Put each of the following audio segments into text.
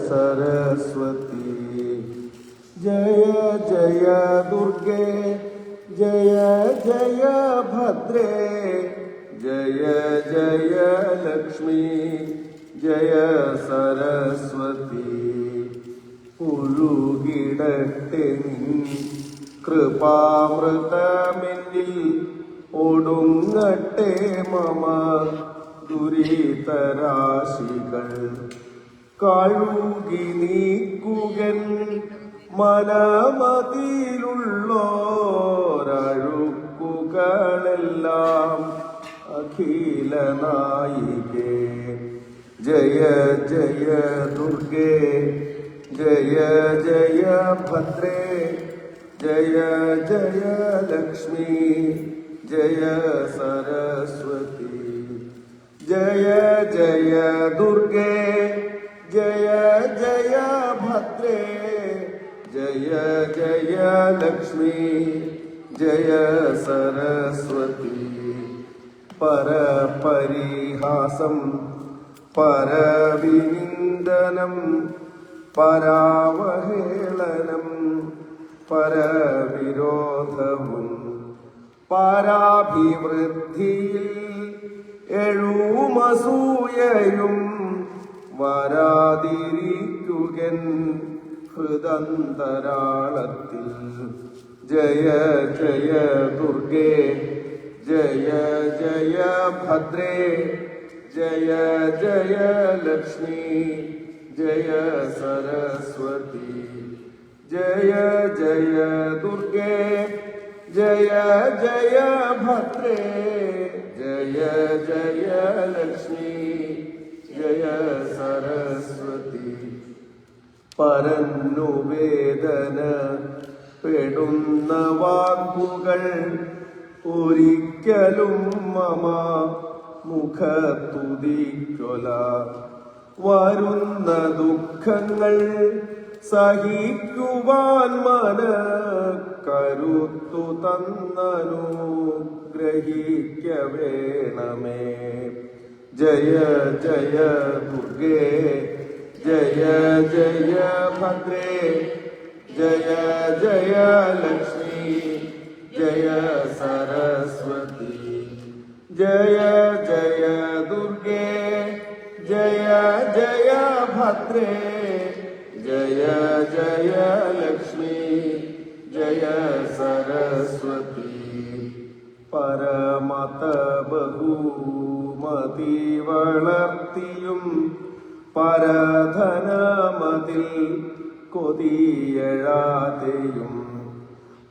सरस्वती जय जय दुर्गे जय जय भद्रे जय जय लक्ष्मी जय सरस्वती ഉരുകിടട്ടെ നിൻ കൃപാമൃതമെന്നിൽ ഒടുങ്ങട്ടെ മമ ദുരിതരാശികൾ കഴുകി നീക്കുകൻ മനമതിയിലുള്ളോരഴുക്കുകളെല്ലാം അഖില നായികേ ജയ ജയ ദുർഗേ जय जय भद्रे जय जय लक्ष्मी जय सरस्वती जय जय दुर्गे जय जय भद्रे जय जय लक्ष्मी जय सरस्वती परपरिहासं परविनिन्दनं പരാവഹേളനം പരവിരോധവും പരാഭിവൃദ്ധിയിൽ എഴുമസൂയയും വരാതിരിക്കുകൻ ഹൃദന്തരാളത്തിൽ ജയ ജയ ദുർഗേ ജയ ജയ ഭദ്രേ ജയ ജയ ലക്ഷ്മി जय सरस्वती जय जय दुर्गे जय जय भद्रे जय जय लक्ष्मी जय सरस्वती പരന്നു വേദന പെടുന്ന വാക്കുകൾ ഒരിക്കലും മമ മുഖത്തുദിക്കൊല വരുന്ന ദുഃഖങ്ങൾ സഹിക്കുവാൻ മന കരുത്തു തന്നനുഗ്രഹിക്ക വേണമേ ജയ ജയ ദുർഗേ ജയ ജയ ഭദ്രേ ജയ ജയ ലക്ഷ്മി ജയ സരസ്വതി ജയ ജയ ദുർഗേ जय जय भद्रे जय जय लक्ष्मी जय सरस्वती परमत बहुमതി വളർത്തിയും പരധനമതിൽ കൊതിയഴാതെയും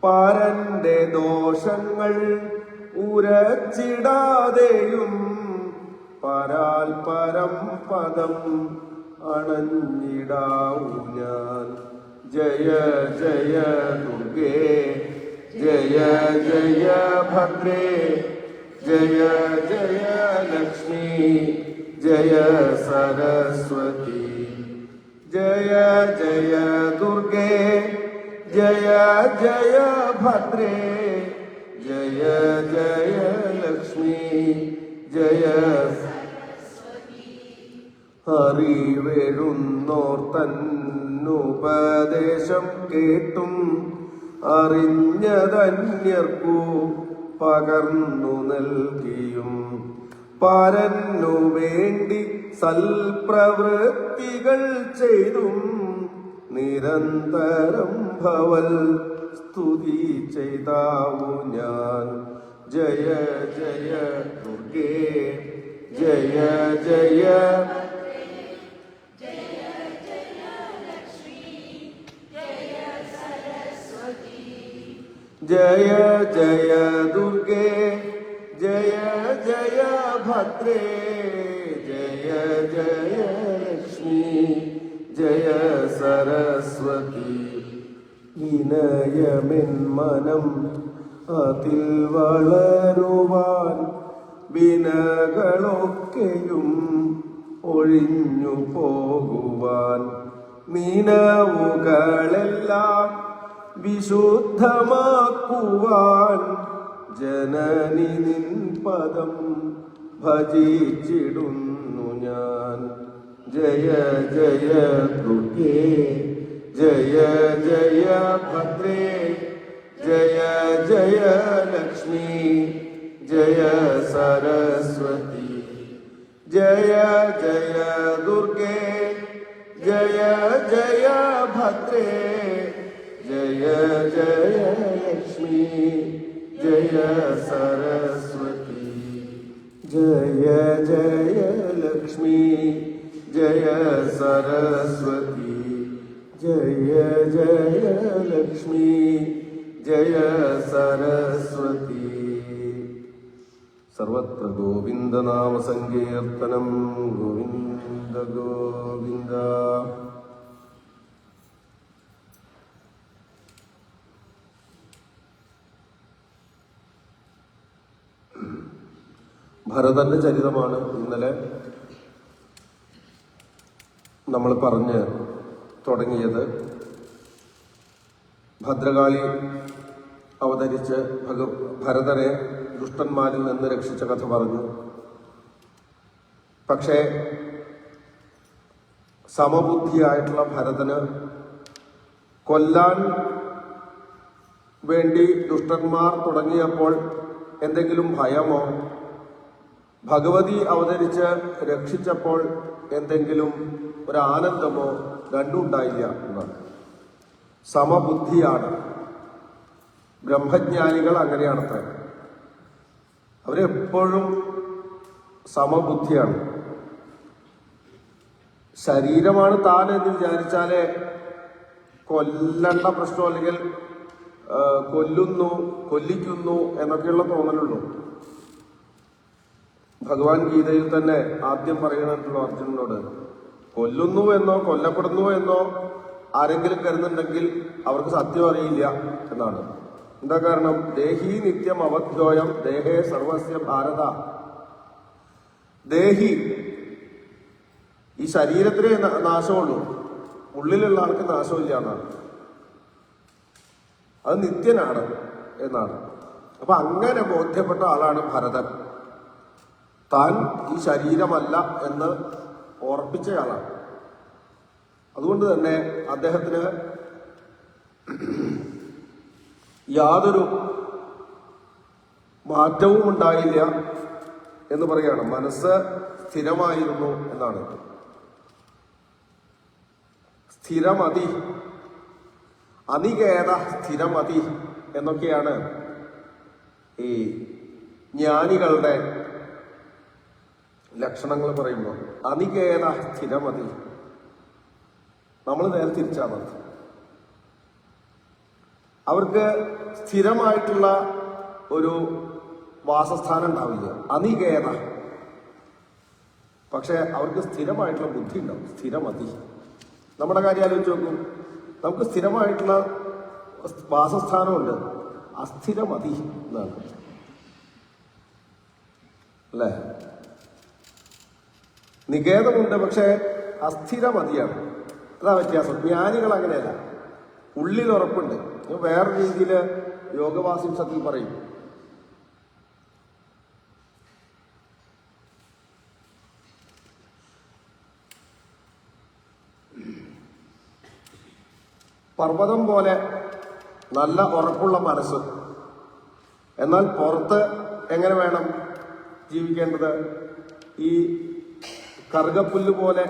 പരന്റെ ദോഷങ്ങൾ ഉരച്ചിടാതെയും പരാൽ പരം പദം അണഞ്ഞിടാവൂ ഞാൻ ജയ ജയ ദുർഗേ ജയ ജയ ഭദ്രേ ജയ ജയ ലക്ഷ്മി ജയ സരസ്വതി ജയ ജയ ദുർഗേ ജയ ജയ ഭദ്രേ ജയ ജയ ലക്ഷ്മി ജയ അറിവെഴുന്നോർ തന്നുപദേശം കേട്ടും അറിഞ്ഞതന്യർക്കു പകർന്നു നൽകിയും പരന്നു വേണ്ടി സൽപ്രവൃത്തികൾ ചെയ്തും നിരന്തരം ഭവൽ സ്തുതി ചെയ്താവു ഞാൻ ജയ ജയ ദുർഗേ ജയ ജയ जय जय दुर्गे जय जय भद्रे जय जय लक्ष्मी जय सरस्वती വിനയമെൻ മനം അതിൽ വളരുവാൻ വിനകളൊക്കെയും ഒഴിഞ്ഞു പോകുവാൻ നിനവുകളെല്ലാം വിശുദ്ധമാക്കുവാൻ ജനനി നിൻ പദം ഭജിച്ചിടുന്നു ഞാൻ ജയ ജയ ദുർഗേ ജയ ജയ ഭദ്രേ ജയ ജയ ലക്ഷ്മി ജയ സരസ്വതി ജയ ജയ ദുർഗേ ജയ ജയ ഭദ്രേ ജയ ജയ ലക്ഷ്മി ജയ സരസ്വതി ജയ ജയ ലക്ഷ്മി ജയ സരസ്വതി ജയ ജയ ലക്ഷ്മി ജയ സരസ്വതി. സർവത്ര ഗോവിന്ദനാമ സങ്കീർത്തനം ഗോവിന്ദ ഗോവിന്ദ. ഭരതന്റെ ചരിതമാണ് ഇന്നലെ നമ്മൾ പറഞ്ഞ് തുടങ്ങിയത്. ഭദ്രകാളി അവതരിച്ച് ഭരതനെ ദുഷ്ടന്മാരിൽ നിന്ന് രക്ഷിച്ച കഥ പറഞ്ഞു. പക്ഷേ സമബുദ്ധിയായിട്ടുള്ള ഭരതന് കൊല്ലാൻ വേണ്ടി ദുഷ്ടന്മാർ തുടങ്ങിയപ്പോൾ എന്തെങ്കിലും ഭയമോ, ഭഗവതി അവതരിച്ച് രക്ഷിച്ചപ്പോൾ എന്തെങ്കിലും ഒരു ആനന്ദമോ രണ്ടും ഉണ്ടായില്ല എന്നാണ്. സമബുദ്ധിയാണ്. ബ്രഹ്മജ്ഞാനികൾ അങ്ങനെയാണത്രേ. അവരെപ്പോഴും സമബുദ്ധിയാണ്. ശരീരമാണ് താൻ എന്ന് വിചാരിച്ചാലേ കൊല്ലണ്ട പ്രശ്നം, അല്ലെങ്കിൽ കൊല്ലിക്കുന്നു എന്നൊക്കെയുള്ള തോന്നലുള്ളൂ. ഭഗവാൻ ഗീതയിൽ തന്നെ ആദ്യം പറയുന്നുണ്ടല്ലോ അർജുനനോട്, കൊല്ലുന്നു എന്നോ കൊല്ലപ്പെടുന്നു എന്നോ ആരെങ്കിലും കരുതുന്നുണ്ടെങ്കിൽ അവർക്ക് സത്യം അറിയില്ല എന്നാണ്. എന്താ കാരണം? ദേഹി നിത്യം അവധ്യോയം ദേഹേ സർവസ്യ ഭാരത. ദേഹി ഈ ശരീരത്തിലെ നാശമുള്ളൂ, ഉള്ളിലുള്ള ആൾക്ക് നാശമില്ല എന്നാണ്. അത് നിത്യനാണ് എന്നാണ്. അപ്പൊ അങ്ങനെ ബോധ്യപ്പെട്ട ആളാണ് ഭരതൻ. താൻ ഈ ശരീരമല്ല എന്ന് ഓർപ്പിച്ചയാളാണ്. അതുകൊണ്ട് തന്നെ അദ്ദേഹത്തിന് യാതൊരു മാറ്റവും ഉണ്ടായില്ല എന്ന് പറയാണ്. മനസ്സ് സ്ഥിരമായിരുന്നു എന്നാണ്. സ്ഥിരമതി, അനികേത സ്ഥിരമതി എന്നൊക്കെയാണ് ഈ ജ്ഞാനികളുടെ ലക്ഷണങ്ങൾ പറയുമ്പോൾ. അനികേത സ്ഥിരമതി, നമ്മൾ നേരെ തിരിച്ചാണ്. അവർക്ക് സ്ഥിരമായിട്ടുള്ള ഒരു വാസസ്ഥാനം ഉണ്ടാവില്ല, അനികേത. പക്ഷെ അവർക്ക് സ്ഥിരമായിട്ടുള്ള ബുദ്ധി ഉണ്ടാവും, സ്ഥിരമതി. നമ്മുടെ കാര്യം ആലോചിച്ച് നോക്കും. നമുക്ക് സ്ഥിരമായിട്ടുള്ള വാസസ്ഥാനമുണ്ട്, അസ്ഥിരമതി എന്നാണ് അല്ലേ? നികേതമുണ്ട്, പക്ഷെ അസ്ഥിരമതിയാണ്. അതാ വ്യത്യാസം. ജ്ഞാനികൾ അങ്ങനെയല്ല, ഉള്ളിൽ ഉറപ്പുണ്ട്. വേറെ രീതിയിൽ യോഗവാസിംസത്തിൽ പറയും, പർവ്വതം പോലെ നല്ല ഉറപ്പുള്ള മനസ്സ്, എന്നാൽ പുറത്ത് എങ്ങനെ വേണം ജീവിക്കേണ്ടത്? ഈ കറുകപ്പുല്ല് പോലെ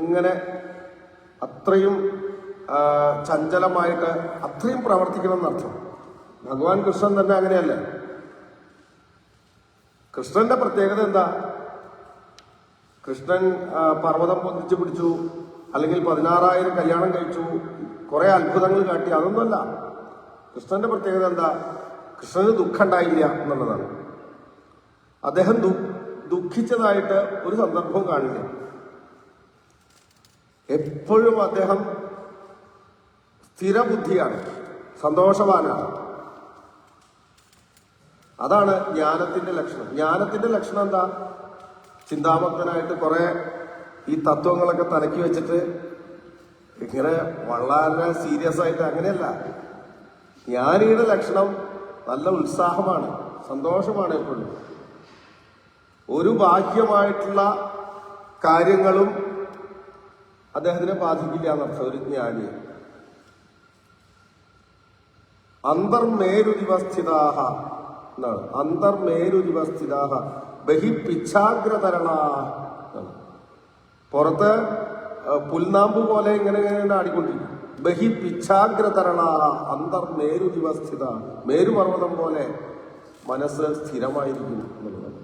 ഇങ്ങനെ അത്രയും ചഞ്ചലമായിട്ട് അത്രയും പ്രവർത്തിക്കണം എന്നർത്ഥം. ഭഗവാൻ കൃഷ്ണൻ തന്നെ അങ്ങനെയല്ല. കൃഷ്ണന്റെ പ്രത്യേകത എന്താ? കൃഷ്ണൻ പർവ്വതം പൊന്തിച്ചു പിടിച്ചു, അല്ലെങ്കിൽ 16,000 കല്യാണം കഴിച്ചു, കുറെ അത്ഭുതങ്ങൾ കാട്ടി, അതൊന്നുമല്ല. കൃഷ്ണന്റെ പ്രത്യേകത എന്താ? കൃഷ്ണന് ദുഃഖം ഉണ്ടായില്ല എന്നുള്ളതാണ്. അദ്ദേഹം ദുഃഖിച്ചതായിട്ട് ഒരു സന്ദർഭവും കാണില്ല. എപ്പോഴും അദ്ദേഹം സ്ഥിരബുദ്ധിയാണ്, സന്തോഷവാനാണ്. അതാണ് ജ്ഞാനത്തിന്റെ ലക്ഷണം. ജ്ഞാനത്തിന്റെ ലക്ഷണം എന്താ? ചിന്താമഗ്നായിട്ട് കുറെ ഈ തത്വങ്ങളൊക്കെ തലക്കി വെച്ചിട്ട് ഇങ്ങനെ വളരെ സീരിയസ് ആയിട്ട് അങ്ങനെയല്ല. ജ്ഞാനിയുടെ ലക്ഷണം നല്ല ഉത്സാഹമാണ്, സന്തോഷമാണ്. എപ്പോഴും ഒരു ബാഹ്യമായിട്ടുള്ള കാര്യങ്ങളും അദ്ദേഹത്തിനെ ബാധിക്കില്ല എന്നർത്ഥം. ഒരു ജ്ഞാനിയെ അന്തർമേരുരിവസ്ഥിതാഹ എന്നാണ്. അന്തർമേരുരിവസ്ഥിതാഹ ബഹിപ്പിച്ഛാഗ്രതരളാ എന്നാണ്. പുറത്ത് പുൽനാമ്പ് പോലെ ഇങ്ങനെ ഇങ്ങനെ ആടിക്കൊണ്ടിരിക്കും. ബഹിപ്പിച്ഛാഗ്രതരളാ അന്തർമേരുരിവസ്ഥിത, മേരുപർവ്വതം പോലെ മനസ്സ് സ്ഥിരമായിരിക്കും എന്നുള്ളതാണ്.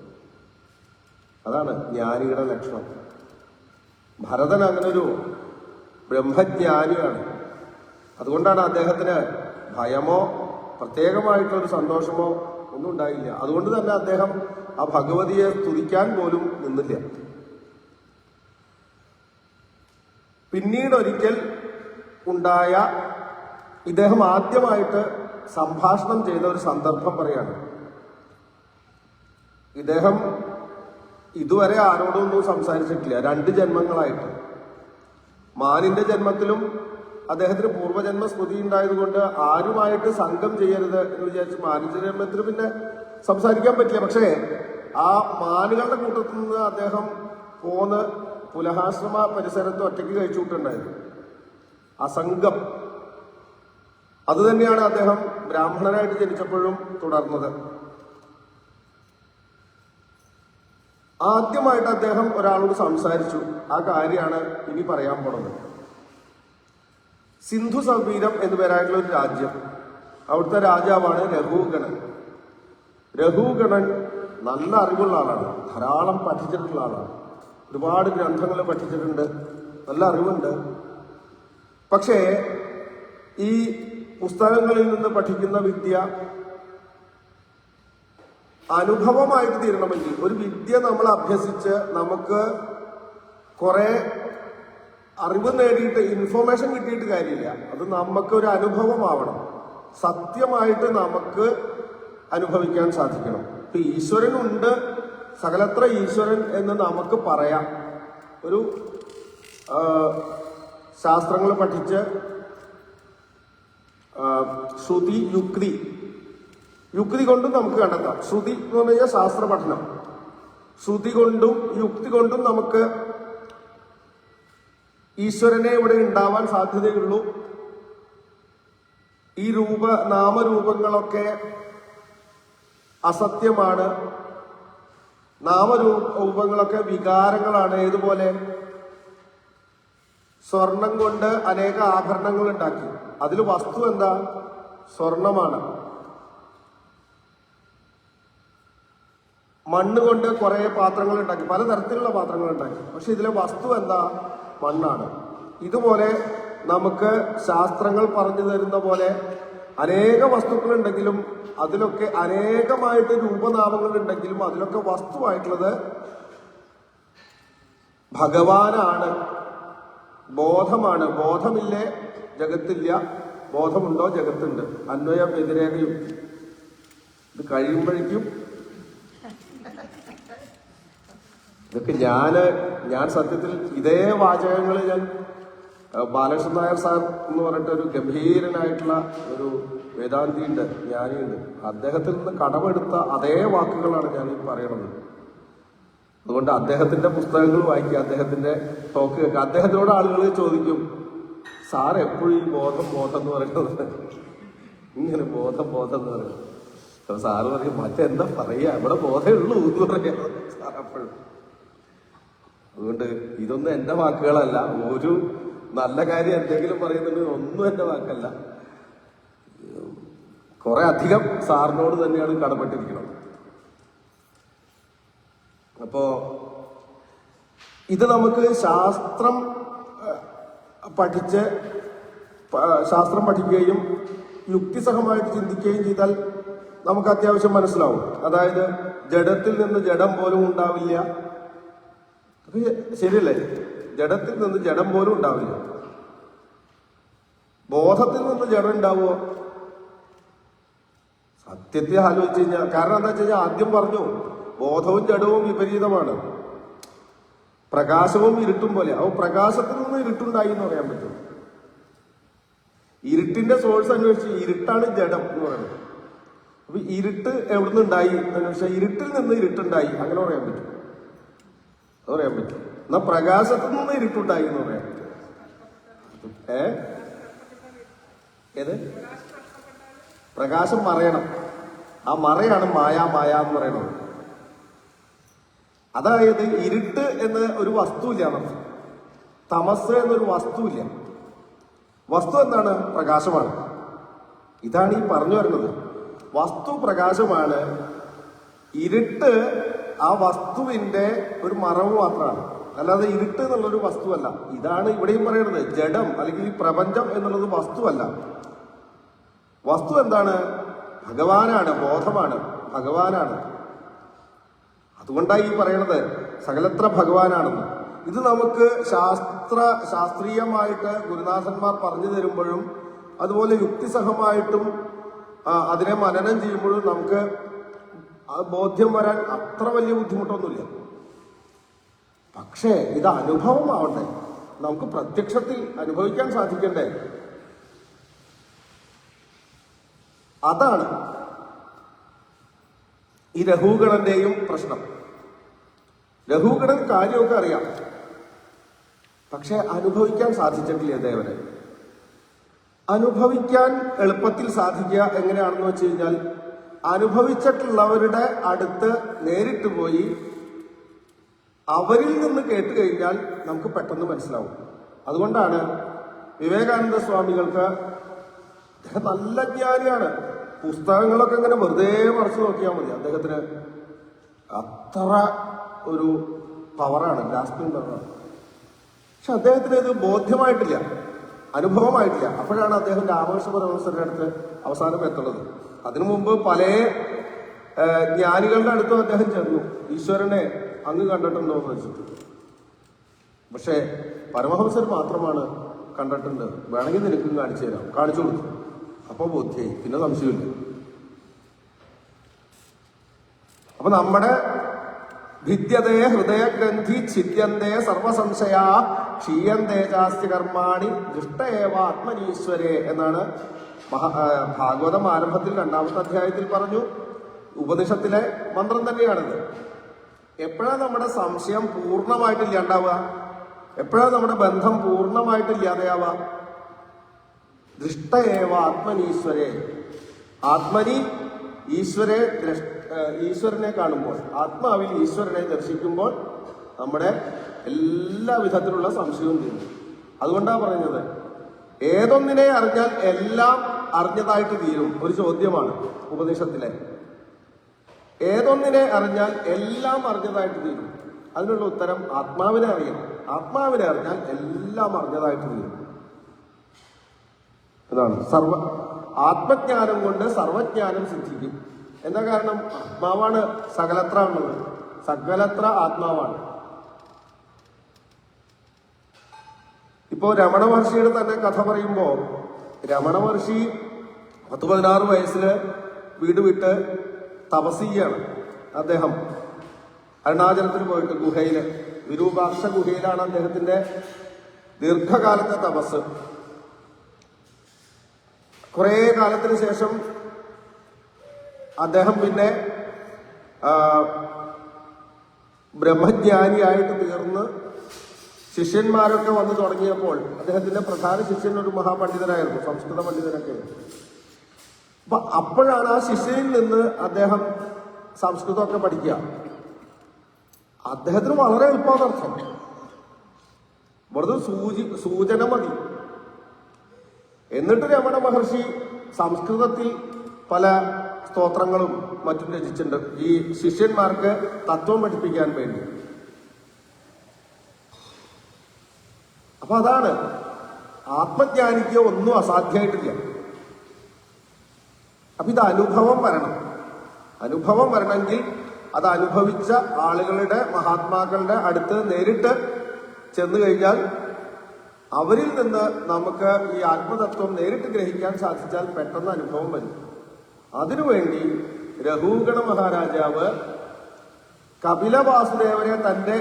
അതാണ് ജ്ഞാനിയുടെ ലക്ഷണം. ഭരതൻ അങ്ങനെ ഒരു ബ്രഹ്മജ്ഞാനിയാണ്. അതുകൊണ്ടാണ് അദ്ദേഹത്തിന് ഭയമോ പ്രത്യേകമായിട്ടൊരു സന്തോഷമോ ഒന്നും ഉണ്ടായില്ല. അതുകൊണ്ട് തന്നെ അദ്ദേഹം ആ ഭഗവതിയെ സ്തുതിക്കാൻ പോലും നിന്നില്ല. പിന്നീട് ഒരിക്കൽ ഉണ്ടായ ഇദ്ദേഹം ആദ്യമായിട്ട് സംഭാഷണം ചെയ്ത ഒരു സന്ദർഭം പറയാണ്. ഇദ്ദേഹം ഇതുവരെ ആരോടൊന്നും സംസാരിച്ചിട്ടില്ല 2 ജന്മങ്ങളായിട്ട്. മാനിന്റെ ജന്മത്തിലും അദ്ദേഹത്തിന് പൂർവ്വജന്മ സ്മൃതി ഉണ്ടായതുകൊണ്ട് ആരുമായിട്ട് സംഘം ചെയ്യരുത് എന്ന് വിചാരിച്ച് മാനിന്റെ ജന്മത്തിൽ പിന്നെ സംസാരിക്കാൻ പറ്റില്ല. പക്ഷേ ആ മാനുകളുടെ കൂട്ടത്തിൽ നിന്ന് അദ്ദേഹം പോന്ന് പുലഹാശ്രമ പരിസരത്ത് ഒറ്റയ്ക്ക് കഴിച്ചുവിട്ടുണ്ടായിരുന്നു. അസംഗം. അതുതന്നെയാണ് അദ്ദേഹം ബ്രാഹ്മണനായിട്ട് ജനിച്ചപ്പോഴും തുടർന്നത്. ആദ്യമായിട്ട് അദ്ദേഹം ഒരാളോട് സംസാരിച്ചു. ആ കാര്യമാണ് ഇനി പറയാൻ പോണത്. സിന്ധു സംവീരം എന്നു പേരായിട്ടുള്ള ഒരു രാജ്യം. അവിടുത്തെ രാജാവാണ് രഘുഗണൻ. രഘുഗണൻ നല്ല അറിവുള്ള ആളാണ്, ധാരാളം പഠിച്ചിട്ടുള്ള ആളാണ്, ഒരുപാട് ഗ്രന്ഥങ്ങൾ പഠിച്ചിട്ടുണ്ട്, നല്ല അറിവുണ്ട്. പക്ഷേ ഈ പുസ്തകങ്ങളിൽ നിന്ന് പഠിക്കുന്ന വിദ്യ അനുഭവമായിട്ട് തീരണമെങ്കിൽ, ഒരു വിദ്യ നമ്മൾ അഭ്യസിച്ച് നമുക്ക് കുറെ അറിവ് നേടിയിട്ട് ഇൻഫോർമേഷൻ കിട്ടിയിട്ട് കാര്യമില്ല. അത് നമുക്ക് ഒരു അനുഭവമാവണം, സത്യമായിട്ട് നമുക്ക് അനുഭവിക്കാൻ സാധിക്കണം. ഇപ്പൊ ഈശ്വരനുണ്ട്, സകലത്ര ഈശ്വരൻ എന്ന് നമുക്ക് പറയാം. ഒരു ശാസ്ത്രങ്ങൾ പഠിച്ച് ശ്രുതി യുക്തി കൊണ്ടും നമുക്ക് കണ്ടെത്താം. ശ്രുതി എന്ന് പറഞ്ഞു കഴിഞ്ഞാൽ ശാസ്ത്ര പഠനം. ശ്രുതി കൊണ്ടും യുക്തി കൊണ്ടും നമുക്ക് ഈശ്വരനെ ഇവിടെ ഉണ്ടാവാൻ സാധ്യതയുള്ളൂ. ഈ നാമരൂപങ്ങളൊക്കെ അസത്യമാണ്, നാമരൂപങ്ങളൊക്കെ വികാരങ്ങളാണ്. ഏതുപോലെ സ്വർണം കൊണ്ട് അനേക ആഭരണങ്ങൾ ഉണ്ടാക്കി, അതിൽ വസ്തു എന്താ? സ്വർണമാണ്. മണ്ണ് കൊണ്ട് കുറെ പാത്രങ്ങൾ ഉണ്ടാക്കി, പലതരത്തിലുള്ള പാത്രങ്ങൾ ഉണ്ടാക്കി, പക്ഷെ ഇതിലെ വസ്തു എന്താ? മണ്ണാണ്. ഇതുപോലെ നമുക്ക് ശാസ്ത്രങ്ങൾ പറഞ്ഞു തരുന്ന പോലെ അനേക വസ്തുക്കൾ ഉണ്ടെങ്കിലും അതിലൊക്കെ അനേകമായിട്ട് രൂപനാമങ്ങൾ ഉണ്ടെങ്കിലും അതിലൊക്കെ വസ്തുവായിട്ടുള്ളത് ഭഗവാനാണ്, ബോധമാണ്. ബോധമില്ലേ ജഗത്തില്ല, ബോധമുണ്ടോ ജഗത്തുണ്ട്. അന്വയ വ്യതിരേകയും ഇത് കഴിയുമ്പോഴേക്കും ഇതൊക്കെ ഞാൻ സത്യത്തിൽ ഇതേ വാചകങ്ങൾ ഞാൻ ബാലകൃഷ്ണൻ നായർ സാർ എന്ന് പറഞ്ഞിട്ട് ഒരു ഗംഭീരനായിട്ടുള്ള ഒരു വേദാന്തിയുണ്ട്, ജ്ഞാനിയുണ്ട്. അദ്ദേഹത്തിൽ നിന്ന് കടമെടുത്ത അതേ വാക്കുകളാണ് ഞാൻ ഈ പറയണത്. അതുകൊണ്ട് അദ്ദേഹത്തിന്റെ പുസ്തകങ്ങൾ വായിക്കുക, അദ്ദേഹത്തിന്റെ ടോക്ക് കേൾക്കുക. അദ്ദേഹത്തിനോട് ആളുകൾ ചോദിക്കും, സാർ എപ്പോഴും ഈ ബോധം എന്ന് പറയുന്നത്, ഇങ്ങനെ ബോധം എന്ന് പറയുന്നത്. അപ്പൊ സാറ് പറയും, മറ്റെന്താ പറയാ, ഇവിടെ ബോധമേ ഉള്ളൂ എന്ന് പറയാ സാർ അപ്പോഴും. അതുകൊണ്ട് ഇതൊന്നും എന്റെ വാക്കുകളല്ല. ഒരു നല്ല കാര്യം എന്തെങ്കിലും പറയുന്നുണ്ടെങ്കിൽ ഒന്നും എന്റെ വാക്കല്ല. കുറെ അധികം സാറിനോട് തന്നെയാണ് കടപ്പെട്ടിരിക്കുന്നത്. അപ്പോ ഇത് നമുക്ക് ശാസ്ത്രം പഠിക്കുകയും യുക്തിസഹമായിട്ട് ചിന്തിക്കുകയും ചെയ്താൽ നമുക്ക് അത്യാവശ്യം മനസ്സിലാവും. അതായത് ജഡത്തിൽ നിന്ന് ജഡം പോലും ഉണ്ടാവില്ല. അത് ശരിയല്ലേ? ജഡത്തിൽ നിന്ന് ജഡം പോലും ഉണ്ടാവില്ല. ബോധത്തിൽ നിന്ന് ജഡം ഉണ്ടാവുമോ? സത്യത്തെ ആലോചിച്ച് കഴിഞ്ഞാൽ, കാരണം എന്താ വെച്ച് കഴിഞ്ഞാൽ ആദ്യം പറഞ്ഞു ബോധവും ജഡവും വിപരീതമാണ്, പ്രകാശവും ഇരുട്ടും പോലെ. അപ്പൊ പ്രകാശത്തിൽ നിന്ന് ഇരുട്ടുണ്ടായി എന്ന് പറയാൻ പറ്റും. ഇരുട്ടിന്റെ സോഴ്സ് അന്വേഷിച്ച് ഇരുട്ടാണ് ജഡം എന്ന് പറയുന്നത്. അപ്പൊ ഇരുട്ട് എവിടുന്ന് ഉണ്ടായി അന്വേഷിച്ചാൽ ഇരുട്ടിൽ നിന്ന് ഇരുട്ടുണ്ടായി, അങ്ങനെ പറയാൻ പറ്റും. അത് പറയാൻ പറ്റും. എന്നാൽ പ്രകാശത്തിൽ നിന്ന് ഇരുട്ടുണ്ടായി എന്ന് പറയാൻ പറ്റും. ഏ ഏത് പ്രകാശം മറയണം. ആ മറയാണ് മായ എന്ന് പറയുന്നത്. അതായത് ഇരുട്ട് എന്ന് ഒരു വസ്തുവില്ല, നമുക്ക് തമസ് എന്നൊരു വസ്തുവില്ല. വസ്തു എന്താണ്? പ്രകാശമാണ്. ഇതാണ് ഈ പറഞ്ഞു വരുന്നത്. വസ്തു പ്രകാശമാണ്, ഇരുട്ട് ആ വസ്തുവിന്റെ ഒരു മറവ് മാത്രമാണ്, അല്ലാതെ ഇരുട്ട് എന്നുള്ളൊരു വസ്തുവല്ല. ഇതാണ് ഇവിടെയും പറയുന്നത്. ജഡം അല്ലെങ്കിൽ ഈ പ്രപഞ്ചം എന്നുള്ളത് വസ്തുവല്ല. വസ്തു എന്താണ്? ഭഗവാനാണ്, ബോധമാണ്, ഭഗവാനാണ്. അതുകൊണ്ടാണ് ഈ പറയണത് സകലത്ര ഭഗവാനാണെന്ന്. ഇത് നമുക്ക് ശാസ്ത്രീയമായിട്ട് ഗുരുനാഥന്മാർ പറഞ്ഞു തരുമ്പോഴും അതുപോലെ യുക്തിസഹമായിട്ടും അതിനെ മനനം ചെയ്യുമ്പോഴും നമുക്ക് ബോധ്യം വരാൻ അത്ര വലിയ ബുദ്ധിമുട്ടൊന്നുമില്ല. പക്ഷേ ഇത് അനുഭവമാവണ്ടേ, നമുക്ക് പ്രത്യക്ഷത്തിൽ അനുഭവിക്കാൻ സാധിക്കണ്ടേ? അതാണ് ഈ രഘുഗണന്റെയും പ്രശ്നം. രഘുഗണൻ കാര്യമൊക്കെ അറിയാം, പക്ഷെ അനുഭവിക്കാൻ സാധിച്ചിട്ടില്ല ദേവനെ. അനുഭവിക്കാൻ എളുപ്പത്തിൽ സാധിക്കുക എങ്ങനെയാണെന്ന് വെച്ച് കഴിഞ്ഞാൽ അനുഭവിച്ചിട്ടുള്ളവരുടെ അടുത്ത് നേരിട്ട് പോയി അവരിൽ നിന്ന് കേട്ട് കഴിഞ്ഞാൽ നമുക്ക് പെട്ടെന്ന് മനസ്സിലാവും. അതുകൊണ്ടാണ് വിവേകാനന്ദ സ്വാമികൾക്ക്, അദ്ദേഹം നല്ല ജ്ഞാനിയാണ്, പുസ്തകങ്ങളൊക്കെ ഇങ്ങനെ വെറുതെ മറിച്ച് നോക്കിയാൽ മതി, അദ്ദേഹത്തിന് അത്ര ഒരു പവറാണ്, ഗ്രാസ്പിംഗ് പവറാണ്. പക്ഷെ അദ്ദേഹത്തിന് ഇത് ബോധ്യമായിട്ടില്ല, അനുഭവമായിട്ടില്ല. അപ്പോഴാണ് അദ്ദേഹം രാമകൃഷ്ണ പരമഹംസരുടെ അടുത്ത് അവസാനം എത്തുന്നത്. അതിനു മുമ്പ് പല ജ്ഞാനികളുടെ അടുത്തും അദ്ദേഹം ചെന്നു, ഈശ്വരനെ അങ്ങ് കണ്ടിട്ടുണ്ടോ എന്ന് വെച്ചിട്ട്. പക്ഷെ പരമഹംസർ മാത്രമാണ് കണ്ടിട്ടുണ്ട്, വേണമെങ്കിൽ നിനക്കും കാണിച്ചു തരാം, കാണിച്ചു കൊടുത്തു. അപ്പൊ ബോധ്യായി, പിന്നെ സംശയമില്ല. അപ്പൊ നമ്മുടെ ഭിദ്യതേ ഹൃദയഗ്രന്ഥി ഛിദ്യന്തേ സർവസംശയാ ക്ഷീയന്തേ ചാസ്തി കർമാണി ദൃഷ്ടയേവ ആത്മനീശ്വരേ എന്നാണ് ഭാഗവതം ആരംഭത്തിൽ 2ാമത്തെ അധ്യായത്തിൽ പറഞ്ഞു. ഉപനിഷത്തിലെ മന്ത്രം തന്നെയാണിത്. എപ്പോഴാണ് നമ്മുടെ സംശയം പൂർണ്ണമായിട്ടില്ലാണ്ടാവുക? എപ്പോഴാണ് നമ്മുടെ ബന്ധം പൂർണ്ണമായിട്ടില്ലാതെയാവുക? ദൃഷ്ടയേവ ആത്മനീശ്വരേ, ആത്മനി ഈശ്വരനെ കാണുമ്പോൾ, ആത്മാവിൽ ഈശ്വരനെ ദർശിക്കുമ്പോൾ നമ്മുടെ എല്ലാ വിധത്തിലുള്ള സംശയവും തീരും. അതുകൊണ്ടാണ് പറയുന്നത് ഏതൊന്നിനെ അറിഞ്ഞാൽ എല്ലാം അറിഞ്ഞതായിട്ട് തീരും. ഒരു ചോദ്യമാണ് ഉപനിഷത്തിലെ. ഏതൊന്നിനെ അറിഞ്ഞാൽ എല്ലാം അറിഞ്ഞതായിട്ട് തീരും. അതിനുള്ള ഉത്തരം ആത്മാവിനെ അറിയണം. ആത്മാവിനെ അറിഞ്ഞാൽ എല്ലാം അറിഞ്ഞതായിട്ട് തീരും. ഇതാണ് ആത്മജ്ഞാനം കൊണ്ട് സർവജ്ഞാനം സിദ്ധിക്കും. എന്താ കാരണം? ആത്മാവാണ് സകലത്ര ഉള്ളത്, സകലത്ര ആത്മാവാണ്. ഇപ്പോ രമണ മഹർഷിയുടെ തന്നെ കഥ പറയുമ്പോ, രമണ മഹർഷി 16 വയസ്സില് വീട് വിട്ട് തപസ് ചെയ്യാണ്. അദ്ദേഹം അരുണാചലത്തിൽ പോയിട്ട് ഗുഹയില്, വിരൂപാക്ഷ ഗുഹയിലാണ് അദ്ദേഹത്തിന്റെ ദീർഘകാലത്തെ തപസ്. കുറെ കാലത്തിന് ശേഷം അദ്ദേഹം പിന്നെ ബ്രഹ്മജ്ഞാനിയായിട്ട് തീർന്ന് ശിഷ്യന്മാരൊക്കെ വന്നു തുടങ്ങിയപ്പോൾ അദ്ദേഹത്തിന്റെ പ്രധാന ശിഷ്യൻ ഒരു മഹാപണ്ഡിതനായിരുന്നു, സംസ്കൃത പണ്ഡിതനൊക്കെ. അപ്പൊ അപ്പോഴാണ് ആ ശിഷ്യനിൽ നിന്ന് അദ്ദേഹം സംസ്കൃതമൊക്കെ പഠിക്കുക. അദ്ദേഹത്തിന് വളരെ എളുപ്പമർത്ഥം, വെറുതെ സൂചന മതി. എന്നിട്ട് രമണ മഹർഷി സംസ്കൃതത്തിൽ പല സ്തോത്രങ്ങളും മറ്റും രചിച്ചിട്ടുണ്ട് ഈ ശിഷ്യന്മാർക്ക് തത്വം പഠിപ്പിക്കാൻ വേണ്ടി. അപ്പൊ അതാണ്, ആത്മജ്ഞാനിക്ക് ഒന്നും അസാധ്യമായിട്ടില്ല. അപ്പൊ ഇത് അനുഭവം വരണം. അനുഭവം വരണമെങ്കിൽ അത് അനുഭവിച്ച ആളുകളുടെ, മഹാത്മാക്കളുടെ അടുത്ത് നേരിട്ട് ചെന്നു കഴിഞ്ഞാൽ അവരിൽ നിന്ന് നമുക്ക് ഈ ആത്മതത്വം നേരിട്ട് ഗ്രഹിക്കാൻ സാധിച്ചാൽ പെട്ടെന്ന് അനുഭവം വരും. അതിനുവേണ്ടി രഘുഗണ മഹാരാജാവ് കപില വാസുദേവനെ തന്റെ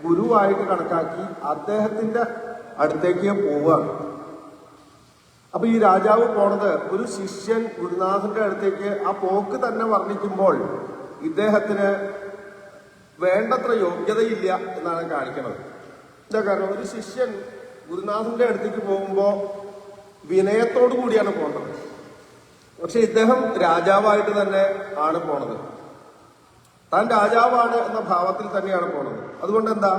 ഗുരുവായിട്ട് കണക്കാക്കി അദ്ദേഹത്തിന്റെ അടുത്തേക്ക് പോവുകയാണ്. അപ്പൊ ഈ രാജാവ് പോണത് ഒരു ശിഷ്യൻ ഗുരുനാഥന്റെ അടുത്തേക്ക് ആ പോക്ക് തന്നെ വർണ്ണിക്കുമ്പോൾ ഇദ്ദേഹത്തിന് വേണ്ടത്ര യോഗ്യതയില്ല എന്നാണ് കാണിക്കുന്നത്. എന്താ കാരണം? ഒരു ശിഷ്യൻ ഗുരുനാഥന്റെ അടുത്തേക്ക് പോകുമ്പോൾ വിനയത്തോടു കൂടിയാണ് പോകേണ്ടത്. പക്ഷെ ഇദ്ദേഹം രാജാവായിട്ട് തന്നെ ആണ് പോണത്. താൻ രാജാവാണ് എന്ന ഭാവത്തിൽ തന്നെയാണ് പോണത്. അതുകൊണ്ട് എന്താ,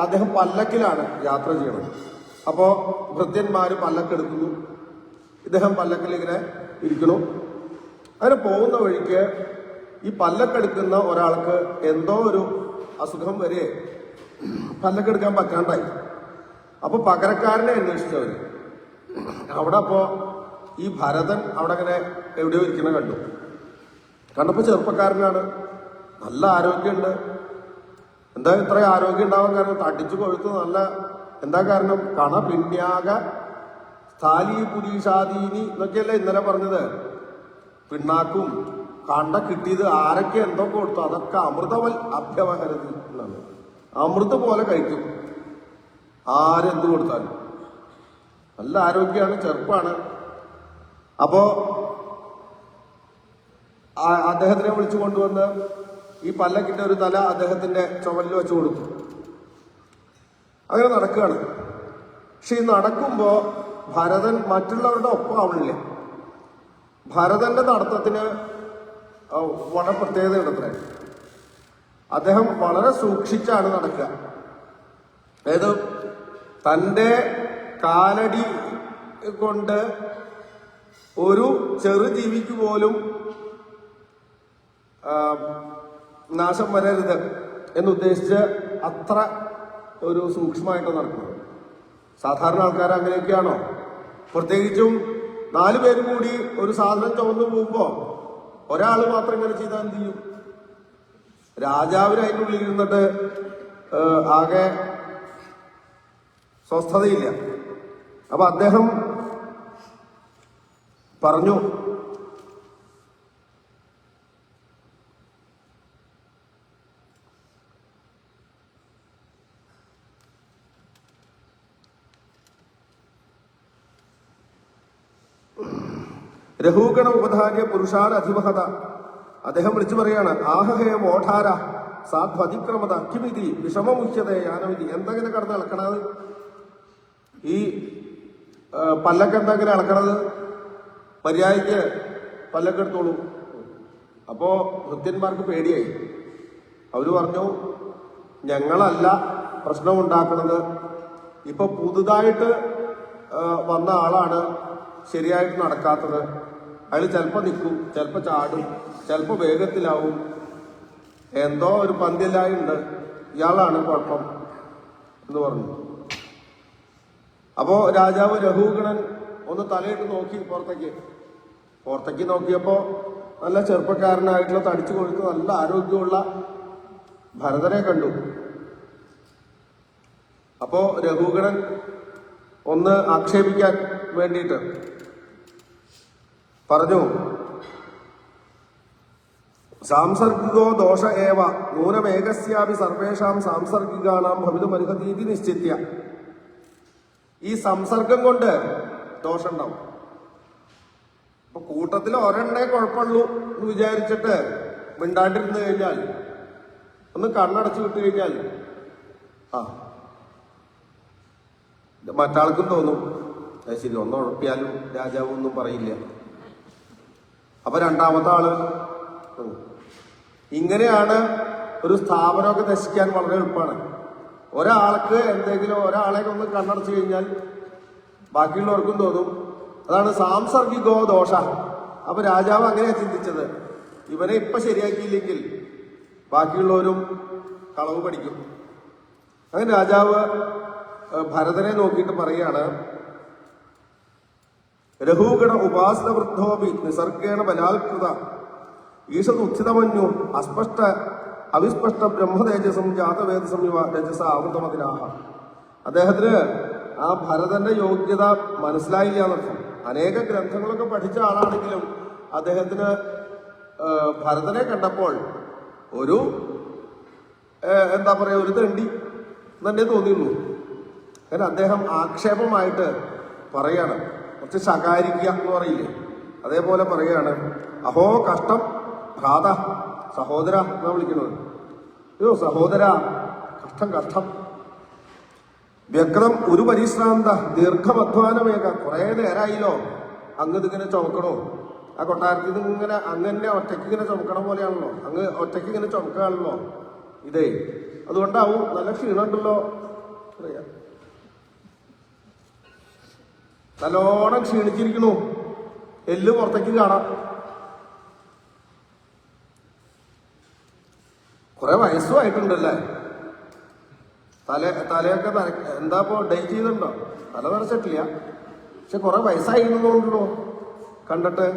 അദ്ദേഹം പല്ലക്കിലാണ് യാത്ര ചെയ്യണത്. അപ്പോ ഭൃത്യന്മാര് പല്ലക്കെടുക്കുന്നു, ഇദ്ദേഹം പല്ലക്കിൽ ഇങ്ങനെ ഇരിക്കുന്നു. അങ്ങനെ പോകുന്ന വഴിക്ക് ഈ പല്ലക്കെടുക്കുന്ന ഒരാൾക്ക് എന്തോ ഒരു അസുഖം വരെ പല്ലക്കെടുക്കാൻ പറ്റാണ്ടായി. അപ്പൊ പകരക്കാരനെ അന്വേഷിച്ചവര് അവിടെ. അപ്പോ ഈ ഭരതൻ അവിടെ അങ്ങനെ എവിടെയോ ഇരിക്കണ കണ്ടപ്പോ ചെറുപ്പക്കാരനാണ്, നല്ല ആരോഗ്യമുണ്ട്. എന്താ ഇത്ര ആരോഗ്യം ഉണ്ടാവാൻ കാരണം? തടിച്ചു കൊഴുത്ത് നല്ല. എന്താ കാരണം? കണപിണ്യാക സ്ഥാലി പുരീഷാദീനി എന്നൊക്കെയല്ലേ ഇന്നലെ പറഞ്ഞത്. പിണ്ണാക്കും കണ്ട കിട്ടിയത് ആരൊക്കെ എന്തൊക്കെ കൊടുത്തു അതൊക്കെ അമൃതവൽ അഭ്യവഹരതി എന്നാണ്. അമൃത് പോലെ കഴിക്കും ആരെന്ത് കൊടുത്താലും. നല്ല ആരോഗ്യമാണ്, ചെറുപ്പമാണ്. അപ്പോ അദ്ദേഹത്തിനെ വിളിച്ചു കൊണ്ടുവന്ന് ഈ പല്ലക്കിന്റെ ഒരു തല അദ്ദേഹത്തിന്റെ ചുമലിൽ വെച്ച് കൊടുത്തു. അങ്ങനെ നടക്കുകയാണ്. പക്ഷെ ഈ നടക്കുമ്പോ ഭരതൻ മറ്റുള്ളവരുടെ ഒപ്പം ആവണില്ലേ. ഭരതന്റെ നടത്തത്തിന് വളരെ പ്രത്യേകതയുണ്ടത്രേ. അദ്ദേഹം വളരെ സൂക്ഷിച്ചാണ് നടക്കുക. അതായത് തൻ്റെ കാലടി കൊണ്ട് ഒരു ചെറുജീവിക്ക് പോലും നാശം വരരുത് എന്നുദ്ദേശിച്ച് അത്ര ഒരു സൂക്ഷ്മമായിട്ട് നടക്കുന്നത്. സാധാരണ ആൾക്കാർ അങ്ങനെയൊക്കെയാണോ? പ്രത്യേകിച്ചും 4 പേരും കൂടി ഒരു സാധനം ചുമന്നു പോകുമ്പോ ഒരാൾ മാത്രം ഇങ്ങനെ ചെയ്താൽ എന്ത് ചെയ്യും? രാജാവിന് അതിൻ്റെ ഉള്ളിൽ ഇരുന്നിട്ട് ആകെ സ്വസ്ഥതയില്ല. അപ്പൊ അദ്ദേഹം പറഞ്ഞു, രഘൂഗണ ഉപധാര്യ പുരുഷാൻ അധിമഹത. അദ്ദേഹം വിളിച്ചു പറയാണ്, ആഹഹേ മോഠാര സാധ്വതിക്രമത കിമിതി വിഷമമുഖ്യത യാനവിധി. എന്തെങ്ങനെ കടന്ന് ഇളക്കണത്? ഈ പല്ലക്ക് എന്തെങ്ങനെ ഇളക്കണത്? മര്യാദയ്ക്ക് പല്ലക്കെടുത്തോളൂ. അപ്പോ ഭൃത്യന്മാർക്ക് പേടിയായി. അവര് പറഞ്ഞു, ഞങ്ങളല്ല പ്രശ്നമുണ്ടാക്കുന്നത്, ഇപ്പൊ പുതുതായിട്ട് വന്ന ആളാണ് ശരിയായിട്ട് നടക്കാത്തത്. അയാൾ ചിലപ്പോൾ നിൽക്കും, ചിലപ്പോൾ ചാടും, ചിലപ്പോൾ വേഗത്തിലാവും, എന്തോ ഒരു പന്തില്ലായുണ്ട്, ഇയാളാണ് കുഴപ്പം എന്ന് പറഞ്ഞു. അപ്പോ രാജാവ് രഘുഗണൻ ഒന്ന് തലയിട്ട് നോക്കി പുറത്തേക്ക് നോക്കിയപ്പോ നല്ല ചെറുപ്പക്കാരനായിട്ടുള്ള തടിച്ചു കൊഴുത്ത് നല്ല ആരോഗ്യമുള്ള ഭരതനെ കണ്ടു. അപ്പോ രഘുഗണൻ ഒന്ന് ആക്ഷേപിക്കാൻ വേണ്ടിയിട്ട് പറഞ്ഞു, സാംസർഗികോ ദോഷ ഏവ നൂനമേകസ്യാപി സർവേഷാം സാംസർഗികാണാം ഭവിതുമർഹതീതി നിശ്ചിത്യ. ഈ സംസർഗം കൊണ്ട് ദോഷം ഉണ്ടാവും. അപ്പൊ കൂട്ടത്തിൽ ഒരെണ്ണേ കുഴപ്പമുള്ളൂ എന്ന് വിചാരിച്ചിട്ട് മിണ്ടാണ്ടിരുന്നു കഴിഞ്ഞാൽ, ഒന്ന് കണ്ണടച്ചു വിട്ടു കഴിഞ്ഞാൽ മറ്റാൾക്കും തോന്നും ശരി, ഒന്ന് ഉഴപ്പിയാലും രാജാവ് ഒന്നും പറയില്ല. അപ്പൊ രണ്ടാമത്തെ ആള് ഇങ്ങനെയാണ്. ഒരു സ്ഥാപനമൊക്കെ നശിക്കാൻ വളരെ എളുപ്പമാണ്. ഒരാൾക്ക് എന്തെങ്കിലും ഒരാളെ ഒന്ന് കണ്ണടച്ചു കഴിഞ്ഞാൽ ബാക്കിയുള്ളവർക്കും തോന്നും. അതാണ് സാംസർഗികോ ദോഷ. അപ്പൊ രാജാവ് അങ്ങനെയാ ചിന്തിച്ചത്, ഇവനെ ഇപ്പൊ ശരിയാക്കിയില്ലെങ്കിൽ ബാക്കിയുള്ളവരും കളവ് പഠിക്കും. അങ്ങനെ രാജാവ് ഭരതനെ നോക്കിയിട്ട് പറയാണ്, രഘുഗണ ഉപാസന വൃദ്ധോപി നിസർഗേണ ബലാത്കൃത ഈശതുച്ഛിതമന്യു അസ്പഷ്ട അവിസ്പഷ്ട ബ്രഹ്മതേജസം ജാതവേദസം ഇവ രജസ ആവൃതമതിരാഹ. അദ്ദേഹത്തിന് ആ ഭരതന്റെ യോഗ്യത മനസ്സിലായില്ല എന്നർത്ഥം. അനേക ഗ്രന്ഥങ്ങളൊക്കെ പഠിച്ച ആളാണെങ്കിലും അദ്ദേഹത്തിന് ഭരതനെ കണ്ടപ്പോൾ ഒരു എന്താ പറയാ, ഒരു തെണ്ടി തന്നെ തോന്നിയുള്ളൂ. അങ്ങനെ അദ്ദേഹം ആക്ഷേപമായിട്ട് പറയാണ്, കുറച്ച് ശകാരിക്കുക എന്ന് പറയില്ലേ, അതേപോലെ പറയാണ്, അഹോ കഷ്ടം ഭ്രാത, സഹോദര എന്നാ വിളിക്കുന്നത്. അയ്യോ സഹോദര, കഷ്ടം. വ്യക്തം ഒരു പരിശ്രാന്ത ദീർഘമധ്വാനമേക. കുറെ നേരമായില്ലോ അങ്ങ് ഇതിങ്ങനെ ചുമക്കണോ, ആ കൊട്ടാരത്തിൽ നിന്ന് ഇങ്ങനെ അങ്ങനെ ഒറ്റയ്ക്ക് ഇങ്ങനെ ചുമക്കണ പോലെയാണല്ലോ, അങ്ങ് ഒറ്റയ്ക്ക് ഇങ്ങനെ ചുമക്കുകയാണല്ലോ ഇതേ. അതുകൊണ്ടാവും നല്ല ക്ഷീണമുണ്ടല്ലോ പറയാ, നല്ലോണം ക്ഷീണിച്ചിരിക്കണു, എല്ല് പുറത്തേക്ക് കാണാം. കുറെ വയസ്സുമായിട്ടുണ്ടല്ലേ, തലയൊക്കെ എന്താ ഇപ്പോ ഡേറ്റ് ചെയ്തിട്ടുണ്ടോ? തല നിറച്ചിട്ടില്ല, പക്ഷെ കുറെ വയസ്സായിരുന്നോണ്ടല്ലോ കണ്ടിട്ട്.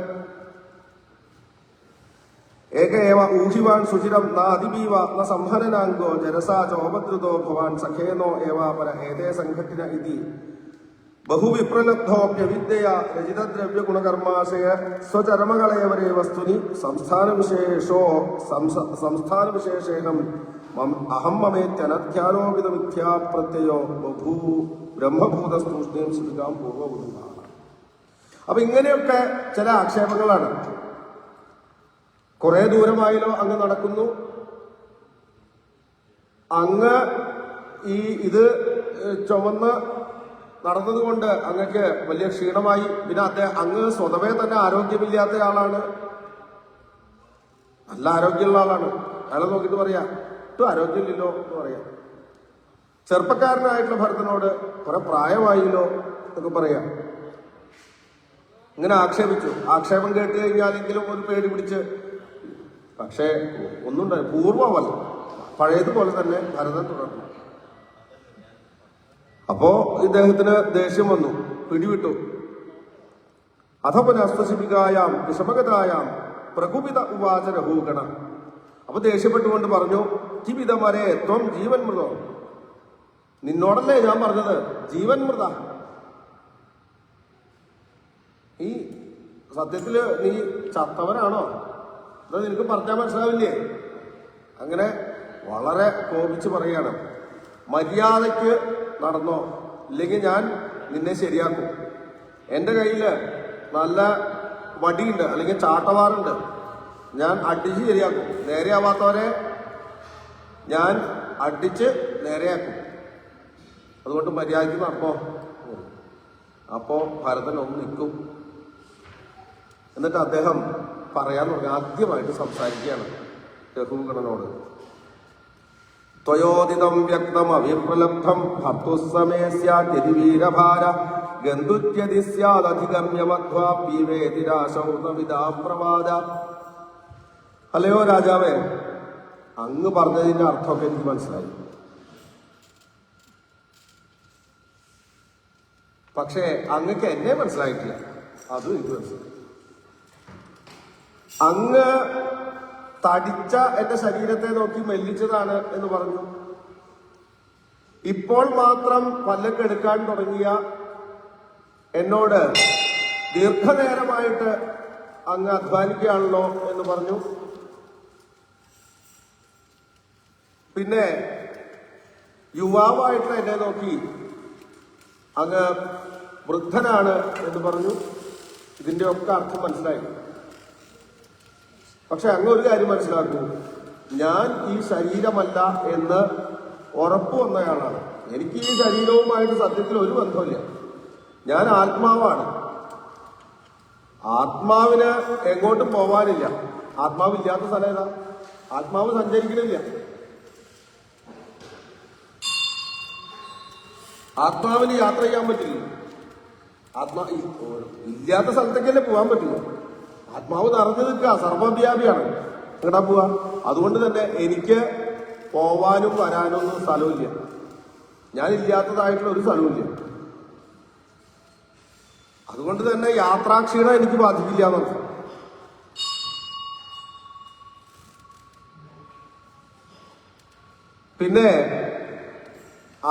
ഏകേവ ഊഹിവാൻ സുചിരം ന അതിബീവ ന സംഹനനാംഗോ ജരസാ ചോപദ്രുതോ ഭവാൻ സഖേനോ ഏവാപര ഏതേ സംഘത്തിന ഇതി ബഹുവിപ്രലബ്ധോപ്യവിദ്യയ രചിതദ്രവ്യ ഗുണകർമാശയ സ്വചരമകളേവരേ വസ്തുനി സംസ്ഥാനവിശേഷേണം അഹം മമേത്യനധ്യാരോപിത മിഥ്യാപ്രത്യയോ ബഭൂ ബ്രഹ്മഭൂതസ്തൂഷ്ണീം ശ്രുതികാം പൂർവ്വബുദ്ധാണ്. അപ്പൊ ഇങ്ങനെയൊക്കെ ചില ആക്ഷേപങ്ങളാണ്. കുറെ ദൂരമായാലോ അങ്ങ് നടക്കുന്നു, അങ്ങ് ഇത് ചുമന്ന് നടന്നതുകൊണ്ട് അങ്ങക്ക് വലിയ ക്ഷീണമായി. പിന്നെ അങ്ങ് സ്വതവേ തന്നെ ആരോഗ്യമില്ലാത്ത ആളാണ്, നല്ല ആരോഗ്യമുള്ള ആളാണ്. അയാളെ നോക്കിയിട്ട് പറയാ ഒട്ടും ആരോഗ്യമില്ലല്ലോ എന്ന് പറയാം. ചെറുപ്പക്കാരനായിട്ടുള്ള ഭരതനോട് കുറെ പ്രായമായില്ലോ എന്നൊക്കെ പറയാം. ഇങ്ങനെ ആക്ഷേപിച്ചു. ആക്ഷേപം കേട്ട് കഴിഞ്ഞാലെങ്കിലും ഒരു പേടി പിടിച്ച്, പക്ഷേ ഒന്നുണ്ടായി പൂർവ്വമല്ല, പഴയതുപോലെ തന്നെ ഭരതൻ തുടർന്നു. അപ്പോ ഇദ്ദേഹത്തിന് ദേഷ്യം വന്നു, പിടിവിട്ടു. അധപനസ്വശിപികായാം വിഷമഗതായാം പ്രകുപിത ഉവാച രഹൂഗണ. അപ്പൊ ദേഷ്യപ്പെട്ടുകൊണ്ട് പറഞ്ഞു, കിപിതമരേ ത്വം ജീവൻ മൃതോ, നിന്നോടല്ലേ ഞാൻ പറഞ്ഞത് ജീവൻ മൃത. ഈ സത്യത്തില് നീ ചത്തവനാണോ, അത് നിനക്ക് പറഞ്ഞാൽ മനസ്സിലാവില്ലേ? അങ്ങനെ വളരെ കോപിച്ച് പറയാണ്, മര്യാദയ്ക്ക് നടന്നോ, ഇല്ലെങ്കിൽ ഞാൻ നിന്നെ ശരിയാക്കും. എൻ്റെ കയ്യിൽ നല്ല വടിയുണ്ട്, അല്ലെങ്കിൽ ചാട്ടവാറുണ്ട്, ഞാൻ അടിച്ച് ശരിയാക്കും. നേരെയാവാത്തവരെ ഞാൻ അടിച്ച് നേരെയാക്കും. അതുകൊണ്ട് മര്യാദയ്ക്ക് നടന്നോ. അപ്പോ ഭരതൻ ഒന്ന് നിൽക്കും. എന്നിട്ട് അദ്ദേഹം പറയാൻ തുടങ്ങി, ആദ്യമായിട്ട് സംസാരിക്കുകയാണ് രഘുഗണനോട്. ത്വയോദിതം വ്യക്തം അവിപ്രലബ്ധം ഭർത്തുസ്സമേസ്യാദ്യതി വീരഭാര ഗന്ധുത്യതി സ്യാദധിഗമ്യമധ്വാപീവേതിരാശൗതവിദാപ്രവാദ. അല്ലയോ രാജാവേ, അങ്ങ് പറഞ്ഞതിന്റെ അർത്ഥമൊക്കെ എനിക്ക് മനസ്സിലായി. പക്ഷേ അങ്ങക്ക് എന്നെ മനസ്സിലായിട്ടില്ല, അതും എനിക്ക് മനസ്സിലായി. അങ്ങ് തടിച്ച എന്റെ ശരീരത്തെ നോക്കി മെല്ലിച്ചതാണ് എന്ന് പറഞ്ഞു. ഇപ്പോൾ മാത്രം പല്ലൊക്കെ എടുക്കാൻ തുടങ്ങിയ എന്നോട് ദീർഘനേരമായിട്ട് അങ്ങ് അധ്വാനിക്കുകയാണല്ലോ എന്ന് പറഞ്ഞു. പിന്നെ യുവാവായിട്ട് എന്നെ നോക്കി അങ്ങ് വൃദ്ധനാണ് എന്ന് പറഞ്ഞു. ഇതിന്റെ ഒക്കെ അർത്ഥം മനസ്സിലായി. പക്ഷെ അങ്ങ് ഒരു കാര്യം മനസ്സിലാക്കൂ, ഞാൻ ഈ ശരീരമല്ല എന്ന് ഉറപ്പ് വന്നയാളാണ്. എനിക്ക് ഈ ശരീരവുമായിട്ട് സത്യത്തിൽ ഒരു ബന്ധമില്ല. ഞാൻ ആത്മാവാണ്. ആത്മാവിന് എങ്ങോട്ടും പോവാനില്ല. ആത്മാവില്ലാത്ത സ്ഥലം ഏതാ? ആത്മാവ് സഞ്ചരിക്കണില്ല. ആത്മാവിന് യാത്ര ചെയ്യാൻ പറ്റില്ല. ഇല്ലാത്ത സ്ഥലത്തേക്കല്ലേ പോകാൻ പറ്റില്ല. ആത്മാവ് നിറഞ്ഞു നിൽക്കുക, സർവ്വവ്യാപിയാണ്. എങ്ങടാ പോവാ? അതുകൊണ്ട് തന്നെ എനിക്ക് പോവാനും വരാനും ഒന്നും സ്ഥലമില്ല. ഞാനില്ലാത്തതായിട്ടുള്ള ഒരു സ്ഥലമില്ല. അതുകൊണ്ട് തന്നെ യാത്രാക്ഷീണം എനിക്ക് ബാധിക്കില്ല എന്നർത്ഥം. പിന്നെ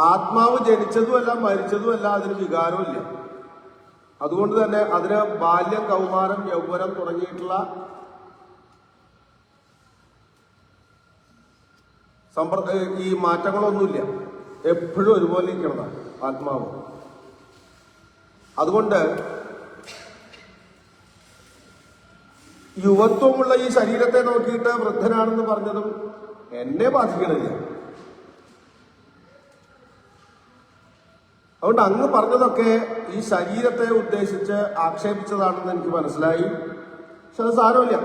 ആത്മാവ് ജനിച്ചതുമല്ല മരിച്ചതുമല്ല, അതിന് വികാരമില്ല. അതുകൊണ്ട് തന്നെ അതിന് ബാല്യം, കൗമാരം, യൗവനം തുടങ്ങിയിട്ടുള്ള ഈ മാറ്റങ്ങളൊന്നുമില്ല. എപ്പോഴും ഒരുപോലെ ഇരിക്കണതാണ് ആത്മാവ്. അതുകൊണ്ട് യുവത്വമുള്ള ഈ ശരീരത്തെ നോക്കിയിട്ട് വൃദ്ധനാണെന്ന് പറഞ്ഞതും എന്നെ ബാധിക്കണില്ല. അതുകൊണ്ട് അങ്ങ് പറഞ്ഞതൊക്കെ ഈ ശരീരത്തെ ഉദ്ദേശിച്ച് ആക്ഷേപിച്ചതാണെന്ന് എനിക്ക് മനസ്സിലായി. പക്ഷെ അത് സാരമില്ല.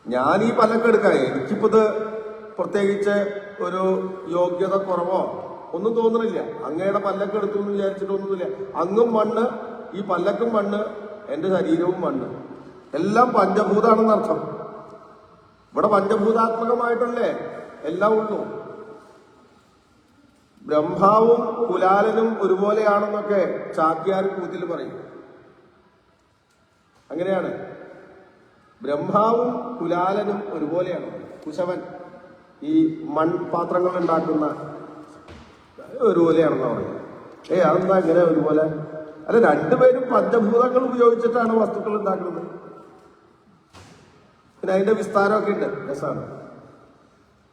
ഞാൻ ഈ പല്ലക്കെടുക്കാം, എനിക്കിപ്പോ ഇത് പ്രത്യേകിച്ച് ഒരു യോഗ്യത കുറവോ ഒന്നും തോന്നുന്നില്ല. അങ്ങയുടെ പല്ലക്ക് എടുത്തു എന്ന് വിചാരിച്ചിട്ടൊന്നുമില്ല. അങ്ങും മണ്ണ്, ഈ പല്ലക്കും മണ്ണ്, എന്റെ ശരീരവും മണ്ണ്, എല്ലാം പഞ്ചഭൂതാണെന്നർത്ഥം. ഇവിടെ പഞ്ചഭൂതാത്മകമായിട്ടല്ലേ എല്ലാം ഉള്ളൂ. ബ്രഹ്മാവും കുലാലനും ഒരുപോലെയാണെന്നൊക്കെ ചാക്യാർ കൂത്തിൽ പറയും. അങ്ങനെയാണ്. ബ്രഹ്മാവും കുലാലനും ഒരുപോലെയാണ്. കുശവൻ ഈ മൺപാത്രങ്ങൾ ഉണ്ടാക്കുന്ന ഒരുപോലെയാണെന്ന് പറയുന്നത്. അതെന്താ ഇങ്ങനെ ഒരുപോലെ? അല്ല, രണ്ടുപേരും പഞ്ചഭൂതങ്ങൾ ഉപയോഗിച്ചിട്ടാണ് വസ്തുക്കൾ ഉണ്ടാക്കുന്നത്. പിന്നെ അതിന്റെ വിസ്താരമൊക്കെ ഉണ്ട്, രസമാണ്.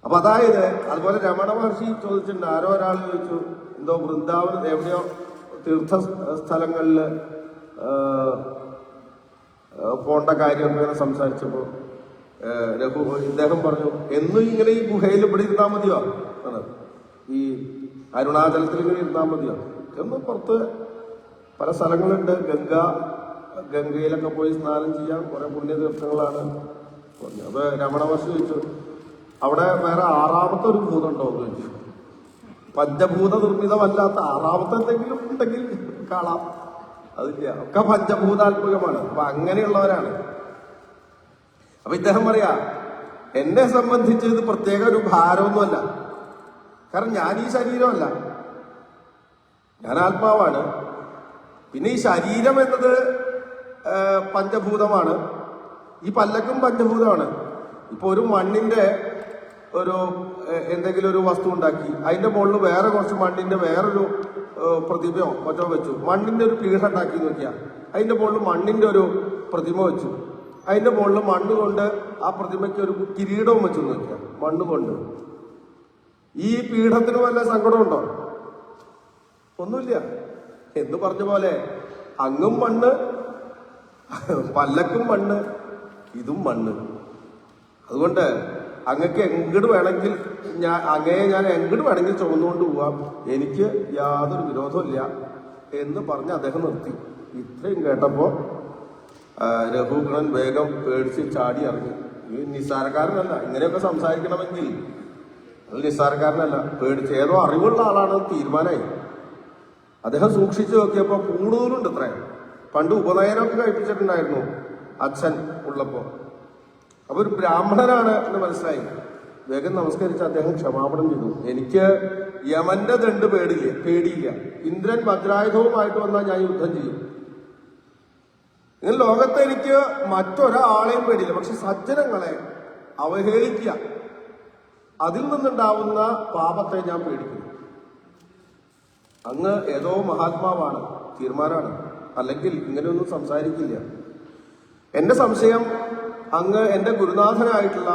അപ്പൊ അതായത് അതുപോലെ രമണ മഹർഷി ചോദിച്ചിട്ടുണ്ട്. ആരോ ഒരാൾ ചോദിച്ചു, എന്തോ വൃന്ദാവനം എവിടെയോ തീർത്ഥ സ്ഥലങ്ങളിൽ പോണ്ട കാര്യമൊക്കെ ഇങ്ങനെ സംസാരിച്ചപ്പോ ഇദ്ദേഹം പറഞ്ഞു, എന്നും ഇങ്ങനെ ഈ ഗുഹയിൽ ഇവിടെ ഇരുന്നാൽ മതിയോ? ഈ അരുണാചലത്തിൽ ഇങ്ങനെ ഇരുന്നാൽ മതിയോ? എന്നും പുറത്ത് പല സ്ഥലങ്ങളുണ്ട്. ഗംഗയിലൊക്കെ പോയി സ്നാനം ചെയ്യാൻ കുറെ പുണ്യതീർത്ഥങ്ങളാണ് പറഞ്ഞു. അപ്പൊ രമണ മഹർഷി ചോദിച്ചു, അവിടെ വേറെ ആറാമത്തെ ഒരു ഭൂതമുണ്ടോ എന്ന് ചോദിച്ചു. പഞ്ചഭൂത നിർമ്മിതമല്ലാത്ത ആറാമത്തെ എന്തെങ്കിലും ഉണ്ടെങ്കിൽ കാണാം. അതില്ല, ഒക്കെ പഞ്ചഭൂതാത്മകമാണ്. അപ്പൊ അങ്ങനെയുള്ളവരാണ്. അപ്പൊ ഇദ്ദേഹം പറയാ, എന്നെ സംബന്ധിച്ച് ഇത് പ്രത്യേക ഒരു ഭാരമൊന്നുമല്ല. കാരണം ഞാൻ ഈ ശരീരമല്ല, ഞാൻ ആത്മാവാണ്. പിന്നെ ഈ ശരീരം എന്നത് പഞ്ചഭൂതമാണ്. ഈ പല്ലക്കും പഞ്ചഭൂതമാണ്. ഇപ്പൊ ഒരു മണ്ണിന്റെ ഒരു എന്തെങ്കിലും ഒരു വസ്തു ഉണ്ടാക്കി, അതിന്റെ മുകളിൽ വേറെ കുറച്ച് മണ്ണിന്റെ വേറൊരു പ്രതിമയോ മറ്റോ വെച്ചു. മണ്ണിന്റെ ഒരു പീഠ ഉണ്ടാക്കി നോക്കിയാൽ അതിന്റെ മുകളിൽ മണ്ണിന്റെ ഒരു പ്രതിമ വെച്ചു. അതിന്റെ മുകളിൽ മണ്ണ് കൊണ്ട് ആ പ്രതിമയ്ക്ക് ഒരു കിരീടവും വെച്ചു നോക്കിയാൽ മണ്ണ് കൊണ്ട്. ഈ പീഠത്തിന് വല്ല സങ്കടമുണ്ടോ? ഒന്നുമില്ല. എന്ന് പറഞ്ഞ പോലെ അങ്ങും മണ്ണ്, പല്ലക്കും മണ്ണ്, ഇതും മണ്ണ്. അതുകൊണ്ട് അങ്ങക്ക് എങ്ങോട്ട് വേണമെങ്കിൽ ഞാൻ എങ്ങോട്ട് വേണമെങ്കിൽ ചുമന്നുകൊണ്ട് പോവാം, എനിക്ക് യാതൊരു വിരോധമില്ല എന്ന് പറഞ്ഞ് അദ്ദേഹം നിർത്തി. ഇത്രയും കേട്ടപ്പോ രഘുഗണൻ വേഗം പേടിച്ച് ചാടി ഇറങ്ങി. ഈ നിസ്സാരക്കാരനല്ല, ഇങ്ങനെയൊക്കെ സംസാരിക്കണമെങ്കിൽ അത് നിസ്സാരക്കാരനല്ല. പേടിച്ച് ഏതോ അറിവുള്ള ആളാണ് തീരുമാനമായി. അദ്ദേഹം സൂക്ഷിച്ചു നോക്കിയപ്പോ കൂടുതലുണ്ട്. ഇത്രയും പണ്ട് ഉപനയനമൊക്കെ കഴിപ്പിച്ചിട്ടുണ്ടായിരുന്നു അച്ഛൻ ഉള്ളപ്പോ. അപ്പൊ ഒരു ബ്രാഹ്മണനാണ് എന്ന് മനസ്സിലായി. വേഗം നമസ്കരിച്ച് അദ്ദേഹം ക്ഷമാപണം ചെയ്തു. എനിക്ക് യമന്റെ ദണ്ട് പേടിയില്ല. ഇന്ദ്രൻ വജ്രായുധവുമായിട്ട് വന്നാൽ ഞാൻ യുദ്ധം ചെയ്യും. ഇങ്ങനെ ലോകത്ത് എനിക്ക് മറ്റൊരാളെയും പേടിയില്ല. പക്ഷെ സജ്ജനങ്ങളെ അവഹേളിക്കുക, അതിൽ നിന്നുണ്ടാവുന്ന പാപത്തെ ഞാൻ പേടിക്കുന്നു. അങ്ങ് ഏതോ മഹാത്മാവാണ്, തീർമാനമാണ്, അല്ലെങ്കിൽ ഇങ്ങനെയൊന്നും സംസാരിക്കില്ല. എന്റെ സംശയം അങ്ങ് എന്റെ ഗുരുനാഥനായിട്ടുള്ള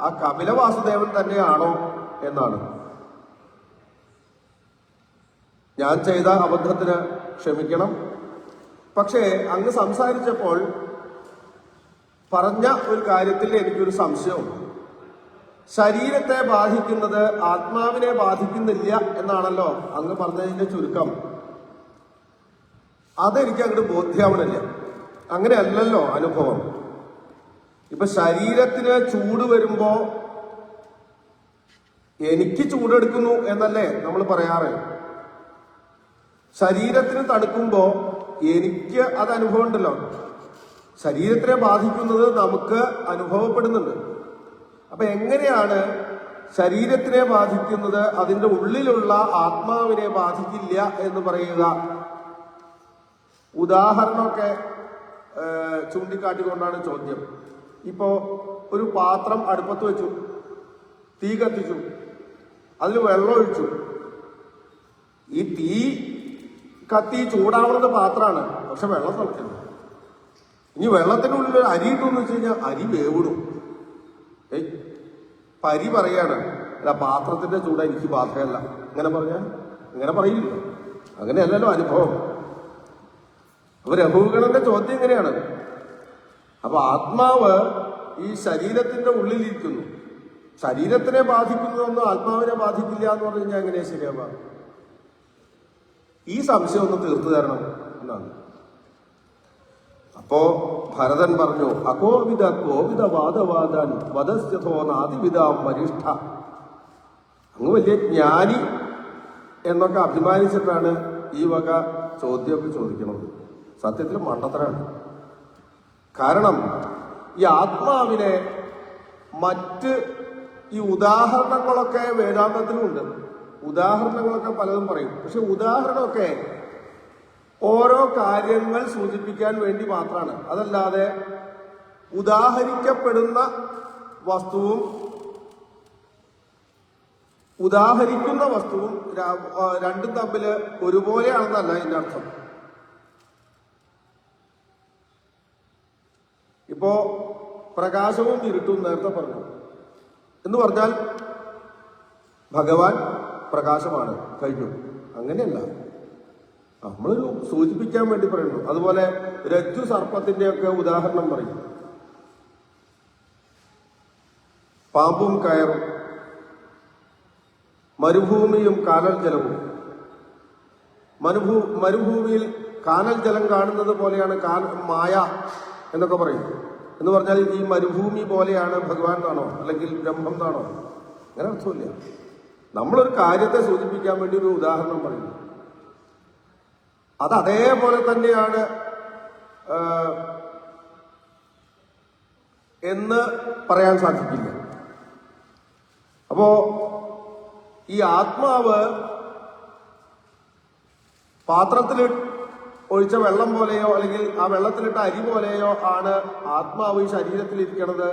ആ കപിലവാസുദേവൻ തന്നെയാണോ എന്നാണ്. ഞാൻ ചെയ്ത അബദ്ധത്തിന് ക്ഷമിക്കണം. പക്ഷേ അങ്ങ് സംസാരിച്ചപ്പോൾ പറഞ്ഞ ഒരു കാര്യത്തിൽ എനിക്കൊരു സംശയമുണ്ട്. ശരീരത്തെ ബാധിക്കുന്നത് ആത്മാവിനെ ബാധിക്കുന്നില്ല എന്നാണല്ലോ അങ്ങ് പറഞ്ഞതിന്റെ ചുരുക്കം. അതെനിക്ക് അങ്ങോട്ട് ബോധ്യാവണില്ല. അങ്ങനെയല്ലല്ലോ അനുഭവം. ഇപ്പൊ ശരീരത്തിന് ചൂട് വരുമ്പോ എനിക്ക് ചൂടെടുക്കുന്നു എന്നല്ലേ നമ്മൾ പറയാറ്. ശരീരത്തിന് തണുക്കുമ്പോ എനിക്ക് അത് അനുഭവം ഉണ്ടല്ലോ. ശരീരത്തിനെ ബാധിക്കുന്നത് നമുക്ക് അനുഭവപ്പെടുന്നുണ്ട്. അപ്പൊ എങ്ങനെയാണ് ശരീരത്തിനെ ബാധിക്കുന്നത് അതിന്റെ ഉള്ളിലുള്ള ആത്മാവിനെ ബാധിക്കില്ല എന്ന് പറയുക? ഉദാഹരണമൊക്കെ ചൂണ്ടിക്കാട്ടിക്കൊണ്ടാണ് ചോദ്യം. ഇപ്പോ ഒരു പാത്രം അടുപ്പത്ത് വെച്ചു, തീ കത്തിച്ചു, അതിൽ വെള്ളം ഒഴിച്ചു. ഈ തീ കത്തി ചൂടാവുന്നത് പാത്രമാണ്, പക്ഷെ വെള്ളം തിളയ്ക്കുന്നു. ഇനി വെള്ളത്തിനുള്ളിൽ ഒരു അരി ഇട്ടെന്ന് വെച്ച് കഴിഞ്ഞാൽ അരി വേവിടും. പരി പറയാണ്, അല്ല പാത്രത്തിന്റെ ചൂട് എനിക്ക് ബാധകമല്ല. ഇങ്ങനെ പറഞ്ഞാൽ ഇങ്ങനെ പറയില്ല. അങ്ങനെയല്ലല്ലോ അനുഭവം. അപ്പൊ രഘുഗണന്റെ ചോദ്യം ഇങ്ങനെയാണ്. അപ്പൊ ആത്മാവ് ഈ ശരീരത്തിന്റെ ഉള്ളിലിരിക്കുന്നു. ശരീരത്തിനെ ബാധിക്കുന്നതൊന്നും ആത്മാവിനെ ബാധിക്കില്ല എന്ന് പറഞ്ഞു കഴിഞ്ഞാൽ എങ്ങനെയാ ശരിയാവുക? ഈ സംശയം ഒന്ന് തീർത്തു തരണം എന്നാണ്. അപ്പോ ഭരതൻ പറഞ്ഞു, അകോവിത കോവിത വാദവാദാൻ വധസ്ഥോ നാദിവിതാം വരിഷ്ഠ. അങ്ങ് വലിയ ജ്ഞാനി എന്നൊക്കെ അഭിമാനിച്ചിട്ടാണ് ഈ വക ചോദ്യമൊക്കെ ചോദിക്കുന്നത്. സത്യത്തിൽ മണ്ടത്തരാണ്. കാരണം ഈ ആത്മാവിനെ മറ്റ് ഈ ഉദാഹരണങ്ങളൊക്കെ വേദാന്തത്തിലുണ്ട്. ഉദാഹരണങ്ങളൊക്കെ പലതും പറയും. പക്ഷെ ഉദാഹരണമൊക്കെ ഓരോ കാര്യങ്ങൾ സൂചിപ്പിക്കാൻ വേണ്ടി മാത്രമാണ്. അതല്ലാതെ ഉദാഹരിക്കപ്പെടുന്ന വസ്തുവും ഉദാഹരിക്കുന്ന വസ്തുവും രണ്ടും തമ്മിൽ ഒരുപോലെയാണെന്നല്ല ഇതിന്റെ അർത്ഥം. ഇപ്പോ പ്രകാശവും ഇരുട്ടും നേരത്തെ പറഞ്ഞു എന്ന് പറഞ്ഞാൽ ഭഗവാൻ പ്രകാശമാണ്, കഴിഞ്ഞു. അങ്ങനെയല്ല, നമ്മളൊരു സൂചിപ്പിക്കാൻ വേണ്ടി പറയുന്നു. അതുപോലെ രജ്ജു സർപ്പത്തിന്റെയൊക്കെ ഉദാഹരണം പറയും. പാമ്പും കയറും, മരുഭൂമിയും കാനൽ ജലവും. മരുഭൂമിയിൽ കാനൽ ജലം കാണുന്നത് പോലെയാണ് മായ എന്നൊക്കെ പറയും. എന്ന് പറഞ്ഞാൽ ഈ മരുഭൂമി പോലെയാണ് ഭഗവാൻ എന്നാണോ അല്ലെങ്കിൽ ബ്രഹ്മം എന്നാണോ? അങ്ങനെ അർത്ഥമില്ല. നമ്മളൊരു കാര്യത്തെ സൂചിപ്പിക്കാൻ വേണ്ടി ഒരു ഉദാഹരണം പറയുന്നു. അത് അതേപോലെ തന്നെയാണ് എന്ന് പറയാൻ സാധിക്കില്ല. അപ്പോ ഈ ആത്മാവ് പാത്രത്തിൽ ഒഴിച്ച വെള്ളം പോലെയോ അല്ലെങ്കിൽ ആ വെള്ളത്തിലിട്ട അരി പോലെയോ ആണ് ആത്മാവ് ഈ ശരീരത്തിലിരിക്കണത്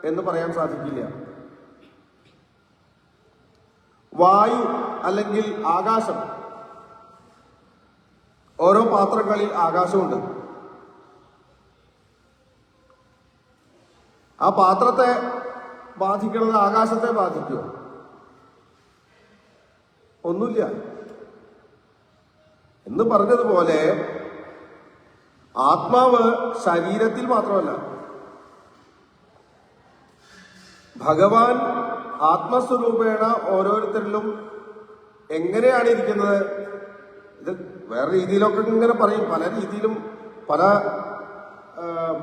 എന്ന് പറയാൻ സാധിക്കില്ല. വായു അല്ലെങ്കിൽ ആകാശം, ഓരോ പാത്രങ്ങളിൽ ആകാശമുണ്ട്. ആ പാത്രത്തെ ബാധിക്കുന്നത് ആകാശത്തെ ബാധിക്കുമോ? ഒന്നുമില്ല. എന്ന് പറഞ്ഞതുപോലെ ആത്മാവ് ശരീരത്തിൽ മാത്രമല്ല, ഭഗവാൻ ആത്മസ്വരൂപേണ ഓരോരുത്തരിലും എങ്ങനെയാണ് ഇരിക്കുന്നത്? ഇത് വേറെ രീതിയിലൊക്കെ ഇങ്ങനെ പറയും, പല രീതിയിലും പല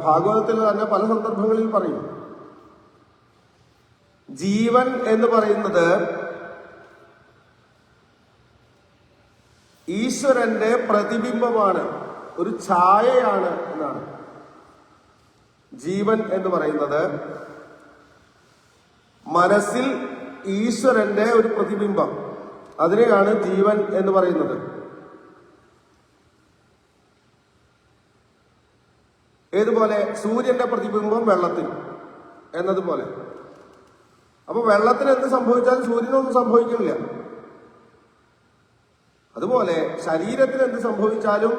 ഭാഗവതത്തിൽ തന്നെ പല സന്ദർഭങ്ങളിൽ പറയും. ജീവൻ എന്ന് പറയുന്നത് ഈശ്വരന്റെ പ്രതിബിംബമാണ്, ഒരു ഛായയാണ് എന്നാണ്. ജീവൻ എന്ന് പറയുന്നത് മനസ്സിൽ ഈശ്വരന്റെ ഒരു പ്രതിബിംബം, അതിനെയാണ് ജീവൻ എന്ന് പറയുന്നത്. ഏതുപോലെ സൂര്യന്റെ പ്രതിബിംബം വെള്ളത്തിൽ എന്നതുപോലെ. അപ്പൊ വെള്ളത്തിന് എന്ത് സംഭവിച്ചാലും സൂര്യനൊന്നും സംഭവിക്കില്ല. അതുപോലെ ശരീരത്തിന് എന്ത് സംഭവിച്ചാലും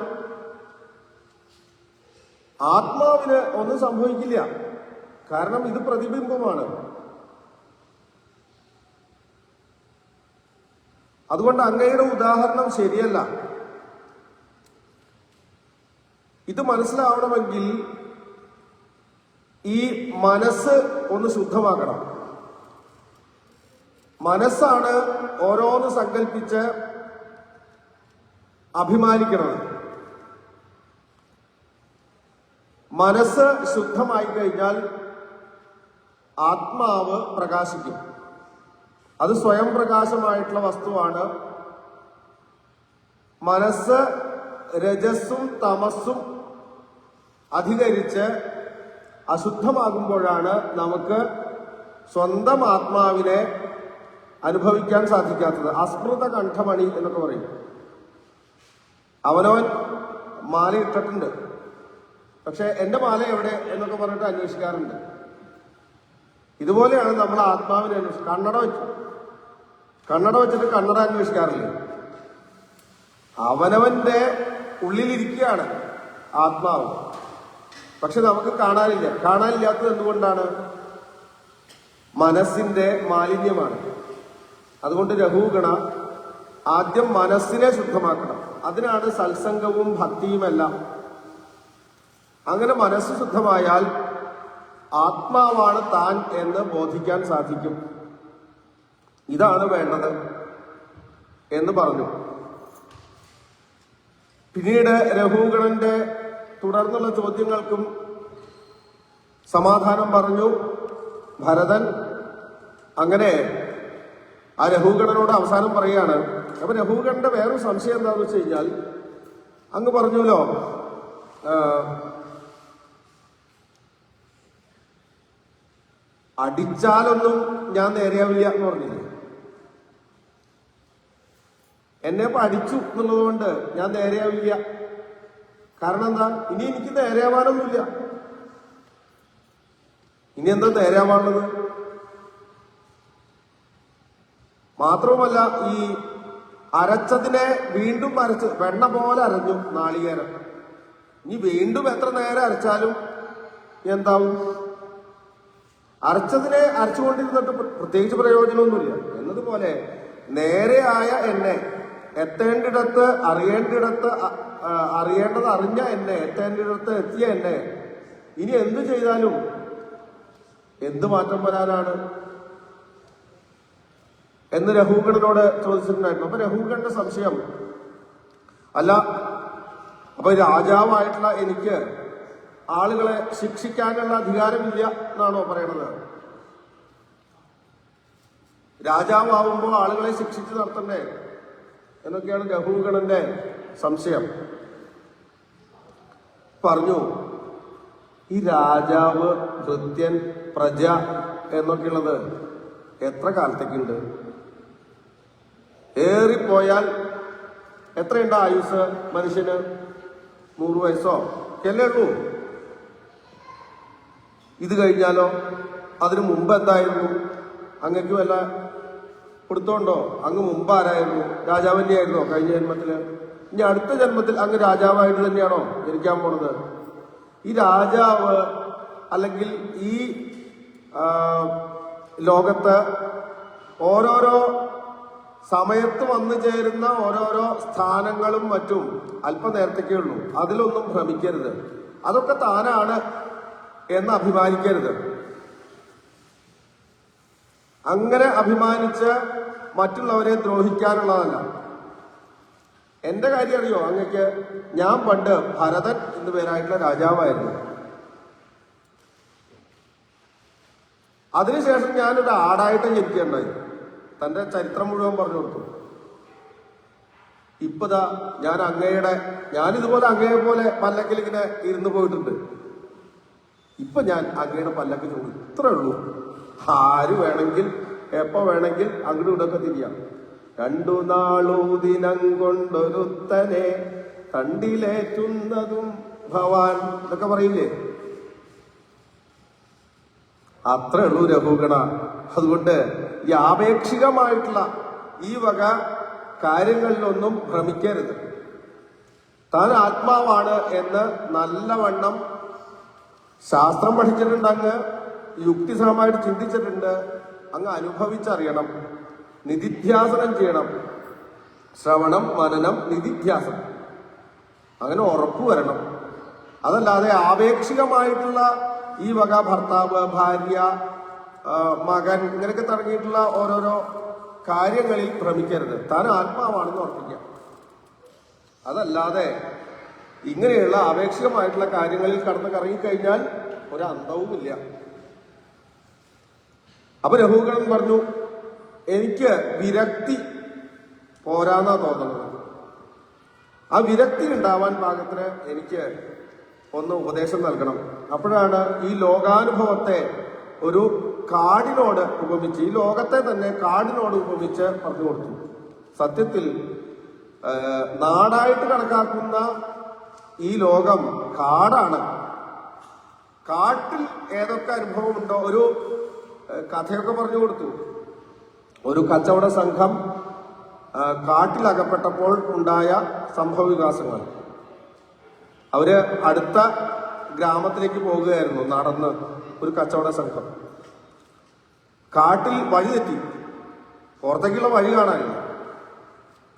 ആത്മാവിന് ഒന്നും സംഭവിക്കില്ല. കാരണം ഇത് പ്രതിബിംബമാണ്. അതുകൊണ്ട് അങ്ങയുടെ ഉദാഹരണം ശരിയല്ല. ഇത് മനസ്സിലാവണമെങ്കിൽ ഈ മനസ്സ് ഒന്ന് ശുദ്ധമാക്കണം. മനസ്സാണ് ഓരോന്ന് സങ്കല്പിച്ച് അഭിമാനിക്കുന്നത്. മനസ്സ് ശുദ്ധമായി കഴിഞ്ഞാൽ ആത്മാവ് പ്രകാശിക്കും. അത് സ്വയം പ്രകാശമായിട്ടുള്ള വസ്തുവാണ്. മനസ്സ് രജസ്സും തമസ്സും അധികരിച്ച് അശുദ്ധമാകുമ്പോഴാണ് നമുക്ക് സ്വന്തം ആത്മാവിനെ അനുഭവിക്കാൻ സാധിക്കാത്തത്. അസ്മൃത കണ്ഠമണി എന്നൊക്കെ പറയും. അവനവൻ മാല ഇട്ടിട്ടുണ്ട്, പക്ഷെ എന്റെ മാല എവിടെ എന്നൊക്കെ പറഞ്ഞിട്ട് അന്വേഷിക്കാറുണ്ട്. ഇതുപോലെയാണ് നമ്മൾ ആത്മാവിനെ കണ്ണട വെച്ചിട്ട് കണ്ണട അന്വേഷിക്കാറില്ല. അവനവന്റെ ഉള്ളിലിരിക്കുകയാണ് ആത്മാവ്, പക്ഷെ നമുക്ക് കാണാനില്ലാത്തത് എന്തുകൊണ്ടാണ്? മനസ്സിന്റെ മാലിന്യമാണ്. അതുകൊണ്ട് രഘുഗണ ആദ്യം മനസ്സിനെ ശുദ്ധമാക്കണം. അതിനാണ് സത്സംഗവും ഭക്തിയുമെല്ലാം. അങ്ങനെ മനസ്സ് ശുദ്ധമായാൽ ആത്മാവാണ് താൻ എന്ന് ബോധിക്കാൻ സാധിക്കും. ഇതാണ് വേണ്ടത് എന്ന് പറഞ്ഞു. പിന്നീട് രഘുഗണന്റെ തുടർന്നുള്ള ചോദ്യങ്ങൾക്കും സമാധാനം പറഞ്ഞു ഭരതൻ. അങ്ങനെ ആ രഘുഗണനോട് അവസാനം പറയുകയാണ്. അപ്പൊ രഘുഗണന്റെ വേറൊരു സംശയം എന്താണെന്ന് വെച്ച് കഴിഞ്ഞാൽ, അങ്ങ് പറഞ്ഞല്ലോ അടിച്ചാലൊന്നും ഞാൻ നേരെയാവില്ല എന്ന് പറഞ്ഞില്ലേ. എന്നെ ഇപ്പൊ അടിച്ചു എന്നുള്ളത് കൊണ്ട് ഞാൻ നേരെയാവില്ല. കാരണം എന്താ? ഇനി എനിക്ക് നേരെയാവാനൊന്നുമില്ല. ഇനി എന്താ നേരെയാവാനുള്ളത്? മാത്രവുമല്ല, ഈ അരച്ചതിനെ വീണ്ടും അരച്ച് വെണ്ണ പോലെ അരഞ്ഞു നാളികേരം. ഇനി വീണ്ടും എത്ര നേരം അരച്ചാലും എന്താവും? അരച്ചതിനെ അരച്ചുകൊണ്ടിരുന്നിട്ട് പ്രത്യേകിച്ച് പ്രയോജനമൊന്നുമില്ല എന്നതുപോലെ നേരെയായ എന്നെ, എത്തേണ്ടിടത്ത് അറിയേണ്ടത് അറിഞ്ഞ എന്നെ, എത്തേണ്ടിടത്ത് എത്തിയ എന്നെ ഇനി എന്തു ചെയ്താലും എന്ത് മാറ്റം വരാനാണ് എന്ന് രഘുഗണനോട് ചോദിച്ചിട്ടുണ്ടായിരുന്നു. അപ്പൊ രഘുഗണന്റെ സംശയം, അല്ല അപ്പൊ രാജാവായിട്ടുള്ള എനിക്ക് ആളുകളെ ശിക്ഷിക്കാനുള്ള അധികാരമില്ല എന്നാണോ പറയണത്? രാജാവാകുമ്പോൾ ആളുകളെ ശിക്ഷിച്ച് നടത്തണ്ടേ എന്നൊക്കെയാണ് രഘുഗണന്റെ സംശയം. പറഞ്ഞു, ഈ രാജാവ്, ഭൃത്യൻ, പ്രജ എന്നൊക്കെയുള്ളത് എത്ര കാലത്തേക്കുണ്ട്? ഏറിപ്പോയാൽ എത്രയുണ്ട് ആയുസ് മനുഷ്യന്? 100 വയസ്സോ അല്ലേ ഉള്ളൂ? ഇത് കഴിഞ്ഞാലോ? അതിനു മുമ്പ് എന്തായിരുന്നു? അങ്ങക്ക് വല്ല കൊടുത്തോണ്ടോ? അങ്ങ് മുമ്പ് ആരായിരുന്നു? രാജാവിന്റെ ആയിരുന്നോ കഴിഞ്ഞ ജന്മത്തില്? ഇനി അടുത്ത ജന്മത്തിൽ അങ്ങ് രാജാവായിട്ട് തന്നെയാണോ ജനിക്കാൻ പോണത്? ഈ രാജാവ് അല്ലെങ്കിൽ ഈ ലോകത്ത് ഓരോരോ സമയത്ത് വന്നു ചേരുന്ന ഓരോരോ സ്ഥാനങ്ങളും മറ്റും അല്പനേരത്തേക്കേ ഉള്ളൂ. അതിലൊന്നും ഭ്രമിക്കരുത്. അതൊക്കെ താനാണ് എന്ന് അഭിമാനിക്കരുത്. അങ്ങനെ അഭിമാനിച്ച് മറ്റുള്ളവരെ ദ്രോഹിക്കാനുള്ളതല്ല. എന്റെ കാര്യം അറിയോ അങ്ങക്ക്? ഞാൻ പണ്ട് ഭരതൻ എന്നു പേരായിട്ടുള്ള രാജാവായിരുന്നു. അതിനുശേഷം ഞാനൊരു ആടായിട്ട് ജനിക്കുകയുണ്ടായി. തന്റെ ചരിത്രം മുഴുവൻ പറഞ്ഞു കൊടുത്തു. ഇപ്പതാ ഞാനിതുപോലെ അങ്ങയെ പോലെ പല്ലക്കിൽ ഇങ്ങനെ ഇരുന്ന് പോയിട്ടുണ്ട്. ഇപ്പൊ ഞാൻ അങ്ങയുടെ പല്ലക്ക് ചോദിച്ചു, ഇത്രേ ഉള്ളൂ. ആര് വേണമെങ്കിൽ എപ്പോ വേണമെങ്കിൽ അങ്ങോട്ടും ഇടൊക്കെ തിരിയാം. 2 നാളു ദിനം കൊണ്ടൊരുത്തനെ തണ്ടിലേറ്റുന്നതും ഭവാൻ എന്നൊക്കെ പറയില്ലേ? അത്രേ ഉള്ളൂ രഘുഗണ. അതുകൊണ്ട് ഈ ആപേക്ഷികമായിട്ടുള്ള ഈ വക കാര്യങ്ങളിലൊന്നും ഭ്രമിക്കരുത്. താൻ ആത്മാവാണ് എന്ന് നല്ലവണ്ണം ശാസ്ത്രം പഠിച്ചിട്ടുണ്ട്, അങ്ങ് യുക്തിസഹമായിട്ട് ചിന്തിച്ചിട്ടുണ്ട്, അങ്ങ് അനുഭവിച്ചറിയണം, നിധിധ്യാസനം ചെയ്യണം. ശ്രവണം, മനനം, നിധിധ്യാസനം, അങ്ങനെ ഉറപ്പു വരണം. അതല്ലാതെ ആപേക്ഷികമായിട്ടുള്ള ഈ വക ഭർത്താവ്, ഭാര്യ, മകൻ ഇങ്ങനെയൊക്കെ തുടങ്ങിയിട്ടുള്ള ഓരോരോ കാര്യങ്ങളിൽ ഭ്രമിക്കരുത്. താൻ ആത്മാവാണെന്ന് ഉറപ്പിക്കാം. അതല്ലാതെ ഇങ്ങനെയുള്ള ആപേക്ഷികമായിട്ടുള്ള കാര്യങ്ങളിൽ കടന്ന് കറങ്ങിക്കഴിഞ്ഞാൽ ഒരു അന്തവുമില്ല. അപ്പൊ രഘുഗണൻ പറഞ്ഞു, എനിക്ക് വിരക്തി പോരാന്നാ തോന്നുന്നത്. ആ വിരക്തി ഉണ്ടാവാൻ പാകത്തിന് എനിക്ക് ഒന്ന് ഉപദേശം നൽകണം. അപ്പോഴാണ് ഈ ലോകാനുഭവത്തെ ഒരു കാടിനോട് ഉപമിച്ച്, ഈ ലോകത്തെ തന്നെ കാടിനോട് ഉപമിച്ച് പറഞ്ഞു കൊടുത്തു. സത്യത്തിൽ നാടായിട്ട് കണക്കാക്കുന്ന ഈ ലോകം കാടാണ്. കാട്ടിൽ ഏതൊക്കെ അനുഭവമുണ്ടോ? ഒരു കഥയൊക്കെ പറഞ്ഞു കൊടുത്തു. ഒരു കച്ചവട സംഘം കാട്ടിലകപ്പെട്ടപ്പോൾ ഉണ്ടായ സംഭവ വികാസങ്ങൾ. അവര് അടുത്ത ഗ്രാമത്തിലേക്ക് പോകുകയായിരുന്നു നടന്ന്. ഒരു കച്ചവട സംഘം കാട്ടിൽ വഴി തെറ്റി, പുറത്തേക്കുള്ള വഴി കാണാനില്ല.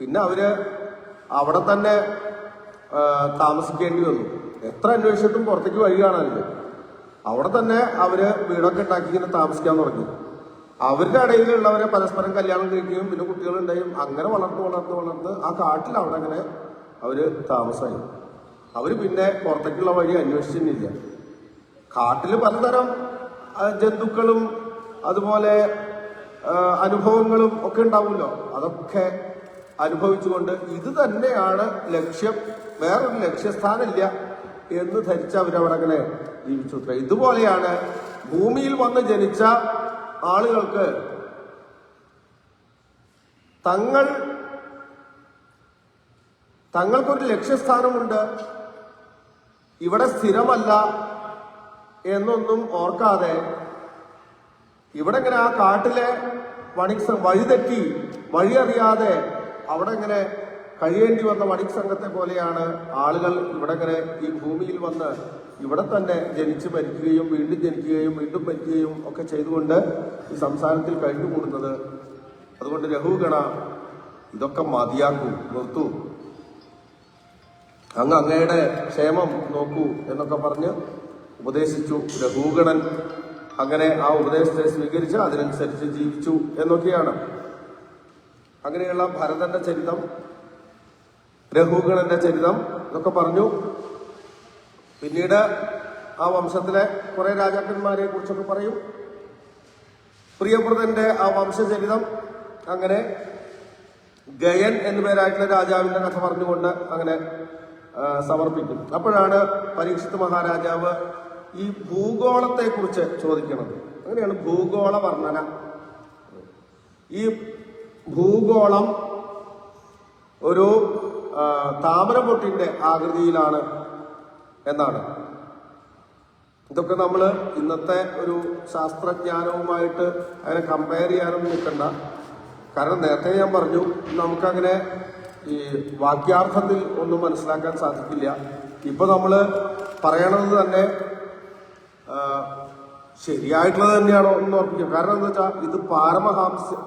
പിന്നെ അവര് അവിടെ തന്നെ താമസിക്കേണ്ടി വന്നു. എത്ര അന്വേഷിച്ചിട്ടും പുറത്തേക്ക് വഴി കാണാനില്ല. അവിടെ തന്നെ അവര് വീടൊക്കെ ഉണ്ടാക്കി ഇങ്ങനെ താമസിക്കാൻ തുടങ്ങി. അവരുടെ ഇടയിലുള്ളവരെ പരസ്പരം കല്യാണം കഴിക്കുകയും പിന്നെ കുട്ടികളുണ്ടായും അങ്ങനെ വളർന്ന് ആ കാട്ടിൽ അവിടെ അങ്ങനെ അവര് താമസമായി. അവര് പിന്നെ പുറത്തേക്കുള്ള വഴി അന്വേഷിച്ചിട്ടില്ല. കാട്ടിൽ പലതരം ജന്തുക്കളും അതുപോലെ അനുഭവങ്ങളും ഒക്കെ ഉണ്ടാവുമല്ലോ. അതൊക്കെ അനുഭവിച്ചുകൊണ്ട് ഇത് തന്നെയാണ് ലക്ഷ്യം, വേറൊരു ലക്ഷ്യസ്ഥാനമില്ല എന്ന് ധരിച്ച് അവരവരങ്ങനെ ജീവിച്ചു. ഇതുപോലെയാണ് ഭൂമിയിൽ വന്ന് ജനിച്ച ആളുകൾക്ക് തങ്ങൾക്കൊരു ലക്ഷ്യസ്ഥാനമുണ്ട്, ഇവിടെ സ്ഥിരമല്ല എന്നൊന്നും ഓർക്കാതെ ഇവിടെ ഇങ്ങനെ ആ കാട്ടിലെ വഴിതെറ്റി വഴിയറിയാതെ അവിടെ ഇങ്ങനെ കഴിയേണ്ടി വന്ന വണിക് സംഘത്തെ പോലെയാണ് ആളുകൾ ഇവിടെ ഇങ്ങനെ ഈ ഭൂമിയിൽ വന്ന് ഇവിടെ തന്നെ ജനിച്ച് മരിക്കുകയും വീണ്ടും ജനിക്കുകയും വീണ്ടും മരിക്കുകയും ഒക്കെ ചെയ്തുകൊണ്ട് ഈ സംസാരത്തിൽ കഴിഞ്ഞുകൂടുന്നത്. അതുകൊണ്ട് രഘുഗണ ഇതൊക്കെ മതിയാക്കൂ, നിർത്തൂ, അങ്ങയുടെ ക്ഷേമം നോക്കൂ എന്നൊക്കെ പറഞ്ഞ് ഉപദേശിച്ചു. രഘുഗണൻ അങ്ങനെ ആ ഉപദേശത്തെ സ്വീകരിച്ച് അതിനനുസരിച്ച് ജീവിച്ചു എന്നൊക്കെയാണ്. അങ്ങനെയുള്ള ഭരതന്റെ ചരിതം, രഘുഗണന്റെ ചരിതം എന്നൊക്കെ പറഞ്ഞു. പിന്നീട് ആ വംശത്തിലെ കുറെ രാജാക്കന്മാരെ കുറിച്ചൊക്കെ പറയും. പ്രിയവ്രതന്റെ ആ വംശചരിതം അങ്ങനെ ഗയൻ എന്നുപേരായിട്ടുള്ള രാജാവിന്റെ കഥ പറഞ്ഞുകൊണ്ട് അങ്ങനെ സമർപ്പിക്കും. അപ്പോഴാണ് പരീക്ഷിത് മഹാരാജാവ് ഈ ഭൂഗോളത്തെ കുറിച്ച് ചോദിക്കുന്നത്. അങ്ങനെയാണ് ഭൂഗോള വർണ്ണന. ഈ ഭൂഗോളം ഒരു താമരപ്പൊട്ടിന്റെ ആകൃതിയിലാണ് എന്നാണ്. ഇതൊക്കെ നമ്മൾ ഇന്നത്തെ ഒരു ശാസ്ത്രജ്ഞാനവുമായിട്ട് അതിനെ കമ്പയർ ചെയ്യാനൊന്നും നിൽക്കണ്ട. കാരണം നേരത്തെ ഞാൻ പറഞ്ഞു, നമുക്കങ്ങനെ ഈ വാക്യാർത്ഥത്തിൽ ഒന്നും മനസ്സിലാക്കാൻ സാധിക്കില്ല. ഇപ്പൊ നമ്മൾ പറയണത് തന്നെ ശരിയായിട്ടുള്ളത് തന്നെയാണോ എന്ന് ഓർപ്പിക്കും. കാരണം എന്താ വെച്ചാൽ ഇത്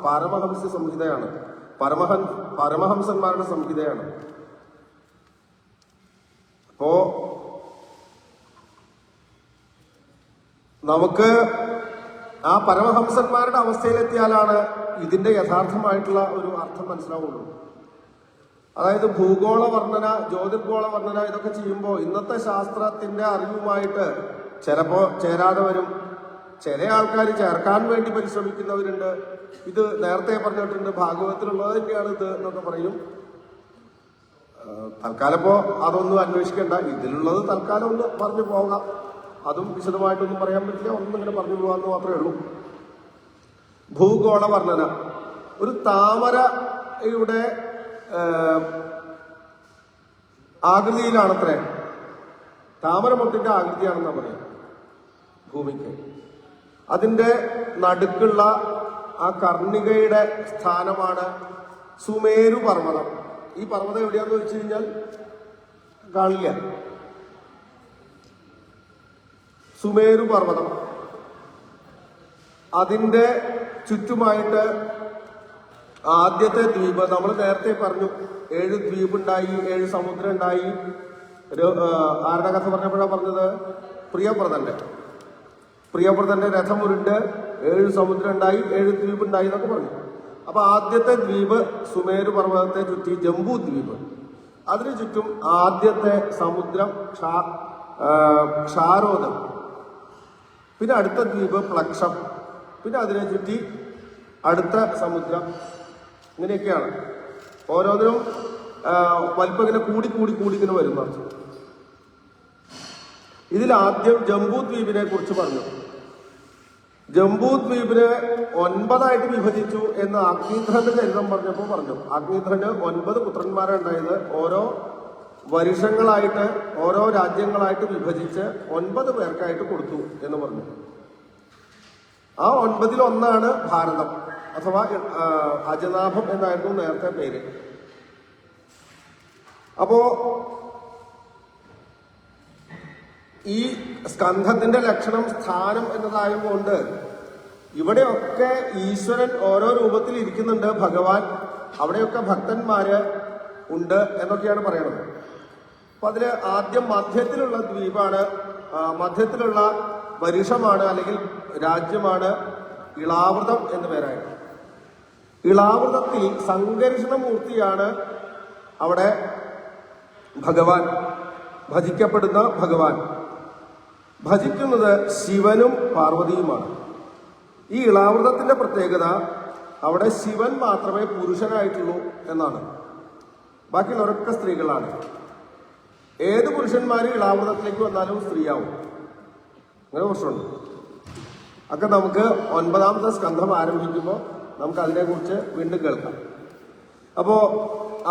പാരമഹംസ്യ സംഹിതയാണ്, പരമഹംസന്മാരുടെ സംഹിതയാണ്. അപ്പോ നമുക്ക് ആ പരമഹംസന്മാരുടെ അവസ്ഥയിലെത്തിയാലാണ് ഇതിന്റെ യഥാർത്ഥമായിട്ടുള്ള ഒരു അർത്ഥം മനസ്സിലാവുള്ളൂ. അതായത് ഭൂഗോള വർണ്ണന, ജ്യോതിർഗോള വർണ്ണന ഇതൊക്കെ ചെയ്യുമ്പോൾ ഇന്നത്തെ ശാസ്ത്രത്തിന്റെ അറിവുമായിട്ട് ചിലപ്പോ ചേരാതെ വരും. ചില ആൾക്കാർ ചേർക്കാൻ വേണ്ടി പരിശ്രമിക്കുന്നവരുണ്ട്. ഇത് നേരത്തെ പറഞ്ഞിട്ടുണ്ട്, ഭാഗവതത്തിലുള്ളത് തന്നെയാണ് ഇത് എന്നൊക്കെ പറയും. തൽക്കാലം ഇപ്പോ അതൊന്നും അന്വേഷിക്കേണ്ട, ഇതിലുള്ളത് തൽക്കാലം ഒന്ന് പറഞ്ഞു പോകാം. അതും വിശദമായിട്ടൊന്നും പറയാൻ പറ്റില്ല, ഒന്നും ഇങ്ങനെ പറഞ്ഞു പോകാമെന്ന് മാത്രമേ ഉള്ളൂ. ഭൂഗോള വർണ്ണന ഒരു താമരയുടെ ആകൃതിയിലാണത്രേ, താമരമൊട്ടിന്റെ ആകൃതിയാണെന്നാ പറയാം ഭൂമിക്ക്. അതിന്റെ നടുക്കുള്ള ആ കർണികയുടെ സ്ഥാനമാണ് സുമേരു പർവ്വതം. ഈ പർവ്വതം എവിടെയാന്ന് വെച്ച് കഴിഞ്ഞാൽ കാണില്ല. സുമേരു പർവ്വതം, അതിന്റെ ചുറ്റുമായിട്ട് ആദ്യത്തെ ദ്വീപ്, നമ്മൾ നേരത്തെ പറഞ്ഞു 7 ദ്വീപുണ്ടായി, 7 സമുദ്രം ഉണ്ടായി. ആരുടെ കഥ പറഞ്ഞപ്പോഴാണ് പറഞ്ഞത്? പ്രിയവ്രതന്റെ രഥം ഉരുണ്ട് 7 സമുദ്രം ഉണ്ടായി, 7 ദ്വീപ് ഉണ്ടായി എന്നൊക്കെ പറഞ്ഞു. അപ്പൊ ആദ്യത്തെ ദ്വീപ് സുമേരു പർവ്വതത്തെ ചുറ്റി ജംബൂ ദ്വീപ്, അതിനു ചുറ്റും ആദ്യത്തെ സമുദ്രം ക്ഷാരോദം, പിന്നെ അടുത്ത ദ്വീപ് പ്ലക്ഷം, പിന്നെ അതിനെ ചുറ്റി അടുത്ത സമുദ്രം. ഇങ്ങനെയൊക്കെയാണ് ഓരോന്നിനും വലിപ്പം ഇങ്ങനെ കൂടി ഇങ്ങനെ വരുന്ന. ഇതിൽ ആദ്യം ജംബൂ ദ്വീപിനെ കുറിച്ച് പറഞ്ഞു. ജംബൂ ദ്വീപിനെ 9 വിഭജിച്ചു എന്ന് അഗ്നിധ്രന്റെ ചരിത്രം പറഞ്ഞപ്പോൾ പറഞ്ഞു. അഗ്നിധ്രന് 9 പുത്രന്മാരെ ഉണ്ടായത്, ഓരോ വർഷങ്ങളായിട്ട് ഓരോ രാജ്യങ്ങളായിട്ട് വിഭജിച്ച് 9 പേർക്കായിട്ട് കൊടുത്തു എന്ന് പറഞ്ഞു. ആ 9-ൽ ഒന്നാണ് ഭാരതം, അഥവാ അജനാഭം എന്നായിരുന്നു നേരത്തെ പേര്. അപ്പോ ഈ സ്കന്ധത്തിന്റെ ലക്ഷണം സ്ഥാനം എന്നതായതുകൊണ്ട് ഇവിടെയൊക്കെ ഈശ്വരൻ ഓരോ രൂപത്തിൽ ഇരിക്കുന്നുണ്ട്, ഭഗവാൻ, അവിടെയൊക്കെ ഭക്തന്മാര് ഉണ്ട് എന്നൊക്കെയാണ് പറയുന്നത്. അപ്പൊ അതില് ആദ്യം മധ്യത്തിലുള്ള ദ്വീപാണ്, മധ്യത്തിലുള്ള വരുഷമാണ് അല്ലെങ്കിൽ രാജ്യമാണ് ഇളാവൃതം എന്ന് പേരായിട്ട്. ഇളാവൃതത്തിൽ സംഘർഷണമൂർത്തിയാണ് അവിടെ ഭഗവാൻ, ഭജിക്കപ്പെടുന്ന ഭഗവാൻ, ഭജിക്കുന്നത് ശിവനും പാർവതിയുമാണ്. ഈ ഇളാവൃതത്തിന്റെ പ്രത്യേകത അവിടെ ശിവൻ മാത്രമേ പുരുഷനായിട്ടുള്ളൂ എന്നാണ്. ബാക്കിയുള്ളവരൊക്കെ സ്ത്രീകളാണ്. ഏത് പുരുഷന്മാരും ഇളാവൃതത്തിലേക്ക് വന്നാലും സ്ത്രീയാവും. അങ്ങനെ പ്രശ്നമുണ്ട്. ഒക്കെ നമുക്ക് 9ാമത്തെ സ്കന്ധം ആരംഭിക്കുമ്പോൾ നമുക്ക് അതിനെക്കുറിച്ച് വീണ്ടും കേൾക്കാം. അപ്പോ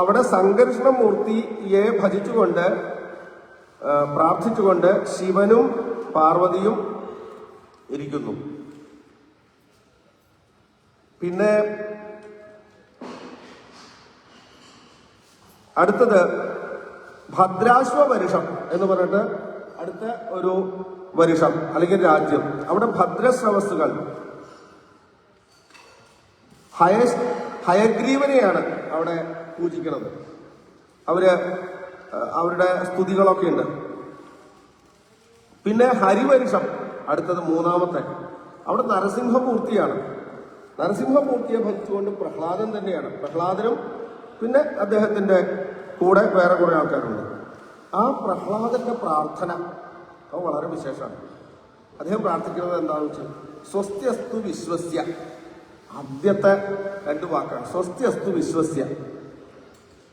അവിടെ സംഘർഷണമൂർത്തിയെ ഭജിച്ചുകൊണ്ട് പ്രാർത്ഥിച്ചുകൊണ്ട് ശിവനും പാർവതിയും ഇരിക്കുന്നു. പിന്നെ അടുത്തത് ഭദ്രാശ്വ വരുഷം എന്ന് പറഞ്ഞിട്ട് അടുത്ത ഒരു വരുഷം അല്ലെങ്കിൽ രാജ്യം. അവിടെ ഭദ്രശ്രവസ്സുകൾ ഹയഗ്രീവനെയാണ് അവിടെ പൂജിക്കുന്നത്. അവരുടെ സ്തുതികളൊക്കെ ഉണ്ട്. പിന്നെ ഹരിവരുഷം അടുത്തത് 3ാമത്തെ. അവിടെ നരസിംഹമൂർത്തിയാണ്. നരസിംഹമൂർത്തിയെ ഭജിച്ചുകൊണ്ട് പ്രഹ്ലാദൻ തന്നെയാണ്. പ്രഹ്ലാദനും പിന്നെ അദ്ദേഹത്തിന്റെ കൂടെ വേറെ കുറെ ആൾക്കാരുണ്ട്. ആ പ്രഹ്ലാദന്റെ പ്രാർത്ഥന അത് വളരെ വിശേഷമാണ്. അദ്ദേഹം പ്രാർത്ഥിക്കുന്നത് എന്താണെന്ന് വെച്ചാൽ സ്വസ്ത്യസ്തു വിശ്വസ്യ. ആദ്യത്തെ 2 വാക്കാണ് സ്വസ്ത്യസ്തു വിശ്വസ്യ.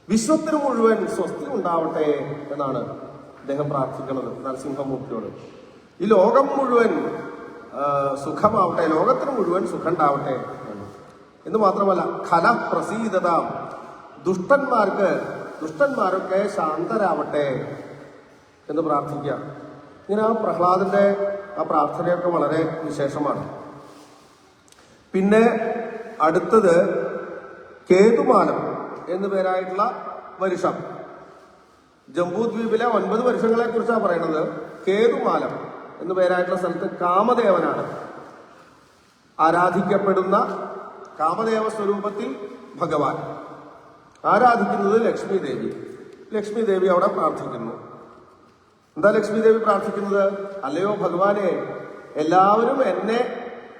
വിശ്വത്തിന് മുഴുവൻ സ്വസ്തി ഉണ്ടാവട്ടെ എന്നാണ് അദ്ദേഹം പ്രാർത്ഥിക്കുന്നത് നരസിംഹമൂർത്തിയോട്. ഈ ലോകം മുഴുവൻ സുഖമാവട്ടെ, ലോകത്തിന് മുഴുവൻ സുഖം ഉണ്ടാവട്ടെ എന്ന് മാത്രമല്ല ഖല പ്രസീദത, ദുഷ്ടന്മാരൊക്കെ ശാന്തരാവട്ടെ എന്ന് പ്രാർത്ഥിക്കുക. ഇങ്ങനെ ആ പ്രഹ്ലാദന്റെ ആ പ്രാർത്ഥനയൊക്കെ വളരെ വിശേഷമാണ്. പിന്നെ അടുത്തത് കേതുമാലം എന്നു പേരായിട്ടുള്ള വരുഷം. ജംബൂദ്വീപിലെ 9 വരുഷങ്ങളെ കുറിച്ചാണ് പറയുന്നത്. കേതുമാലം എന്നു പേരായിട്ടുള്ള സ്ഥലത്ത് കാമദേവനാണ് ആരാധിക്കപ്പെടുന്ന. കാമദേവ സ്വരൂപത്തിൽ ഭഗവാൻ, ആരാധിക്കുന്നത് ലക്ഷ്മി ദേവി. ലക്ഷ്മി ദേവി അവിടെ പ്രാർത്ഥിക്കുന്നു. എന്താ ലക്ഷ്മി ദേവി പ്രാർത്ഥിക്കുന്നത്? അല്ലയോ ഭഗവാനെ, എല്ലാവരും എന്നെ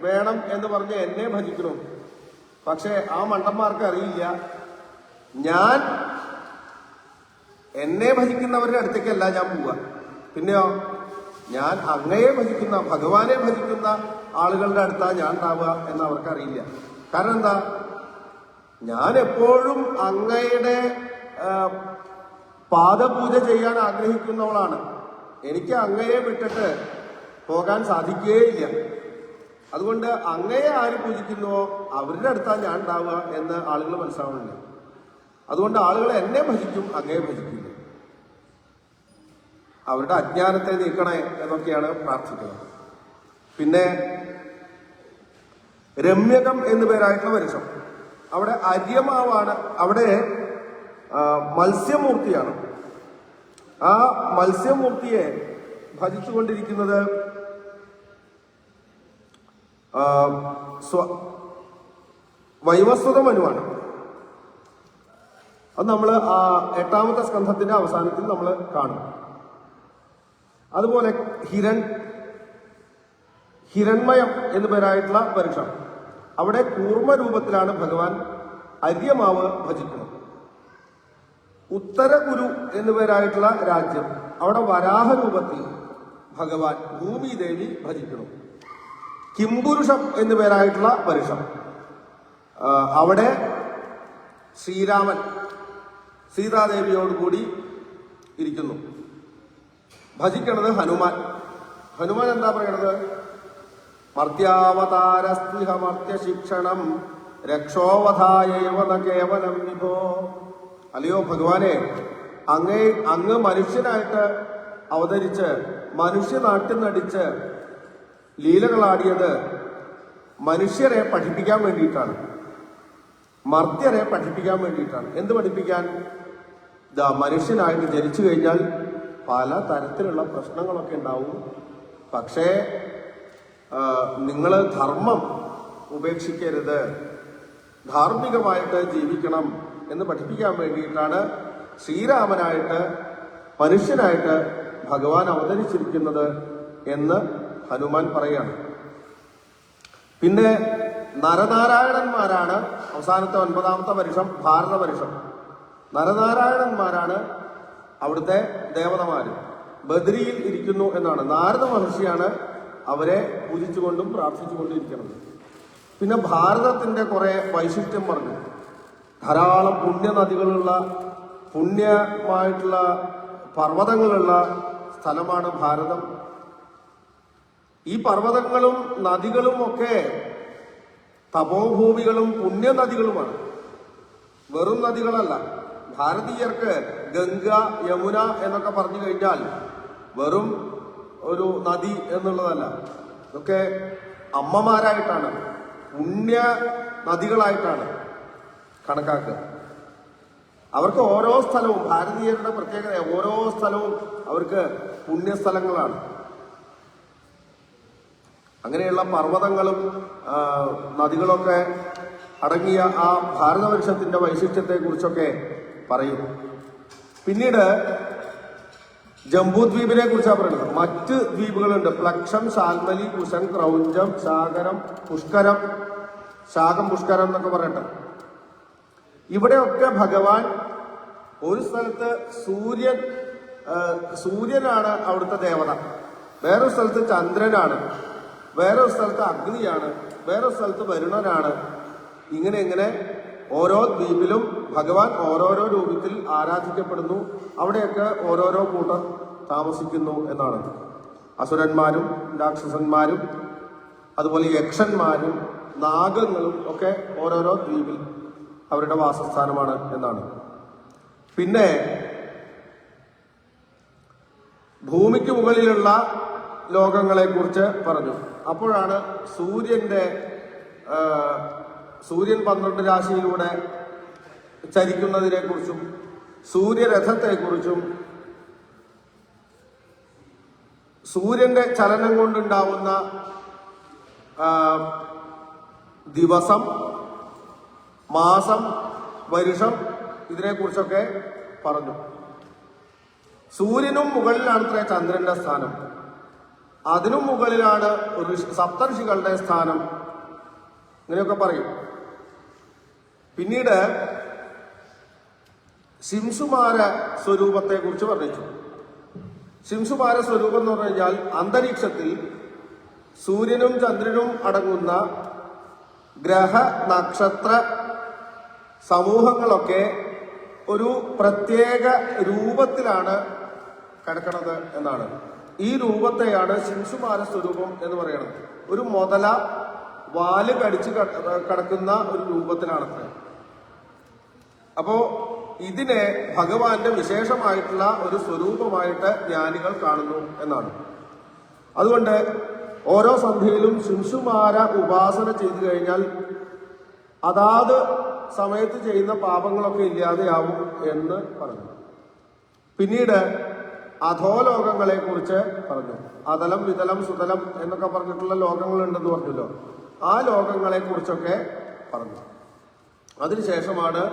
വേണം എന്ന് പറഞ്ഞ് എന്നെ ഭജിക്കണം. പക്ഷെ ആ മണ്ടന്മാർക്ക് അറിയില്ല, ഞാൻ എന്നെ ഭജിക്കുന്നവരുടെ അടുത്തേക്കല്ല ഞാൻ പോവുക. പിന്നെയോ ഞാൻ അങ്ങയെ ഭജിക്കുന്ന ഭഗവാനെ ഭജിക്കുന്ന ആളുകളുടെ അടുത്താണ് ഞാൻ ഉണ്ടാവുക എന്ന് അവർക്കറിയില്ല. കാരണം എന്താ? ഞാൻ എപ്പോഴും അങ്ങയുടെ പാദപൂജ ചെയ്യാൻ ആഗ്രഹിക്കുന്നവളാണ്. എനിക്ക് അങ്ങയെ വിട്ടിട്ട് പോകാൻ സാധിക്കുകയില്ല. അതുകൊണ്ട് അങ്ങയെ ആര് പൂജിക്കുന്നുവോ അവരുടെ അടുത്താണ് ഞാൻ ഉണ്ടാവുക എന്ന് ആളുകൾ മനസ്സിലാവുന്നില്ല. അതുകൊണ്ട് ആളുകൾ എന്നെ ഭജിക്കും, അങ്ങയെ ഭജിക്കില്ല. അവരുടെ അജ്ഞാനത്തെ നീക്കണേ എന്നൊക്കെയാണ് പ്രാർത്ഥിക്കുന്നത്. പിന്നെ രമ്യകം എന്നു പേരായിട്ടുള്ള വരുഷം. അവിടെ അര്യമാവാണ്. അവിടെ മത്സ്യമൂർത്തിയാണ്. ആ മത്സ്യമൂർത്തിയെ ഭജിച്ചുകൊണ്ടിരിക്കുന്നത് വൈവസ്വത മനുവാണ്. അത് നമ്മൾ 8ാമത്തെ സ്കന്ധത്തിന്റെ അവസാനത്തിൽ നമ്മൾ കാണും. അതുപോലെ ഹിരൺമയം എന്നു പേരായിട്ടുള്ള വരുഷം. അവിടെ കൂർമ്മരൂപത്തിലാണ് ഭഗവാൻ അര്യമാവ് ഭജിക്കുന്നത്. ഉത്തരഗുരു എന്നു പേരായിട്ടുള്ള രാജ്യം. അവിടെ വരാഹരൂപത്തിൽ ഭഗവാൻ ഭൂമിദേവി ഭജിക്കണം. കിംപുരുഷം എന്നു പേരായിട്ടുള്ള വരുഷം. അവിടെ ശ്രീരാമൻ സീതാദേവിയോടുകൂടി ഇരിക്കുന്നു. ഭജിക്കണത് ഹനുമാൻ. ഹനുമാൻ എന്താ പറയണത്? മർത്യാവതാരസ്തിഹ മർത്യശിക്ഷണം രക്ഷോവധായവ ന കേവലം വിഭോ. അല്ലയോ ഭഗവാനെ, അങ്ങ് മനുഷ്യനായിട്ട് അവതരിച്ച് മനുഷ്യനാട്ടിൽ നടിച്ച് ലീലകളാടിയത് മനുഷ്യരെ പഠിപ്പിക്കാൻ വേണ്ടിയിട്ടാണ്, മർത്യരെ പഠിപ്പിക്കാൻ വേണ്ടിയിട്ടാണ്. എന്ത് പഠിപ്പിക്കാൻ? മനുഷ്യനായിട്ട് ജനിച്ചു കഴിഞ്ഞാൽ പല തരത്തിലുള്ള പ്രശ്നങ്ങളൊക്കെ ഉണ്ടാവും. പക്ഷേ നിങ്ങൾ ധർമ്മം ഉപേക്ഷിക്കരുത്, ധാർമ്മികമായിട്ട് ജീവിക്കണം എന്ന് പഠിപ്പിക്കാൻ വേണ്ടിയിട്ടാണ് ശ്രീരാമനായിട്ട് മനുഷ്യനായിട്ട് ഭഗവാൻ അവതരിച്ചിരിക്കുന്നത് എന്ന് ഹനുമാൻ പറയാണ്. പിന്നെ നരനാരായണന്മാരാണ് അവസാനത്തെ 9ാമത്തെ വരുഷം, ഭാരത വരുഷം. നരനാരായണന്മാരാണ് അവിടുത്തെ ദേവതമാര് ബദരിയിൽ ഇരിക്കുന്നു എന്നാണ്. നാരദ മഹർഷിയാണ് അവരെ പൂജിച്ചുകൊണ്ടും പ്രാർത്ഥിച്ചുകൊണ്ടും ഇരിക്കുന്നത്. പിന്നെ ഭാരതത്തിന്റെ കുറെ വൈശിഷ്ട്യം പറഞ്ഞു. ധാരാളം പുണ്യനദികളുള്ള പുണ്യമായിട്ടുള്ള പർവ്വതങ്ങളുള്ള സ്ഥലമാണ് ഭാരതം. ഈ പർവ്വതങ്ങളും നദികളും ഒക്കെ തപോഭൂമികളും പുണ്യനദികളുമാണ്, വെറും നദികളല്ല. ഭാരതീയർക്ക് ഗംഗ, യമുന എന്നൊക്കെ പറഞ്ഞു കഴിഞ്ഞാൽ വെറും ഒരു നദി എന്നുള്ളതല്ല. ഇതൊക്കെ അമ്മമാരായിട്ടാണ്, പുണ്യ നദികളായിട്ടാണ് കണക്കാക്കുക. അവർക്ക് ഓരോ സ്ഥലവും, ഭാരതീയരുടെ പ്രത്യേകത, ഓരോ സ്ഥലവും അവർക്ക് പുണ്യസ്ഥലങ്ങളാണ്. അങ്ങനെയുള്ള പർവ്വതങ്ങളും നദികളൊക്കെ അടങ്ങിയ ആ ഭാരതവർഷത്തിന്റെ വൈശിഷ്ട്യത്തെ കുറിച്ചൊക്കെ പറയും. പിന്നീട് ജംബൂദ്വീപിനെ കുറിച്ചാണ് പറയുന്നത്. മറ്റ് ദ്വീപുകളുണ്ട്: പ്ലക്ഷം, ശാൽമലി, കുശൻ, ക്രൗഞ്ചം, ശാകരം, പുഷ്കരം, ശാകം, പുഷ്കരം എന്നൊക്കെ പറയട്ടെ. ഇവിടെയൊക്കെ ഭഗവാൻ ഒരു സ്ഥലത്ത് സൂര്യനാണ് അവിടുത്തെ ദേവത, വേറൊരു സ്ഥലത്ത് ചന്ദ്രനാണ്, വേറൊരു സ്ഥലത്ത് അഗ്നിയാണ്, വേറൊരു സ്ഥലത്ത് വരുണനാണ്. ഇങ്ങനെ ഓരോ ദ്വീപിലും ഭഗവാൻ ഓരോരോ രൂപത്തിൽ ആരാധിക്കപ്പെടുന്നു. അവിടെയൊക്കെ ഓരോരോ കൂട്ടർ താമസിക്കുന്നു എന്നാണ്. അസുരന്മാരും രാക്ഷസന്മാരും അതുപോലെ യക്ഷന്മാരും നാഗങ്ങളും ഒക്കെ ഓരോരോ ദ്വീപിൽ അവരുടെ വാസസ്ഥാനമാണ് എന്നാണ്. പിന്നെ ഭൂമിക്ക് മുകളിലുള്ള ലോകങ്ങളെ കുറിച്ച് പറഞ്ഞു. അപ്പോഴാണ് സൂര്യൻ 12 രാശിയിലൂടെ ചരിക്കുന്നതിനെ കുറിച്ചും സൂര്യരഥത്തെക്കുറിച്ചും സൂര്യന്റെ ചലനം കൊണ്ടുണ്ടാവുന്ന ദിവസം, മാസം, വരുഷം ഇതിനെക്കുറിച്ചൊക്കെ പറഞ്ഞു. സൂര്യനും മുകളിലാണത്രേ ചന്ദ്രന്റെ സ്ഥാനം, അതിനും മുകളിലാണ് സപ്തർഷികളുടെ സ്ഥാനം. ഇങ്ങനെയൊക്കെ പറയും. പിന്നീട് ശിംസുമാര സ്വരൂപത്തെ കുറിച്ച് പറഞ്ഞു. ശിംസുമാര സ്വരൂപം എന്ന് പറഞ്ഞു കഴിഞ്ഞാൽ അന്തരീക്ഷത്തിൽ സൂര്യനും ചന്ദ്രനും അടങ്ങുന്ന ഗ്രഹ നക്ഷത്ര സമൂഹങ്ങളൊക്കെ ഒരു പ്രത്യേക രൂപത്തിലാണ് കിടക്കുന്നത് എന്നാണ്. ഈ രൂപത്തെയാണ് ശിംസുമാര സ്വരൂപം എന്ന് പറയുന്നത്. ഒരു മുതല വാല് കടിച്ച് കിടക്കുന്ന ഒരു രൂപത്തിലാണത്ര. അപ്പോ ഇതിനെ ഭഗവാന്റെ വിശേഷമായിട്ടുള്ള ഒരു സ്വരൂപമായിട്ട് ജ്ഞാനികൾ കാണുന്നു എന്നാണ്. അതുകൊണ്ട് ഓരോ സന്ധ്യയിലും ശിംസുമാര ഉപാസന ചെയ്തു കഴിഞ്ഞാൽ അതാത് സമയത്ത് ചെയ്യുന്ന പാപങ്ങളൊക്കെ ഇല്ലാതെയാവും എന്ന് പറഞ്ഞു. പിന്നീട് അധോലോകങ്ങളെ കുറിച്ച് പറഞ്ഞു. അതലം, വിതലം, സുതലം എന്നൊക്കെ പറഞ്ഞിട്ടുള്ള ലോകങ്ങളുണ്ടെന്ന് പറഞ്ഞല്ലോ. ആ ലോകങ്ങളെ കുറിച്ചൊക്കെ പറഞ്ഞു. അതിനുശേഷമാണ്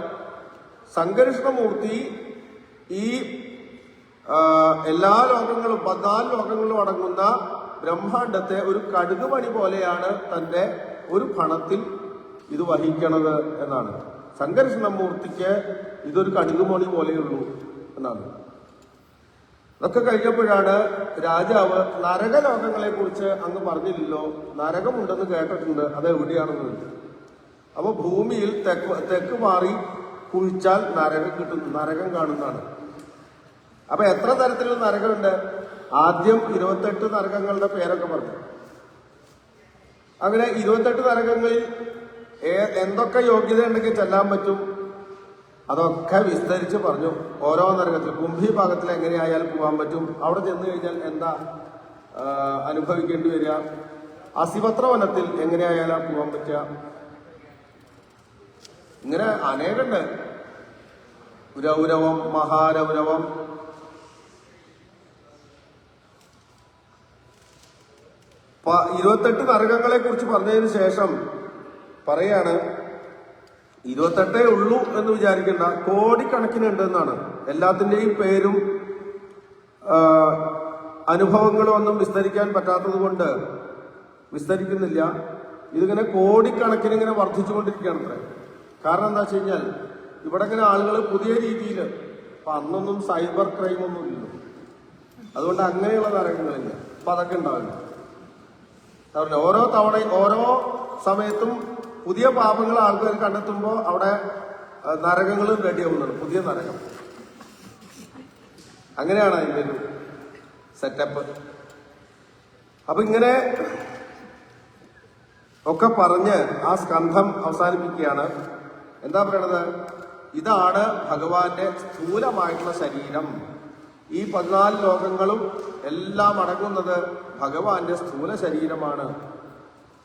സംഘർഷണമൂർത്തി ഈ എല്ലാ ലോകങ്ങളും 14 ലോകങ്ങളും അടങ്ങുന്ന ബ്രഹ്മാണ്ടത്തെ ഒരു കടുകുമണി പോലെയാണ് തന്റെ ഒരു ഫണത്തിൽ ഇത് വഹിക്കണത് എന്നാണ്. സംഘർഷണമൂർത്തിക്ക് ഇതൊരു കടുകുമണി പോലെയുള്ളൂ എന്നാണ്. ഇതൊക്കെ കഴിഞ്ഞപ്പോഴാണ് രാജാവ് നരകലോകങ്ങളെ കുറിച്ച് അങ്ങ് പറഞ്ഞില്ലല്ലോ, നരകമുണ്ടെന്ന് കേട്ടിട്ടുണ്ട്, അത് എവിടെയാണെന്ന്. അപ്പൊ ഭൂമിയിൽ തെക്ക് മാറി കുഴിച്ചാൽ നരകം കിട്ടുന്നു, നരകം കാണുന്നതാണ്. അപ്പൊ എത്ര തരത്തിലുള്ള നരകമുണ്ട്? ആദ്യം 28 നരകങ്ങളുടെ പേരൊക്കെ പറഞ്ഞു. അങ്ങനെ 28 നരകങ്ങളിൽ എന്തൊക്കെ യോഗ്യത ഉണ്ടെങ്കിൽ ചെല്ലാൻ പറ്റും അതൊക്കെ വിസ്തരിച്ച് പറഞ്ഞു. ഓരോ നരകത്തിൽ കുംഭി ഭാഗത്തിൽ എങ്ങനെയായാലും പോകാൻ പറ്റും, അവിടെ ചെന്ന് കഴിഞ്ഞാൽ എന്താ അനുഭവിക്കേണ്ടി വരിക, അസിപത്ര വനത്തിൽ എങ്ങനെയായാലും പോകാൻ പറ്റുക, ഇങ്ങനെ അനേകണ്ട്. രൗരവം, മഹാരൗരവം, അപ്പൊ 28 നരകങ്ങളെ കുറിച്ച് പറഞ്ഞതിന് ശേഷം പറയാണ് 28 ഉള്ളൂ എന്ന് വിചാരിക്കേണ്ട, കോടിക്കണക്കിനുണ്ട് എന്നാണ്. എല്ലാത്തിൻ്റെയും പേരും അനുഭവങ്ങളും ഒന്നും വിസ്തരിക്കാൻ പറ്റാത്തത് കൊണ്ട് വിസ്തരിക്കുന്നില്ല. ഇതിങ്ങനെ കോടിക്കണക്കിന് ഇങ്ങനെ വർദ്ധിച്ചുകൊണ്ടിരിക്കുകയാണ് അത്ര. കാരണം എന്താ വെച്ച് കഴിഞ്ഞാൽ ഇവിടെ ഇങ്ങനെ ആളുകൾ പുതിയ രീതിയിൽ അപ്പൊ അന്നൊന്നും സൈബർ ക്രൈം ഒന്നും ഇല്ലല്ലോ, അതുകൊണ്ട് അങ്ങനെയുള്ള നരകങ്ങളില്ല. അപ്പൊ അതൊക്കെ ഉണ്ടാവില്ല. ഓരോ തവണ ഓരോ സമയത്തും പുതിയ പാപങ്ങൾ ആൾക്കാർ കണ്ടെത്തുമ്പോൾ അവിടെ നരകങ്ങളും റെഡിയാവുന്നുണ്ട്, പുതിയ നരകം. അങ്ങനെയാണ് അതിന്റെ ഒരു സെറ്റപ്പ്. അപ്പൊ ഇങ്ങനെ ഒക്കെ പറഞ്ഞ് ആ സ്കന്ധം അവസാനിപ്പിക്കുകയാണ്. എന്താ പറയണത്? ഇതാണ് ഭഗവാന്റെ സ്ഥൂലമായിട്ടുള്ള ശരീരം. ഈ 14 ലോകങ്ങളും എല്ലാം അടങ്ങുന്നത് ഭഗവാന്റെ സ്ഥൂല ശരീരമാണ്.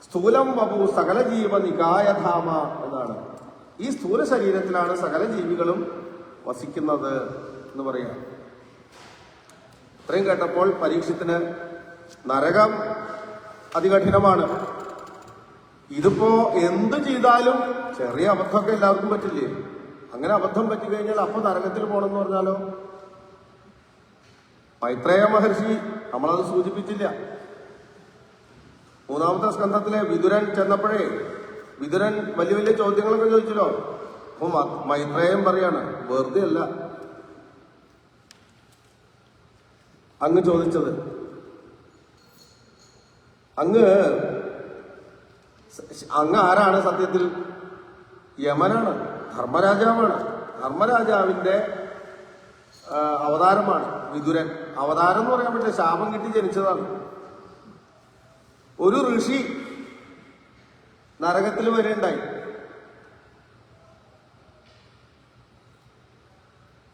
സ്ഥൂലം വപു സകല ജീവ നികായധാമ എന്നാണ്. ഈ സ്ഥൂല ശരീരത്തിലാണ് സകല ജീവികളും വസിക്കുന്നത് എന്ന് പറയാം. ഇത്രയും കേട്ടപ്പോൾ പരീക്ഷത്തിന് നരകം അതികഠിനമാണ്. ഇതിപ്പോ എന്ത് ചെയ്താലും ചെറിയ അബദ്ധമൊക്കെ എല്ലാവർക്കും പറ്റില്ലേ? അങ്ങനെ അബദ്ധം പറ്റിക്കഴിഞ്ഞാൽ അപ്പൊ നരകത്തിൽ പോകണമെന്ന് പറഞ്ഞാലോ? മൈത്രേയ മഹർഷി നമ്മളത് സൂചിപ്പിച്ചില്ല. 3-ാമത്തെ സ്കന്ധത്തിലെ വിതുരൻ ചെന്നപ്പോഴേ വിതുരൻ വലിയ വലിയ ചോദ്യങ്ങളൊക്കെ ചോദിച്ചല്ലോ. അപ്പൊ മൈത്രേയം പറയാണ്, വെറുതെ അല്ല അങ്ങ് ചോദിച്ചത്. അങ്ങ് ആരാണ് സത്യത്തിൽ? യമനാണ്, ധർമ്മരാജാവാണ്. ധർമ്മരാജാവിന്റെ അവതാരമാണ് വിതുരൻ. അവതാരം എന്ന് പറയാൻ പറ്റില്ല, ശാപം കിട്ടി ജനിച്ചതാണ്. ഒരു ഋഷി നരകത്തിൽ വരെയുണ്ടായി.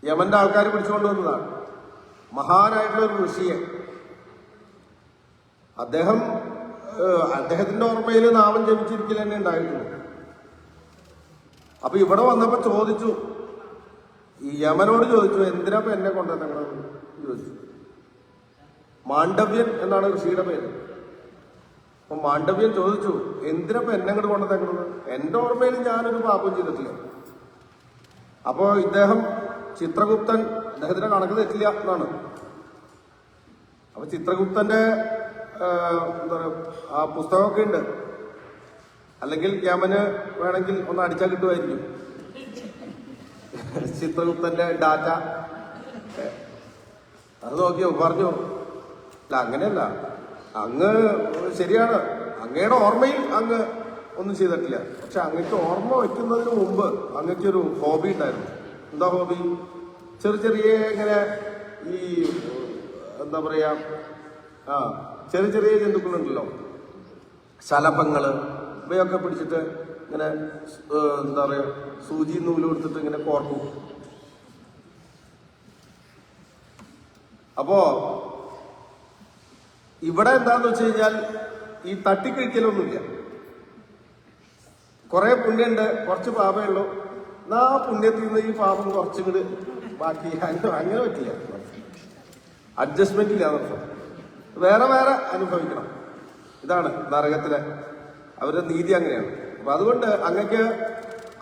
യമന്റെ ആൾക്കാർ പിടിച്ചുകൊണ്ടുവന്നതാണ് മഹാനായിട്ടുള്ള ഒരു ഋഷിയെ. അദ്ദേഹത്തിന്റെ ഓർമ്മയിൽ നാമം ജപിച്ചിരിക്കൽ തന്നെ ഉണ്ടായിട്ടുണ്ട്. അപ്പൊ ഇവിടെ വന്നപ്പോ ചോദിച്ചു, ഈ യമനോട് ചോദിച്ചു, എന്തിനാ എന്നെ കൊണ്ടുവന്നെന്ന് ചോദിച്ചു. മാണ്ഡവ്യൻ എന്നാണ് ഋഷിയുടെ പേര്. അപ്പൊ മാണ്ഡവ്യൻ ചോദിച്ചു, എന്തിനാ എന്നെ അങ്ങോട്ട് കൊണ്ടുവന്നേക്കുന്നത്? എന്റെ ഓർമ്മയിൽ ഞാനൊരു പാപം ചെയ്തിട്ടില്ല. അപ്പോ ഇദ്ദേഹം ചിത്രഗുപ്തൻ, അദ്ദേഹത്തിന്റെ കണക്ക് തെറ്റില്ല എന്നാണ്. അപ്പൊ ചിത്രഗുപ്തന്റെ എന്താ പറയുക, ആ പുസ്തകമൊക്കെ ഉണ്ട്. അല്ലെങ്കിൽ യമന് വേണമെങ്കിൽ ഒന്ന് അടിച്ചാൽ കിട്ടുമായിരിക്കും ചിത്രഗുപ്തന്റെ ഡാറ്റ. അത് നോക്കിയോ, പറഞ്ഞു. അല്ല, അങ്ങനെയല്ല, അങ്ങ് ശരിയാണ്, അങ്ങയുടെ ഓർമ്മയിൽ അങ്ങ് ഒന്നും ചെയ്തിട്ടില്ല. പക്ഷെ അങ്ങക്ക് ഓർമ്മ വയ്ക്കുന്നതിന് മുമ്പ് അങ്ങക്കൊരു ഹോബി ഉണ്ടായിരുന്നു. എന്താ ഹോബി? ചെറിയ ഇങ്ങനെ ഈ എന്താ പറയാ, ചെറിയ ജന്തുക്കളുണ്ടല്ലോ, ശലഭങ്ങള്, ഇവയൊക്കെ പിടിച്ചിട്ട് ഇങ്ങനെ എന്താ പറയാ, സൂചി നൂല് കൊടുത്തിട്ട് ഇങ്ങനെ കോർക്കും. അപ്പോ ഇവിടെ എന്താന്ന് വെച്ച് കഴിഞ്ഞാൽ ഈ തട്ടിക്കഴിക്കലൊന്നുമില്ല. കുറെ പുണ്യുണ്ട്, കുറച്ച് പാപമേ ഉള്ളൂ. എന്നാ പുണ്യത്തിൽ നിന്ന് ഈ പാപം കുറച്ചും കൂടി ബാക്കി, അങ്ങനെ പറ്റില്ല. അഡ്ജസ്റ്റ്മെന്റ് ഇല്ല എന്നർത്ഥം. വേറെ അനുഭവിക്കണം. ഇതാണ് നരകത്തിലെ അവരുടെ നീതി, അങ്ങനെയാണ്. അപ്പൊ അതുകൊണ്ട് അങ്ങക്ക്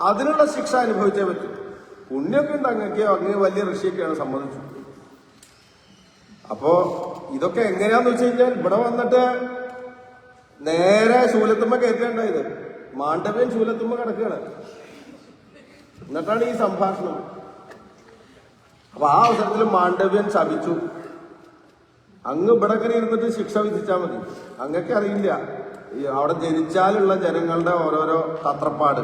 അതിനുള്ള ശിക്ഷ അനുഭവിച്ചേ പറ്റും. പുണ്യമൊക്കെ ഉണ്ട് അങ്ങ് വലിയ ഋഷിയൊക്കെയാണ് സമ്മതിച്ചു. അപ്പോ ഇതൊക്കെ എങ്ങനെയാന്ന് വെച്ച് കഴിഞ്ഞാൽ ഇവിടെ വന്നിട്ട് നേരെ ശൂലത്തുമ്മ കയറ്റേണ്ടായത്. മാണ്ഡവ്യൻ ശൂലത്തുമ്മ കിടക്കുകയാണ്. എന്നിട്ടാണ് ഈ സംഭാഷണം. അപ്പൊ ആ അവസരത്തിൽ മാണ്ഡവ്യൻ ശപിച്ചു, അങ്ങ് ഇവിടെ ഇങ്ങനെ ഇരുന്നിട്ട് ശിക്ഷ വിധിച്ചാൽ മതി. അങ്ങക്ക് അറിയില്ല അവിടെ ജനിച്ചാലുള്ള ജനങ്ങളുടെ ഓരോരോ തത്രപ്പാട്.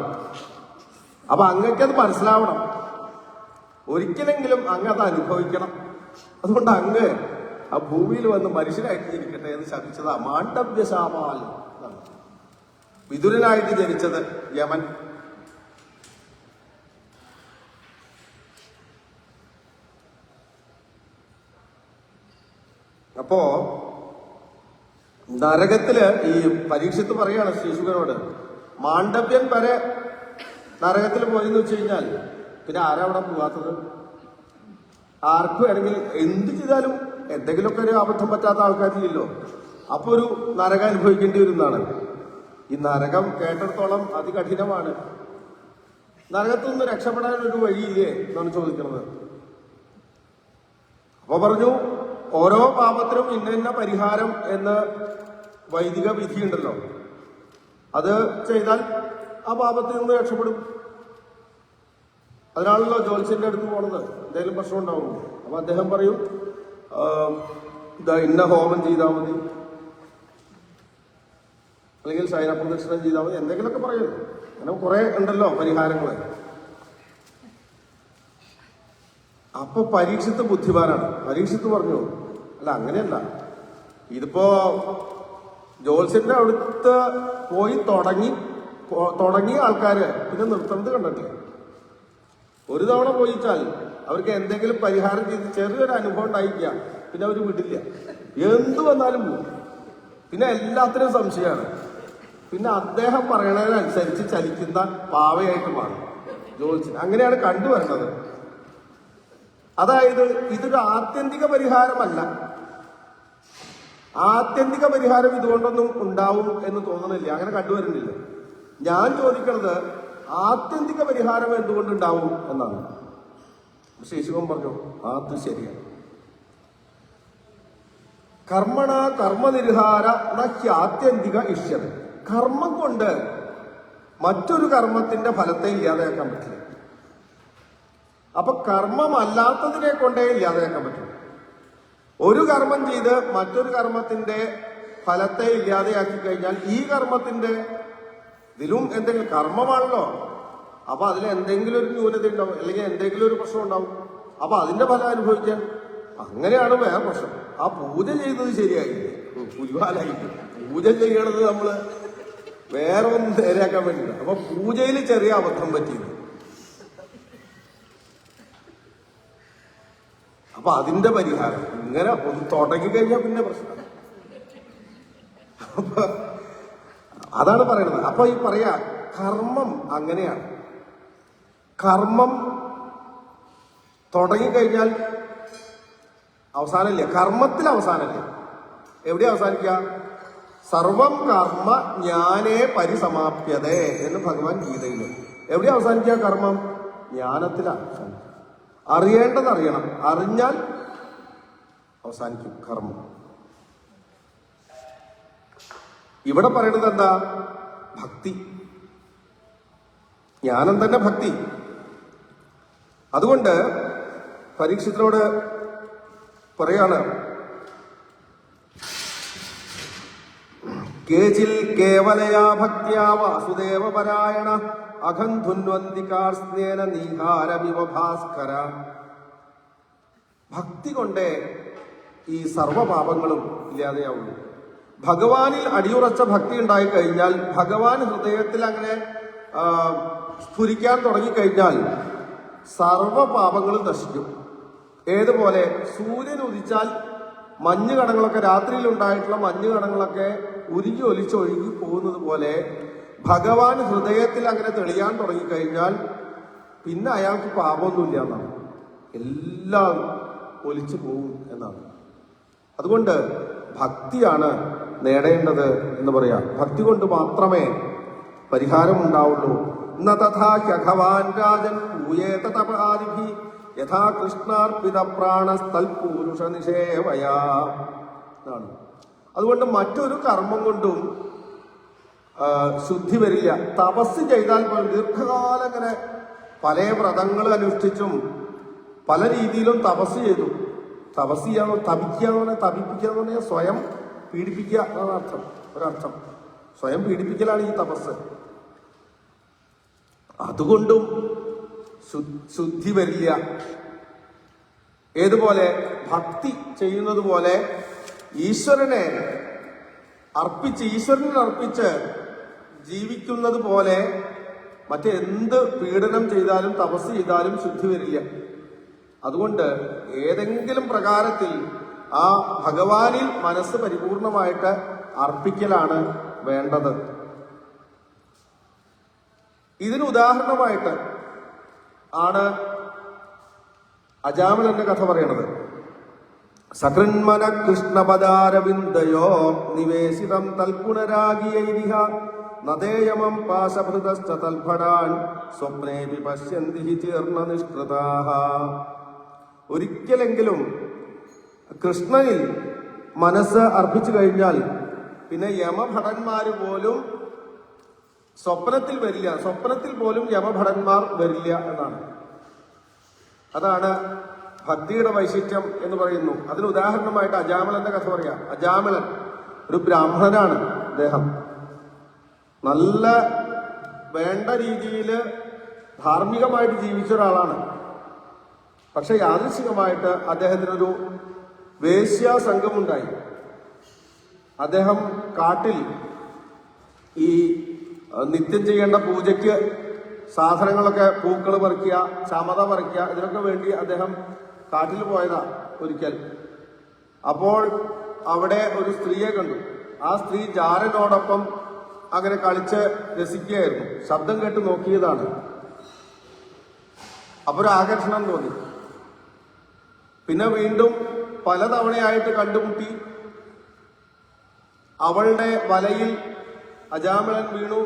അപ്പൊ അങ്ങക്കത് മനസ്സിലാവണം. ഒരിക്കലെങ്കിലും അങ്ങ് അത് അനുഭവിക്കണം. അതുകൊണ്ട് അങ്ങ് ആ ഭൂമിയിൽ വന്ന് മനുഷ്യനായിട്ട് ജനിക്കട്ടെ എന്ന് ശപിച്ചതാ. മാണ്ഡവ്യശാപാൽ, വിതുരനായിട്ട് ജനിച്ചത് യമൻ. അപ്പോ നരകത്തില് ഈ പരീക്ഷത്ത് പറയാണ് ശ്രീശുഖനോട്, മാണ്ഡവ്യൻ വരെ നരകത്തിൽ പോയെന്ന് വെച്ച് കഴിഞ്ഞാൽ പിന്നെ ആരാ അവിടെ പോകാത്തത്? ആർക്കും വേണമെങ്കിൽ എന്ത് ചെയ്താലും എന്തെങ്കിലുമൊക്കെ ഒരു അബദ്ധം പറ്റാത്ത ആൾക്കാരില്ലല്ലോ. അപ്പൊ ഒരു നരകം അനുഭവിക്കേണ്ടി വരുന്നതാണ്. ഈ നരകം കേട്ടിടത്തോളം അതികഠിനമാണ്. നരകത്തിൽ നിന്ന് രക്ഷപ്പെടാൻ ഒരു വഴിയില്ലേ എന്നാണ് ചോദിക്കുന്നത്. അപ്പൊ പറഞ്ഞു, ഓരോ പാപത്തിനും ഇന്ന പരിഹാരം എന്ന് വൈദിക വിധിയുണ്ടല്ലോ, അത് ചെയ്താൽ ആ പാപത്തിൽ നിന്ന് രക്ഷപ്പെടും. അതിനാണല്ലോ ജ്യോത്സ്യന്റെ അടുത്ത് പോണത്. എന്തെങ്കിലും പ്രശ്നം ഉണ്ടാവും. അപ്പൊ അദ്ദേഹം പറയും ഇതാ ഇന്ന ഹോമം ചെയ്താൽ മതി, അല്ലെങ്കിൽ ശയനപ്രദക്ഷിണം ചെയ്താൽ മതി, എന്തെങ്കിലുമൊക്കെ പറയുന്നു. അങ്ങനെ കുറെ ഉണ്ടല്ലോ പരിഹാരങ്ങള്. അപ്പൊ പരീക്ഷത്ത് ബുദ്ധിമാനാണ്. പരീക്ഷത്ത് പറഞ്ഞു അല്ല അങ്ങനെയല്ല, ഇതിപ്പോ ജോത്സ്യന്റെ അടുത്ത് പോയി തുടങ്ങിയ ആൾക്കാര് പിന്നെ നിർത്തുന്നത് കണ്ടിട്ടില്ല. ഒരു തവണ പോയിച്ചാൽ അവർക്ക് എന്തെങ്കിലും പരിഹാരം ചെയ്ത് ചെറിയൊരു അനുഭവം ഉണ്ടായില്ല, പിന്നെ അവർ വിടില്ല. എന്തു വന്നാലും പോകും. പിന്നെ എല്ലാത്തിനും സംശയമാണ്. പിന്നെ അദ്ദേഹം പറയണതിനനുസരിച്ച് ചലിക്കുന്ന പാവയായിട്ട് മാറും ജോത്സ്യൻ. അങ്ങനെയാണ് കണ്ടുവരുന്നത്. അതായത് ഇതൊരു ആത്യന്തിക പരിഹാരമല്ല. ആത്യന്തിക പരിഹാരം ഇതുകൊണ്ടൊന്നും ഉണ്ടാവും എന്ന് തോന്നുന്നില്ല, അങ്ങനെ കണ്ടുവരുന്നില്ല. ഞാൻ ചോദിക്കുന്നത് ആത്യന്തിക പരിഹാരം എന്തുകൊണ്ടുണ്ടാവും എന്നാണ്. ശേഷുവൻ പറഞ്ഞു അത് ശരിയാണ്. കർമ്മണ കർമ്മനിർഹാര ആത്യന്തിക ഇഷ്യത്. കർമ്മം കൊണ്ട് മറ്റൊരു കർമ്മത്തിന്റെ ഫലത്തെ ഇല്ലാതെയാക്കാൻ പറ്റില്ല. അപ്പൊ കർമ്മമല്ലാത്തതിനെ കൊണ്ടേ ഇല്ലാതെയാക്കാൻ പറ്റും. ഒരു കർമ്മം ചെയ്ത് മറ്റൊരു കർമ്മത്തിന്റെ ഫലത്തെ ഇല്ലാതെയാക്കി കഴിഞ്ഞാൽ ഈ കർമ്മത്തിന്റെ ഇതിലും എന്തെങ്കിലും കർമ്മമാണല്ലോ, അപ്പൊ അതിൽ എന്തെങ്കിലും ഒരു ന്യൂനത ഉണ്ടാവും, അല്ലെങ്കിൽ എന്തെങ്കിലും ഒരു പ്രശ്നം ഉണ്ടാവും. അപ്പൊ അതിന്റെ ഫലം അനുഭവിക്കാൻ അങ്ങനെയാണ് വേറെ പ്രശ്നം. ആ പൂജ ചെയ്തത് ശരിയായില്ല, പുലിവാലായിട്ട് പൂജ ചെയ്യണത് നമ്മള് വേറെ ഒന്നും നേരെയാക്കാൻ വേണ്ടിയില്ല. അപ്പൊ പൂജയിൽ ചെറിയ അബദ്ധം പറ്റിയത്, അപ്പൊ അതിന്റെ പരിഹാരം ഇങ്ങനെ ഒന്ന് തുടങ്ങിക്കഴിഞ്ഞാൽ പിന്നെ പ്രശ്നം. അപ്പൊ അതാണ് പറയണത്. അപ്പൊ ഈ പറയാ കർമ്മം അങ്ങനെയാണ്. കർമ്മം തുടങ്ങിക്കഴിഞ്ഞാൽ അവസാനമില്ല, കർമ്മത്തിൽ അവസാനമില്ല. എവിടെ അവസാനിക്കുക? സർവം കർമ്മ ജ്ഞാനേ പരിസമാപ്യതേ എന്ന് ഭഗവാൻ ഗീതയിൽ. എവിടെ അവസാനിക്കുക കർമ്മം? ജ്ഞാനത്തിലാണ് അവസാനിക്കുക. അറിയേണ്ടത് അറിയണം, അറിഞ്ഞാൽ അവസാനിക്കും കർമ്മം. ഇവിടെ പറയുന്നത് എന്താ? ഭക്തി. ജ്ഞാനം തന്നെ ഭക്തി. അതുകൊണ്ട് പരീക്ഷത്തിനോട് പറയാണ്, കേചിൽ കേവലയാ ഭക്ത്യാ വാസുദേവ പരായണ അഖന്ധുന്വന്തികാർസ്നേന നീഹാരമിവ ഭാസ്കര. ഭക്തി കൊണ്ടേ ഈ സർവപാപങ്ങളും ഇല്ലാതെയാവുള്ളൂ. ഭഗവാനിൽ അടിയുറച്ച ഭക്തി ഉണ്ടായി കഴിഞ്ഞാൽ, ഭഗവാൻ ഹൃദയത്തിൽ അങ്ങനെ സ്ഫുരിക്കാൻ തുടങ്ങിക്കഴിഞ്ഞാൽ സർവപാപങ്ങളും നശിക്കും. ഏതുപോലെ സൂര്യൻ ഉദിച്ചാൽ മഞ്ഞ് കണങ്ങളൊക്കെ, രാത്രിയിൽ ഉണ്ടായിട്ടുള്ള മഞ്ഞ് കണങ്ങളൊക്കെ ഉരുകി ഒലിച്ചൊഴുകി പോകുന്നത് പോലെ ഭഗവാൻ ഹൃദയത്തിൽ അങ്ങനെ തെളിയാൻ തുടങ്ങിക്കഴിഞ്ഞാൽ പിന്നെ അയാൾക്ക് പാപമൊന്നുമില്ല എന്നാണ്, എല്ലാം ഒലിച്ചു പോകും എന്നാണ്. അതുകൊണ്ട് ഭക്തിയാണ് നേടേണ്ടത് എന്ന് പറയാം. ഭക്തി കൊണ്ട് മാത്രമേ പരിഹാരം ഉണ്ടാവുള്ളൂ. ന തഥാ ഹ്യഘവാൻ രാജൻ പൂയേത തപാദിഭി യഥാ കൃഷ്ണാർപ്പിത പ്രാണസ്തൽപൂരുഷ നിഷേവയാ എന്നാണ്. അതുകൊണ്ട് മറ്റൊരു കർമ്മം കൊണ്ടും ശുദ്ധി വരില്ല. തപസ് ചെയ്താൽ പോലും ദീർഘകാലം ഇങ്ങനെ പല വ്രതങ്ങൾ അനുഷ്ഠിച്ചും പല രീതിയിലും തപസ് ചെയ്തു. തപസ് ചെയ്യാന്ന് തപിക്കുക എന്ന് പറഞ്ഞാൽ, തപിപ്പിക്കുക എന്ന് പറഞ്ഞാൽ സ്വയം പീഡിപ്പിക്കുക എന്നാണ് അർത്ഥം. ഒരർത്ഥം സ്വയം പീഡിപ്പിക്കലാണ് ഈ തപസ്. അതുകൊണ്ടും ശുദ്ധി വരില്ല. ഏതുപോലെ ഭക്തി ചെയ്യുന്നത് പോലെ ഈശ്വരനെ അർപ്പിച്ച് ജീവിക്കുന്നത് പോലെ മറ്റെന്ത് പീഡനം ചെയ്താലും തപസ് ചെയ്താലും ശുദ്ധി വരില്ല. അതുകൊണ്ട് ഏതെങ്കിലും പ്രകാരത്തിൽ ആ ഭഗവാനിൽ മനസ്സ് പരിപൂർണമായിട്ട് അർപ്പിക്കലാണ് വേണ്ടത്. ഇതിന് ഉദാഹരണമായിട്ട് ആണ് അജാമിലന്റെ കഥ പറയണത്. സകൃന്മന കൃഷ്ണപദാരവിന്ദയോ നിവേശിതം തൽപുനരാഗിയൈരിഹ നദേയമം പാശഭൃതശ്ച തൽഫടാൻ സ്വപ്നേപി പശ്യന്തി തീർണ നിഷ്കൃതാഹ. ഒരിക്കലെങ്കിലും കൃഷ്ണനിൽ മനസ്സ് അർപ്പിച്ചു കഴിഞ്ഞാൽ പിന്നെ യമഭടന്മാര് പോലും സ്വപ്നത്തിൽ വരില്ല. സ്വപ്നത്തിൽ പോലും യമഭടന്മാർ വരില്ല എന്നാണ്. അതാണ് ഭക്തിയുടെ വൈശിഷ്ട്യം എന്ന് പറയുന്നു. അതിന് ഉദാഹരണമായിട്ട് അജാമിളന്റെ കഥ പറയാം. അജാമിളൻ ഒരു ബ്രാഹ്മണനാണ്. അദ്ദേഹം നല്ല വേണ്ട രീതിയിൽ ധാർമ്മികമായിട്ട് ജീവിച്ച ഒരാളാണ്. പക്ഷെ യാദൃശികമായിട്ട് അദ്ദേഹത്തിനൊരു വേശ്യാ സംഘമുണ്ടായി. അദ്ദേഹം കാട്ടിൽ ഈ നിത്യം ചെയ്യേണ്ട പൂജയ്ക്ക് സാധനങ്ങളൊക്കെ, പൂക്കൾ പറിക്കുക, ചമത പറിക്കുക, ഇതിനൊക്കെ വേണ്ടി അദ്ദേഹം കാട്ടിൽ പോയതാ ഒരിക്കൽ. അപ്പോൾ അവിടെ ഒരു സ്ത്രീയെ കണ്ടു. ആ സ്ത്രീ ജാരനോടൊപ്പം അങ്ങനെ കളിച്ച് രസിക്കുകയായിരുന്നു. ശബ്ദം കേട്ട് നോക്കിയതാണ്. അപ്പൊ ഒരു ആകർഷണം തോന്നി. പിന്നെ വീണ്ടും പലതവണയായിട്ട് കണ്ടുമുട്ടി. അവളുടെ വലയിൽ അജാമിളൻ വീണു.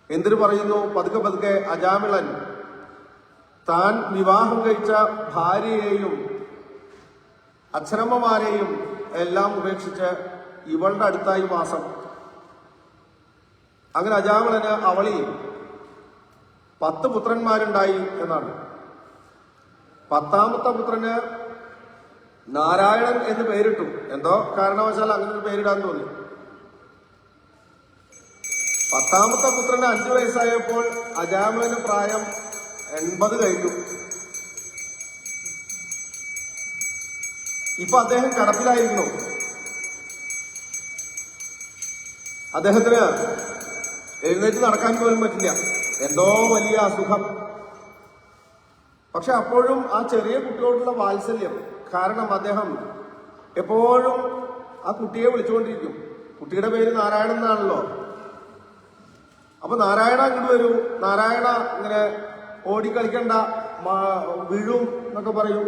എന്തിനു പറയുന്നു? പതുക്കെ പതുക്കെ അജാമിളൻ താൻ വിവാഹം കഴിച്ച ഭാര്യയെയും അച്ഛനമ്മമാരെയും എല്ലാം ഉപേക്ഷിച്ച് ഇവളുടെ അടുത്തായി വാസം. അങ്ങനെ അജാമിളന് അവളിൽ 10 പുത്രന്മാരുണ്ടായി എന്നാണ്. 10ാമത്തെ പുത്രന് നാരായണൻ എന്ന് പേരിട്ടു. എന്തോ കാരണവശാൽ അങ്ങനെ ഒരു പേരിടാൻ തോന്നി. 10ാമത്തെ പുത്രന് 5 വയസ്സായപ്പോൾ അജാമിളന് പ്രായം 80 കഴിഞ്ഞു. ഇപ്പൊ അദ്ദേഹം കിടപ്പിലായിരുന്നു. അദ്ദേഹത്തിന് എഴുന്നേറ്റ് നടക്കാൻ പോലും പറ്റില്ല. എന്തോ വലിയ അസുഖം. പക്ഷെ അപ്പോഴും ആ ചെറിയ കുട്ടിയോടുള്ള വാത്സല്യം കാരണം അദ്ദേഹം എപ്പോഴും ആ കുട്ടിയെ വിളിച്ചുകൊണ്ടിരിക്കും. കുട്ടിയുടെ പേര് നാരായണൻ എന്നാണല്ലോ. അപ്പൊ നാരായണ ഇങ്ങോട്ട് വരൂ, നാരായണ ഇങ്ങനെ ഓടിക്കളിക്കണ്ട, വീഴും എന്നൊക്കെ പറയും.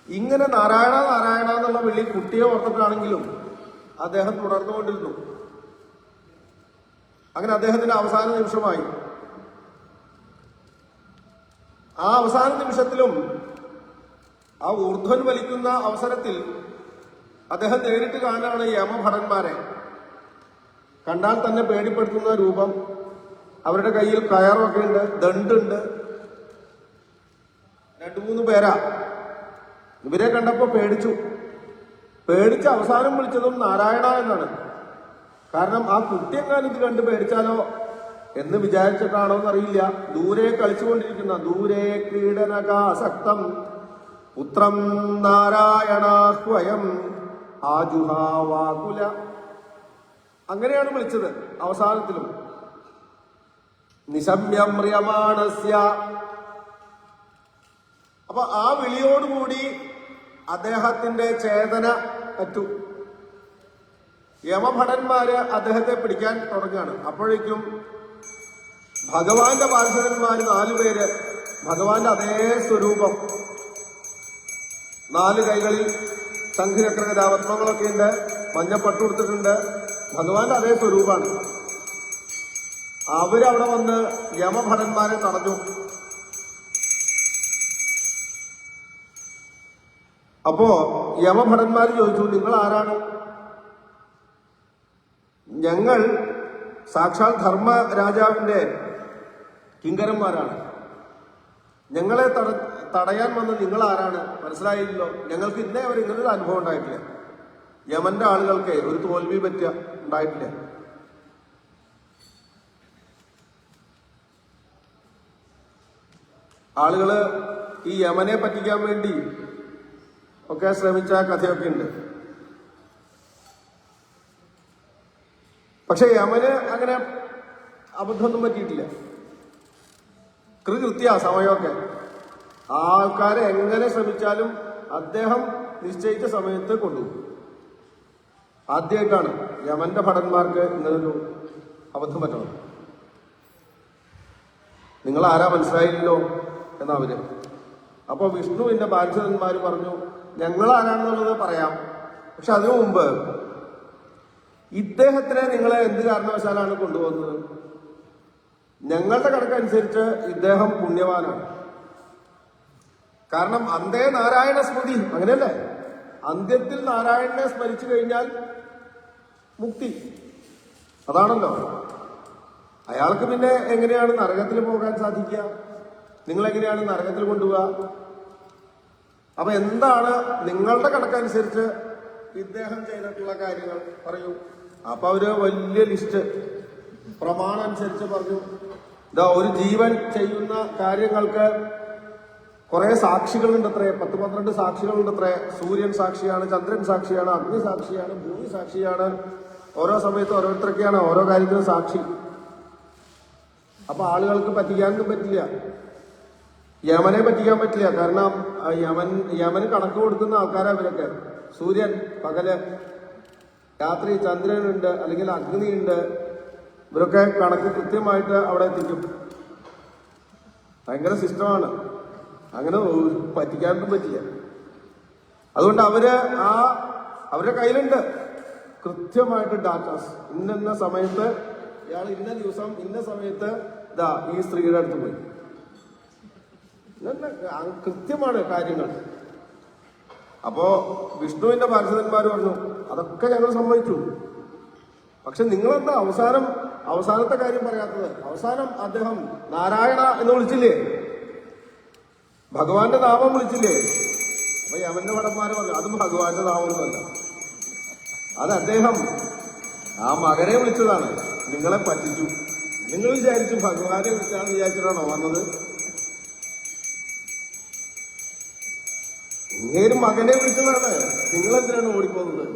ഇങ്ങനെ നാരായണ നാരായണ എന്നുള്ള വിളി കുട്ടിയെ ഓർത്തിട്ടാണെങ്കിലും അദ്ദേഹം തുടർന്നുകൊണ്ടിരുന്നു. അങ്ങനെ അദ്ദേഹത്തിന്റെ അവസാന നിമിഷമായി. ആ അവസാന നിമിഷത്തിലും ആ ഊർധ്വൻ വലിക്കുന്ന അവസരത്തിൽ അദ്ദേഹം നേരിട്ട് കാണാനാണ് യമഭടന്മാരെ. കണ്ടാൽ തന്നെ പേടിപ്പെടുത്തുന്ന രൂപം. അവരുടെ കയ്യിൽ കയറൊക്കെ ഉണ്ട്, ദണ്ടുണ്ട്. 2-3 പേരാ. ഇവരെ കണ്ടപ്പോ പേടിച്ച് അവസാനം വിളിച്ചതും നാരായണ എന്നാണ്. കാരണം ആ കുട്ടിയെങ്ങാനും ഇത് കണ്ട് പേടിച്ചാലോ എന്ന് വിചാരിച്ചിട്ടാണോ എന്നറിയില്ല. ദൂരെ കളിച്ചുകൊണ്ടിരിക്കുന്ന, ദൂരെ ക്രീഡനകാസക്തം പുത്രം നാരായണാഹ്വയം ആജുഹാവാകുല. അങ്ങനെയാണ് വിളിച്ചത് അവസാനത്തിലും. നിശമ്യം മ്രിയമാണസ്യ. അപ്പൊ ആ വിളിയോടുകൂടി അദ്ദേഹത്തിന്റെ ചേതന പറ്റു. യമഭടന്മാര് അദ്ദേഹത്തെ പിടിക്കാൻ തുടങ്ങുകയാണ്. അപ്പോഴേക്കും ഭഗവാന്റെ പാർഷദന്മാര് 4 പേര്, ഭഗവാന്റെ അതേ സ്വരൂപം, 4 കൈകളിൽ ശംഖുചക്രഗദാപത്മങ്ങളൊക്കെ ഉണ്ട്, മഞ്ഞപ്പട്ട് കൊടുത്തിട്ടുണ്ട്. ഭഗവാന്റെ അതേ സ്വരൂപമാണ്. അവരവിടെ വന്ന് യമഭടന്മാരെ തടഞ്ഞു. അപ്പോ യമഭടന്മാർ ചോദിച്ചു, നിങ്ങൾ ആരാണ്? ഞങ്ങൾ സാക്ഷാൽ ധർമ്മ രാജാവിന്റെ കിങ്കരന്മാരാണ്. ഞങ്ങളെ തടയാൻ വന്ന് നിങ്ങൾ ആരാണ്? മനസ്സിലായില്ലല്ലോ. ഞങ്ങൾക്ക് ഇന്നേ അവർ ഇങ്ങനൊരു അനുഭവം ഉണ്ടായിട്ടില്ല. യമന്റെ ആളുകൾക്ക് ഒരു തോൽവി ഉണ്ടായിട്ടില്ല. ആളുകള് ഈ യമനെ പറ്റിക്കാൻ വേണ്ടി ഒക്കെ ശ്രമിച്ച കഥയൊക്കെ ഉണ്ട്. പക്ഷെ യമന് അങ്ങനെ അബദ്ധമൊന്നും പറ്റിയിട്ടില്ല. കൃത്യ സമയമൊക്കെ ആൾക്കാരെ എങ്ങനെ ശ്രമിച്ചാലും അദ്ദേഹം നിശ്ചയിച്ച സമയത്ത് കൊണ്ടുപോകും. ആദ്യമായിട്ടാണ് യമന്റെ ഭടന്മാർക്ക് ഇങ്ങനൊരു അബദ്ധം പറ്റണം. നിങ്ങൾ ആരാ മനസ്സിലായില്ലല്ലോ എന്നവര്. അപ്പൊ വിഷ്ണുവിന്റെ പാർഷദന്മാര് പറഞ്ഞു, ഞങ്ങൾ ആരാണെന്നുള്ളത് പറയാം, പക്ഷെ അതിനു മുമ്പ് ഇദ്ദേഹത്തിനെ നിങ്ങളെ എന്ത് കാരണവശാലാണ് കൊണ്ടുപോകുന്നത്? ഞങ്ങളുടെ കണക്കനുസരിച്ച് ഇദ്ദേഹം പുണ്യവാനാണ്. കാരണം അന്തേ നാരായണ സ്മൃതി, അങ്ങനെയല്ലേ? അന്ത്യത്തിൽ നാരായണനെ സ്മരിച്ചു കഴിഞ്ഞാൽ മുക്തി, അതാണല്ലോ. അയാൾക്ക് പിന്നെ എങ്ങനെയാണ് നരകത്തിൽ പോകാൻ സാധിക്കുക? നിങ്ങൾ എങ്ങനെയാണ് നരകത്തിൽ കൊണ്ടുപോവുക? അപ്പൊ എന്താണ് നിങ്ങളുടെ കണക്കനുസരിച്ച് ഇദ്ദേഹം ചെയ്തിട്ടുള്ള കാര്യങ്ങൾ പറയൂ. അപ്പൊ അവര് വലിയ ലിസ്റ്റ് പ്രമാണം അനുസരിച്ച് പറഞ്ഞു. ഇതാ ഒരു ജീവൻ ചെയ്യുന്ന കാര്യങ്ങൾക്ക് കുറെ സാക്ഷികളുണ്ടത്രേ, 10-12 സാക്ഷികളുണ്ടത്രേ. സൂര്യൻ സാക്ഷിയാണ്, ചന്ദ്രൻ സാക്ഷിയാണ്, അഗ്നി സാക്ഷിയാണ്, ഭൂമി സാക്ഷിയാണ്. ഓരോ സമയത്ത് ഓരോരുത്തരൊക്കെയാണ് ഓരോ കാര്യത്തിനും സാക്ഷി. അപ്പൊ ആളുകൾക്ക് പറ്റിക്കാനൊന്നും പറ്റില്ല, യമനെ പറ്റിക്കാൻ പറ്റില്ല. കാരണം യമന് കണക്ക് കൊടുക്കുന്ന ആൾക്കാരാ ഇവരൊക്കെ. സൂര്യൻ പകല്, രാത്രി ചന്ദ്രനുണ്ട് അല്ലെങ്കിൽ അഗ്നിയുണ്ട്. ഇവരൊക്കെ കണക്ക് കൃത്യമായിട്ട് അവിടെ എത്തിക്കും. ഭയങ്കര സിസ്റ്റമാണ്. അങ്ങനെ പറ്റിക്കാനൊന്നും പറ്റില്ല. അതുകൊണ്ട് അവരുടെ കയ്യിലുണ്ട് കൃത്യമായിട്ട് ഡാറ്റാസ്. ഇന്ന സമയത്ത് ഇയാൾ ഇന്ന ദിവസം ഇന്ന സമയത്ത് ഇതാ ഈ സ്ത്രീയുടെ അടുത്ത് പോയി. കൃത്യമാണ് കാര്യങ്ങൾ. അപ്പോ വിഷ്ണുവിന്റെ പാർഷദന്മാർ പറഞ്ഞു അതൊക്കെ ഞങ്ങൾ സമ്മതിച്ചു. പക്ഷെ നിങ്ങളെന്താ അവസാനത്തെ കാര്യം പറയാത്തത്? അവസാനം അദ്ദേഹം നാരായണ എന്ന് വിളിച്ചില്ലേ, ഭഗവാന്റെ നാമം വിളിച്ചില്ലേ? അപ്പൊ യമന്റെ ഭടന്മാര് പറഞ്ഞു അതും ഭഗവാന്റെ നാമമൊന്നുമല്ല, അത് അദ്ദേഹം ആ മകനെ വിളിച്ചതാണ്. നിങ്ങളെ പറ്റിച്ചു. നിങ്ങൾ വിചാരിച്ചു ഭഗവാനെ വിളിച്ചാന്ന് വിചാരിച്ചിട്ടാണോ വന്നത്? ഇങ്ങേര് മകനെ വിളിച്ചതാണ്. നിങ്ങൾ എന്തിനാണ് ഓടിപ്പോകുന്നത്?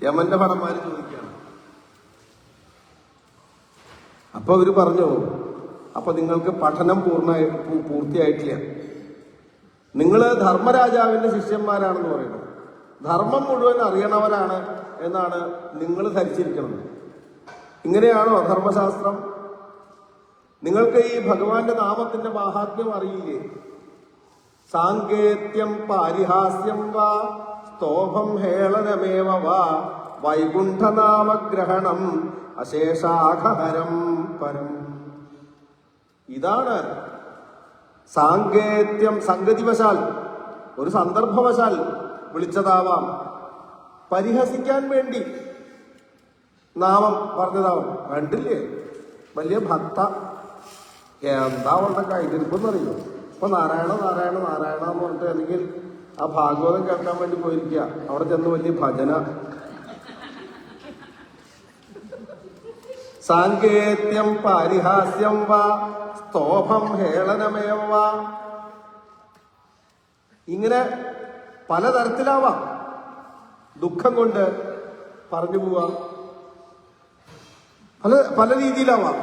യമന്റെ ഭടന്മാര് ചോദിക്കുകയാണ്. അപ്പൊ അവര് പറഞ്ഞു അപ്പൊ നിങ്ങൾക്ക് പഠനം പൂർത്തിയായിട്ടില്ല. നിങ്ങള് ധർമ്മരാജാവിന്റെ ശിഷ്യന്മാരാണെന്ന് പറയുന്നത്. ധർമ്മം മുഴുവൻ അറിയണവരാണ് എന്നാണ് നിങ്ങൾ ധരിച്ചിരിക്കുന്നത്. ഇങ്ങനെയാണോ ധർമ്മശാസ്ത്രം? നിങ്ങൾക്ക് ഈ ഭഗവാന്റെ നാമത്തിന്റെ മാഹാത്മ്യം അറിയില്ലേ? സാങ്കേത്യം പാരിഹാസ്യം വാ സ്തോഭം ഹേളനമേവ വാ വൈകുണ്ഠനാമഗ്രഹണം അശേഷാഘഹരം പരം. ഇതാണ് സാങ്കേത്യം. സംഗതിവശാൽ, ഒരു സന്ദർഭവശാൽ വിളിച്ചതാവാം, പരിഹസിക്കാൻ വേണ്ടി നാമം പറഞ്ഞതാവും. കണ്ടില്ലേ വലിയ ഭക്ത എന്താ ഉള്ള കൈതിരിപ്പെന്നറിയോ? ഇപ്പൊ നാരായണ നാരായണ നാരായണ എന്ന് പറഞ്ഞിട്ട് അല്ലെങ്കിൽ ആ ഭാഗവതം കേൾക്കാൻ വേണ്ടി പോയിരിക്കുക. അവിടെ ചെന്ന് വലിയ ഭജന. സാങ്കേത്യം പാരിഹാസ്യം വാ സ്തോഭം ഹേളനമേവ വാ. ഇങ്ങനെ പലതരത്തിലാവാം. ദുഃഖം കൊണ്ട് പറഞ്ഞു പോവാം, പല രീതിയിലാവാം.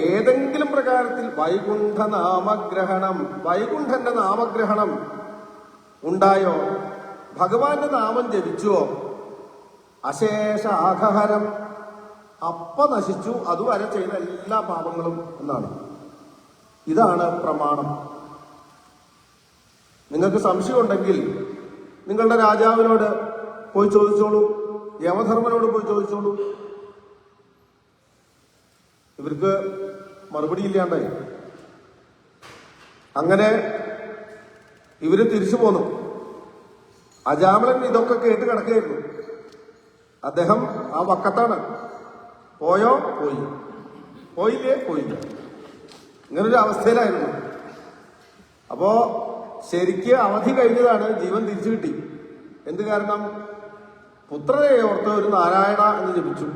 ഏതെങ്കിലും പ്രകാരത്തിൽ വൈകുണ്ഠ നാമഗ്രഹണം, വൈകുണ്ഠന്റെ നാമഗ്രഹണം ഉണ്ടായോ? ഭഗവാന്റെ നാമം ജപിച്ചുവോ? അശേഷ ആഘഹരം, അപ്പ നശിച്ചു അതുവരെ ചെയ്ത എല്ലാ പാപങ്ങളും എന്നാണ്. ഇതാണ് പ്രമാണം. നിങ്ങൾക്ക് സംശയമുണ്ടെങ്കിൽ നിങ്ങളുടെ രാജാവിനോട് പോയി ചോദിച്ചോളൂ, യമധർമ്മനോട് പോയി ചോദിച്ചോളൂ. ഇവർക്ക് മറുപടി ഇല്ലാണ്ടായി. അങ്ങനെ ഇവര് തിരിച്ചു പോന്നു. അജാമലൻ ഇതൊക്കെ കേട്ട് കിടക്കുകയായിരുന്നു. അദ്ദേഹം ആ വക്കത്താണ്. പോയോ? പോയി. പോയില്ലേ? പോയില്ല. ഇങ്ങനൊരു അവസ്ഥയിലായിരുന്നു. അപ്പോ ശരിക്ക് അവധി കഴിഞ്ഞതാണ്. ജീവൻ തിരിച്ചു കിട്ടി. എന്ത് കാരണം? പുത്രനെ ഓർത്ത് ഒരു നാരായണ എന്ന് ജപിച്ചു.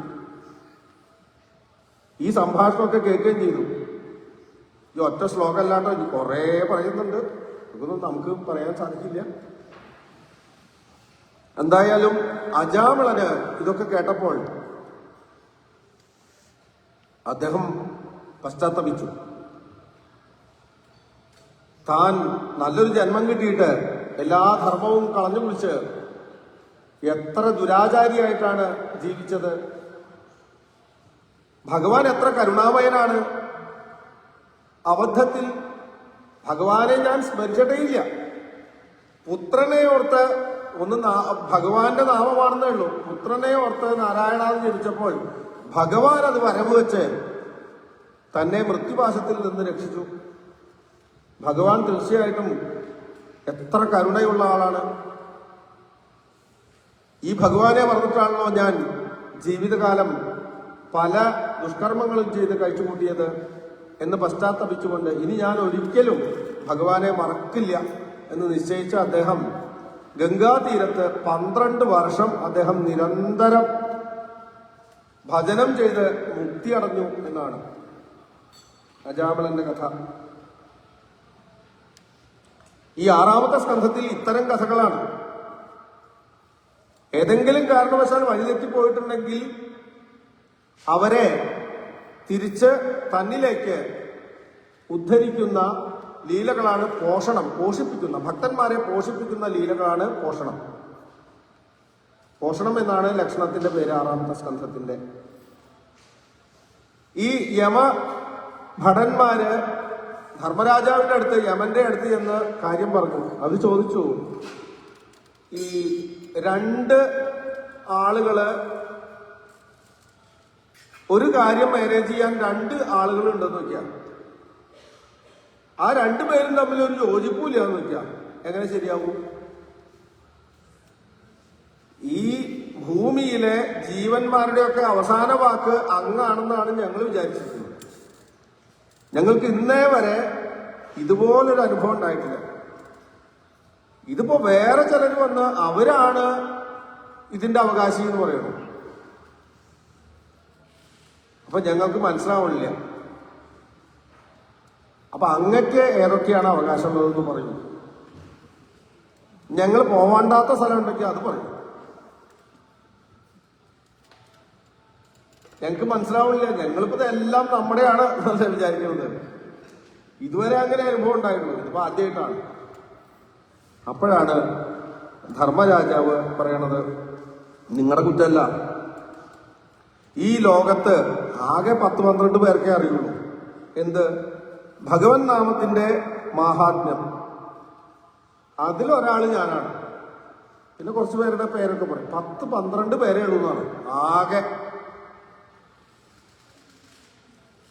ഈ സംഭാഷണമൊക്കെ കേൾക്കുകയും ചെയ്തു. ഈ ഒറ്റ ശ്ലോകം അല്ലാണ്ട് കുറെ പറയുന്നുണ്ട്. ഇതൊന്നും നമുക്ക് പറയാൻ സാധിക്കില്ല. എന്തായാലും അജാമിളന് ഇതൊക്കെ കേട്ടപ്പോൾ അദ്ദേഹം പശ്ചാത്തപിച്ചു. താൻ നല്ലൊരു ജന്മം കിട്ടിയിട്ട് എല്ലാ ധർമ്മവും കളഞ്ഞു കുളിച്ച് എത്ര ദുരാചാരിയായിട്ടാണ് ജീവിച്ചത്. ഭഗവാൻ എത്ര കരുണാമയനാണ്. അബദ്ധത്തിൽ ഭഗവാനെ ഞാൻ സ്മരിച്ചിട്ടേയില്ല. പുത്രനെ ഓർത്ത് ഭഗവാന്റെ നാമമാണെന്നേ ഉള്ളൂ. പുത്രനെ ഓർത്ത് നാരായണാന്ന് ജപിച്ചപ്പോൾ ഭഗവാൻ അത് വരവ് വെച്ച് തന്നെ മൃത്യുപാശത്തിൽ നിന്ന് രക്ഷിച്ചു. ഭഗവാൻ തീർച്ചയായിട്ടും എത്ര കരുണയുള്ള ആളാണ്. ഈ ഭഗവാനെ മറന്നിട്ടാണല്ലോ ഞാൻ ജീവിതകാലം പല ദുഷ്കർമ്മങ്ങളും ചെയ്ത് കഴിച്ചുകൂട്ടിയത് എന്ന് പശ്ചാത്തപിച്ചുകൊണ്ട് ഇനി ഞാൻ ഒരിക്കലും ഭഗവാനെ മറക്കില്ല എന്ന് നിശ്ചയിച്ച അദ്ദേഹം ഗംഗാതീരത്ത് 12 വർഷം അദ്ദേഹം നിരന്തരം ഭജനം ചെയ്ത് മുക്തി അടഞ്ഞു എന്നാണ് അജാമിളന്റെ കഥ. ഈ 6ാമത്തെ സ്കന്ധത്തിൽ ഇത്തരം കഥകളാണ്. ഏതെങ്കിലും കാരണവശാൽ വഴിതെറ്റിപ്പോയിട്ടുണ്ടെങ്കിൽ അവരെ തിരിച്ച് തന്നിലേക്ക് ഉദ്ധരിക്കുന്ന ലീലകളാണ് പോഷണം. പോഷിപ്പിക്കുന്ന, ഭക്തന്മാരെ പോഷിപ്പിക്കുന്ന ലീലകളാണ് പോഷണം. പോഷണം എന്നാണ് ലക്ഷണത്തിന്റെ പേര് 6ാമത്തെ സ്കന്ധത്തിന്റെ. ഈ യമ ഭടന്മാര് ധർമ്മരാജാവിന്റെ അടുത്ത്, യമന്റെ അടുത്ത് എന്ന് കാര്യം പറഞ്ഞു. അത് ചോദിച്ചു, ഈ 2 ആളുകള് ഒരു കാര്യം മാനേജ് ചെയ്യാൻ 2 ആളുകൾ ഉണ്ടെന്ന് വെക്കാം. ആ 2 പേരും തമ്മിൽ ഒരു യോജിപ്പില്ലാന്ന് വെക്കാം. എങ്ങനെ ശരിയാവും? ഈ ഭൂമിയിലെ ജീവന്മാരുടെയൊക്കെ അവസാന വാക്ക് അങ്ങാണെന്നാണ് ഞങ്ങൾ വിചാരിച്ചിരുന്നത്. ഞങ്ങൾക്ക് ഇന്നേ വരെ ഇതുപോലൊരു അനുഭവം ഉണ്ടായിട്ടില്ല. ഇതിപ്പോ വേറെ ചിലർ വന്ന് അവരാണ് ഇതിന്റെ അവകാശി എന്ന് പറയുന്നു. അപ്പൊ ഞങ്ങൾക്ക് മനസ്സിലാവണില്ല. അപ്പൊ അങ്ങക്ക് ഏതൊക്കെയാണ് അവകാശമുള്ളതെന്ന് പറയും. ഞങ്ങൾ പോവാണ്ടാത്ത സ്ഥലം ഉണ്ടെങ്കിൽ അത് പറയും. ഞങ്ങൾക്ക് മനസ്സിലാവില്ല. ഞങ്ങളിപ്പോ ഇതെല്ലാം നമ്മുടെയാണ് എന്നല്ല വിചാരിക്കുന്നത്. ഇതുവരെ അങ്ങനെ അനുഭവം ഉണ്ടായിരുന്നു. ഇതിപ്പോ ആദ്യമായിട്ടാണ്. അപ്പോഴാണ് ധർമ്മരാജാവ് പറയണത്, നിങ്ങളുടെ കുറ്റമല്ല, ഈ ലോകത്ത് ആകെ 10-12 പേർക്കേ അറിയുള്ളൂ. എന്ത്? ഭഗവൻ നാമത്തിന്റെ മാഹാത്മ്യം. അതിലൊരാള് ഞാനാണ്. പിന്നെ കുറച്ച് പേരുടെ പേരൊക്കെ പറയും. 10-12 പേരേ ഉള്ളൂ എന്നാണ് ആകെ.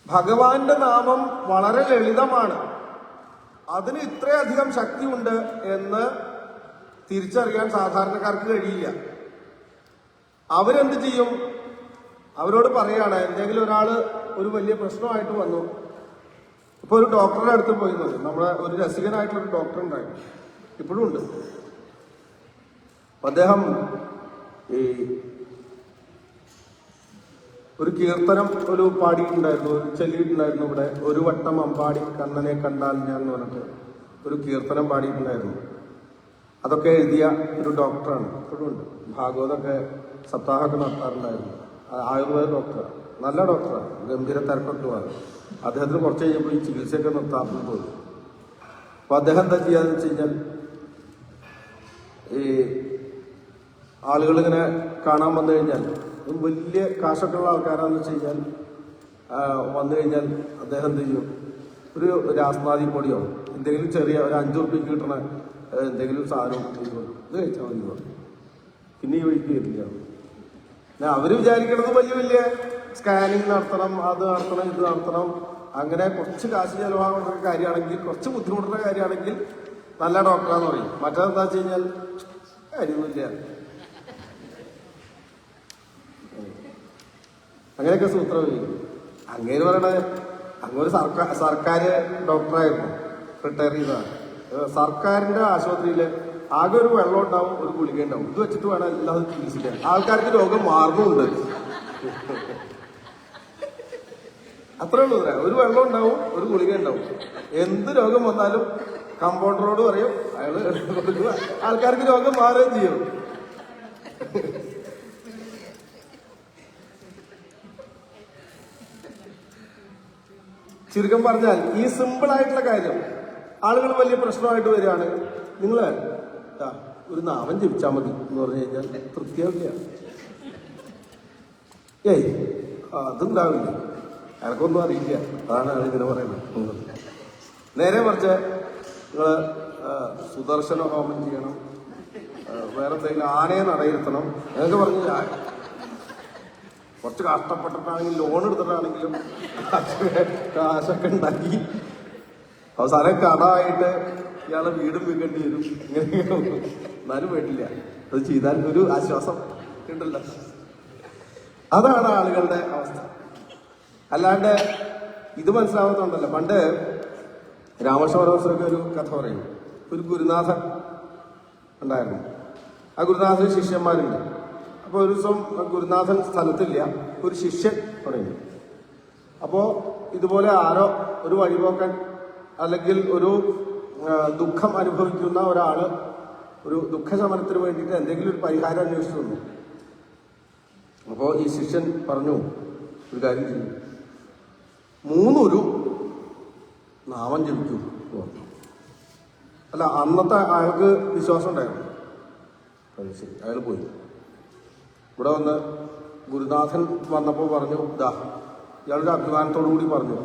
ഭഗവാന്റെ നാമം വളരെ ലളിതമാണ്. അതിന് ഇത്രയധികം ശക്തിയുണ്ട് എന്ന് തിരിച്ചറിയാൻ സാധാരണക്കാർക്ക് കഴിയില്ല. അവരെന്ത് ചെയ്യും? അവരോട് പറയാണ്, എന്തെങ്കിലും ഒരാള് ഒരു വലിയ പ്രശ്നമായിട്ട് വന്നു. ഇപ്പൊ ഒരു ഡോക്ടറുടെ അടുത്ത് പോയി നോക്കി. നമ്മളെ ഒരു രസികനായിട്ടുള്ളൊരു ഡോക്ടർ ഉണ്ടായിരുന്നു, ഇപ്പോഴും ഉണ്ട്. അദ്ദേഹം ഈ ഒരു കീർത്തനം ഒരു പാടിയിട്ടുണ്ടായിരുന്നു, ചൊല്ലിയിട്ടുണ്ടായിരുന്നു. ഇവിടെ ഒരു വട്ടം അമ്പാടി കണ്ണനെ കണ്ടാൽ ഞാൻ എന്ന് പറഞ്ഞിട്ട് ഒരു കീർത്തനം പാടിയിട്ടുണ്ടായിരുന്നു. അതൊക്കെ എഴുതിയ ഒരു ഡോക്ടറാണ്, ഇപ്പോഴും ഉണ്ട്. ഭാഗവതമൊക്കെ സപ്താഹമൊക്കെ നടത്താറുണ്ടായിരുന്നു. ആയുർവേദ ഡോക്ടറാണ്, നല്ല ഡോക്ടറാണ്, ഗംഭീര തിരക്കൊക്കെയാണ്. അദ്ദേഹത്തിന് കുറച്ച് കഴിഞ്ഞപ്പോൾ ഈ ചികിത്സയൊക്കെ നിർത്താറുണ്ട് പോയി. അപ്പൊ അദ്ദേഹം എന്താ ചെയ്യാന്ന് വെച്ച് കഴിഞ്ഞാൽ, ഈ ആളുകളിങ്ങനെ കാണാൻ വന്നു കഴിഞ്ഞാൽ, വലിയ കാശൊക്കെ ഉള്ള ആൾക്കാരാന്ന് വെച്ച് കഴിഞ്ഞാൽ വന്നു കഴിഞ്ഞാൽ അദ്ദേഹം എന്ത് ചെയ്യും? ഒരു രാസ്നാദി പൊടിയോ എന്തെങ്കിലും ചെറിയ ഒരു 5 ഉറുപ്പിക്ക് കിട്ടണ എന്തെങ്കിലും സാധനം ഇത് കഴിച്ചാൽ മതി പറഞ്ഞു. പിന്നെ ഈ വഴിക്ക് വരില്ല. അവര് വിചാരിക്കണത് വലിയ വലിയ സ്കാനിങ് നടത്തണം, അത് നടത്തണം, ഇത് നടത്തണം. അങ്ങനെ കുറച്ച് കാശ് ചെലവാകുന്ന കാര്യമാണെങ്കിൽ, കുറച്ച് ബുദ്ധിമുട്ടുള്ള കാര്യമാണെങ്കിൽ നല്ല ഡോക്ടറാന്ന് പറയും. മറ്റേതെന്താ വെച്ച് കഴിഞ്ഞാൽ കാര്യമൊന്നുമില്ല. അങ്ങനെയൊക്കെ സൂത്രം ചെയ്യും. അങ്ങേര് പറയണത്, അങ്ങൊരു സർക്കാർ ഡോക്ടറായിരുന്നു, റിട്ടയർ ചെയ്തതാണ്. സർക്കാരിന്റെ ആശുപത്രിയിൽ ആകെ ഒരു വെള്ളം ഉണ്ടാവും, ഒരു ഗുളിക ഉണ്ടാവും. ഇത് വെച്ചിട്ട് വേണം എല്ലാവരും ചികിത്സിക്കാൻ. ആൾക്കാർക്ക് രോഗം മാറുന്നുണ്ട്. അത്രേ ഉള്ളൂ. ഒരു വെള്ളം ഉണ്ടാവും, ഒരു ഗുളിക ഉണ്ടാവും. എന്ത് രോഗം വന്നാലും കമ്പൗണ്ടറോട് പറയും, അയാള് കൊടുക്കുക, ആൾക്കാർക്ക് രോഗം മാറുകയും ചെയ്യും. ചുരുക്കം പറഞ്ഞാൽ ഈ സിമ്പിൾ ആയിട്ടുള്ള കാര്യം ആളുകൾ വലിയ പ്രശ്നമായിട്ട് വരികയാണ്. നിങ്ങള് ഒരു നാമം ജപിച്ചാൽ മതി എന്ന് പറഞ്ഞു കഴിഞ്ഞാൽ തൃപ്തിയാവില്ല. അതുണ്ടാവില്ല, എനക്കൊന്നും അറിയില്ല. അതാണ് അയാൾ ഇങ്ങനെ പറയുന്നത്. നേരെ മറിച്ച് നിങ്ങള് സുദർശന ഹോമം ചെയ്യണം, വേറെ എന്തെങ്കിലും ആനയെ നടയിരുത്തണം എന്നൊക്കെ പറഞ്ഞ് കുറച്ച് കഷ്ടപ്പെട്ടിട്ടാണെങ്കിലും ലോൺ എടുത്തിട്ടാണെങ്കിലും കാശൊക്കെ ഉണ്ടാക്കി അവസാനം കടമായിട്ട് ഇയാളെ വീടും വിൽക്കേണ്ടി വരും. ഇങ്ങനെ എന്നാലും വേണ്ടില്ല, അത് ചെയ്താൽ ഒരു ആശ്വാസം ഉണ്ടല്ലോ. അതാണ് ആളുകളുടെ അവസ്ഥ. അല്ലാണ്ട് ഇത് മനസ്സിലാവാത്തതുണ്ടല്ലോ. പണ്ട് രാമകൃഷ്ണപരമഹംസരൊക്കെ ഒരു കഥ പറയും. ഒരു ഗുരുനാഥൻ ഉണ്ടായിരുന്നു. ആ ഗുരുനാഥന് ശിഷ്യന്മാരുണ്ട്. അപ്പോൾ ഒരു ദിവസം ഗുരുനാഥൻ സ്ഥലത്തില്ല, ഒരു ശിഷ്യൻ പറയുന്നു. അപ്പോൾ ഇതുപോലെ ആരോ ഒരു വഴിപോക്കൻ അല്ലെങ്കിൽ ഒരു ദുഃഖം അനുഭവിക്കുന്ന ഒരാള് ഒരു ദുഃഖശമനത്തിന് വേണ്ടിയിട്ട് എന്തെങ്കിലും ഒരു പരിഹാരം അന്വേഷിച്ചു വന്നു. അപ്പോൾ ഈ ശിഷ്യൻ പറഞ്ഞു, ഒരു കാര്യം ചെയ്യും, 3 നാമം ജപിക്കൂ എന്ന് പറഞ്ഞു. അല്ല, അന്നത്തെ അയാൾക്ക് വിശ്വാസം ഉണ്ടായിരുന്നു. ശരി, അയാൾ പോയി. ഇവിടെ വന്ന് ഗുരുനാഥൻ വന്നപ്പോൾ പറഞ്ഞു, ഇയാളുടെ അഭിമാനത്തോടു കൂടി പറഞ്ഞു,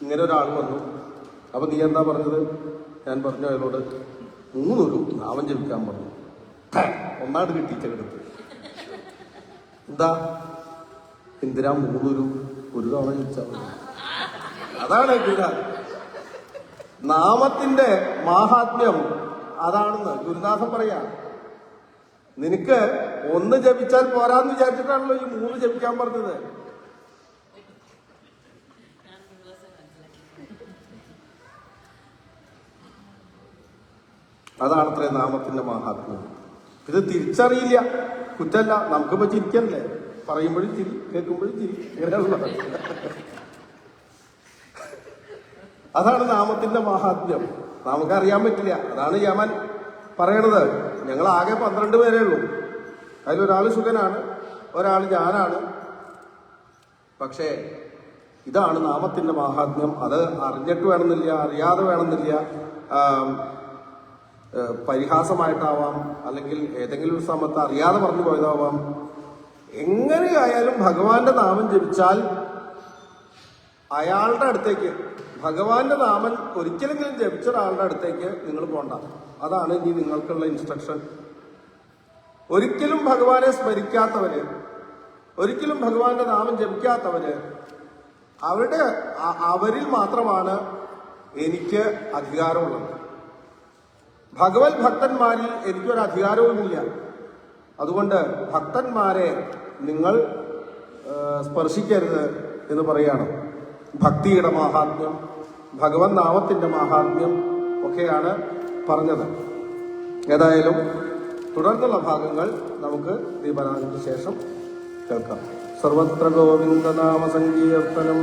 ഇങ്ങനെ ഒരാൾ വന്നു. അപ്പൊ നീ എന്താ പറഞ്ഞത്? ഞാൻ പറഞ്ഞു അയാളോട് 3 നാമം ജപിക്കാൻ പറഞ്ഞു. ഒന്നാട് കിട്ടിച്ചെടുത്ത്. എന്താ, എന്തിനാ 3 ഒരു തവണ ജപിച്ചാൽ മതി. അതാണ് നാമത്തിന്റെ മാഹാത്മ്യം. അതാണെന്ന് ഗുരുനാഥൻ പറയാ. നിനക്ക് 1 ജപിച്ചാൽ പോരാന്ന് വിചാരിച്ചിട്ടാണല്ലോ ഈ 3 ജപിക്കാൻ പറഞ്ഞത്. അതാണത്രേ നാമത്തിന്റെ മാഹാത്മ്യം. ഇത് തിരിച്ചറിയില്ല, കുറ്റല്ല. നമുക്കിപ്പോ ചിരിക്കല്ലേ, പറയുമ്പോഴും ചിരി, കേൾക്കുമ്പോഴും ചിരി, ഇങ്ങനെയുള്ള. അതാണ് നാമത്തിന്റെ മാഹാത്മ്യം. നമുക്കറിയാൻ പറ്റില്ല. അതാണ് യമൻ പറയണത്. ഞങ്ങൾ ആകെ 12 പേരേ ഉള്ളൂ. അതിലൊരാൾ ശുഗനാണ്, ഒരാൾ ഞാനാണ്. പക്ഷേ ഇതാണ് നാമത്തിന്റെ മാഹാത്മ്യം. അത് അറിഞ്ഞിട്ട് വേണമെന്നില്ല, അറിയാതെ വേണമെന്നില്ല, പരിഹാസമായിട്ടാവാം, അല്ലെങ്കിൽ ഏതെങ്കിലും ഒരു സമയത്ത് അറിയാതെ പറഞ്ഞു പോയതാവാം. എങ്ങനെയായാലും ഭഗവാന്റെ നാമം ജപിച്ചാൽ അയാളുടെ അടുത്തേക്ക്, ഭഗവാന്റെ നാമം ഒരിക്കലെങ്കിലും ജപിച്ച ഒരാളുടെ അടുത്തേക്ക് നിങ്ങൾ പോണ്ട. അതാണ് ഇനി നിങ്ങൾക്കുള്ള ഇൻസ്ട്രക്ഷൻ. ഒരിക്കലും ഭഗവാനെ സ്മരിക്കാത്തവര്, ഒരിക്കലും ഭഗവാന്റെ നാമം ജപിക്കാത്തവര്, അവരിൽ മാത്രമാണ് എനിക്ക് അധികാരമുള്ളത്. ഭഗവത് ഭക്തന്മാരിൽ എനിക്കൊരു അധികാരവുമില്ല. അതുകൊണ്ട് ഭക്തന്മാരെ നിങ്ങൾ സ്പർശിക്കരുത് എന്ന് പറയാണ്. ഭക്തിയുടെ മാഹാത്മ്യം, ഭഗവത് നാമത്തിന്റെ മാഹാത്മ്യം ഒക്കെയാണ് പറഞ്ഞത്. ഏതായാലും തുടർന്നുള്ള ഭാഗങ്ങൾ നമുക്ക് ദീപാരാധനയ്ക്ക് ശേഷം കേൾക്കാം. സർവത്ര ഗോവിന്ദനാമ സങ്കീർത്തനം.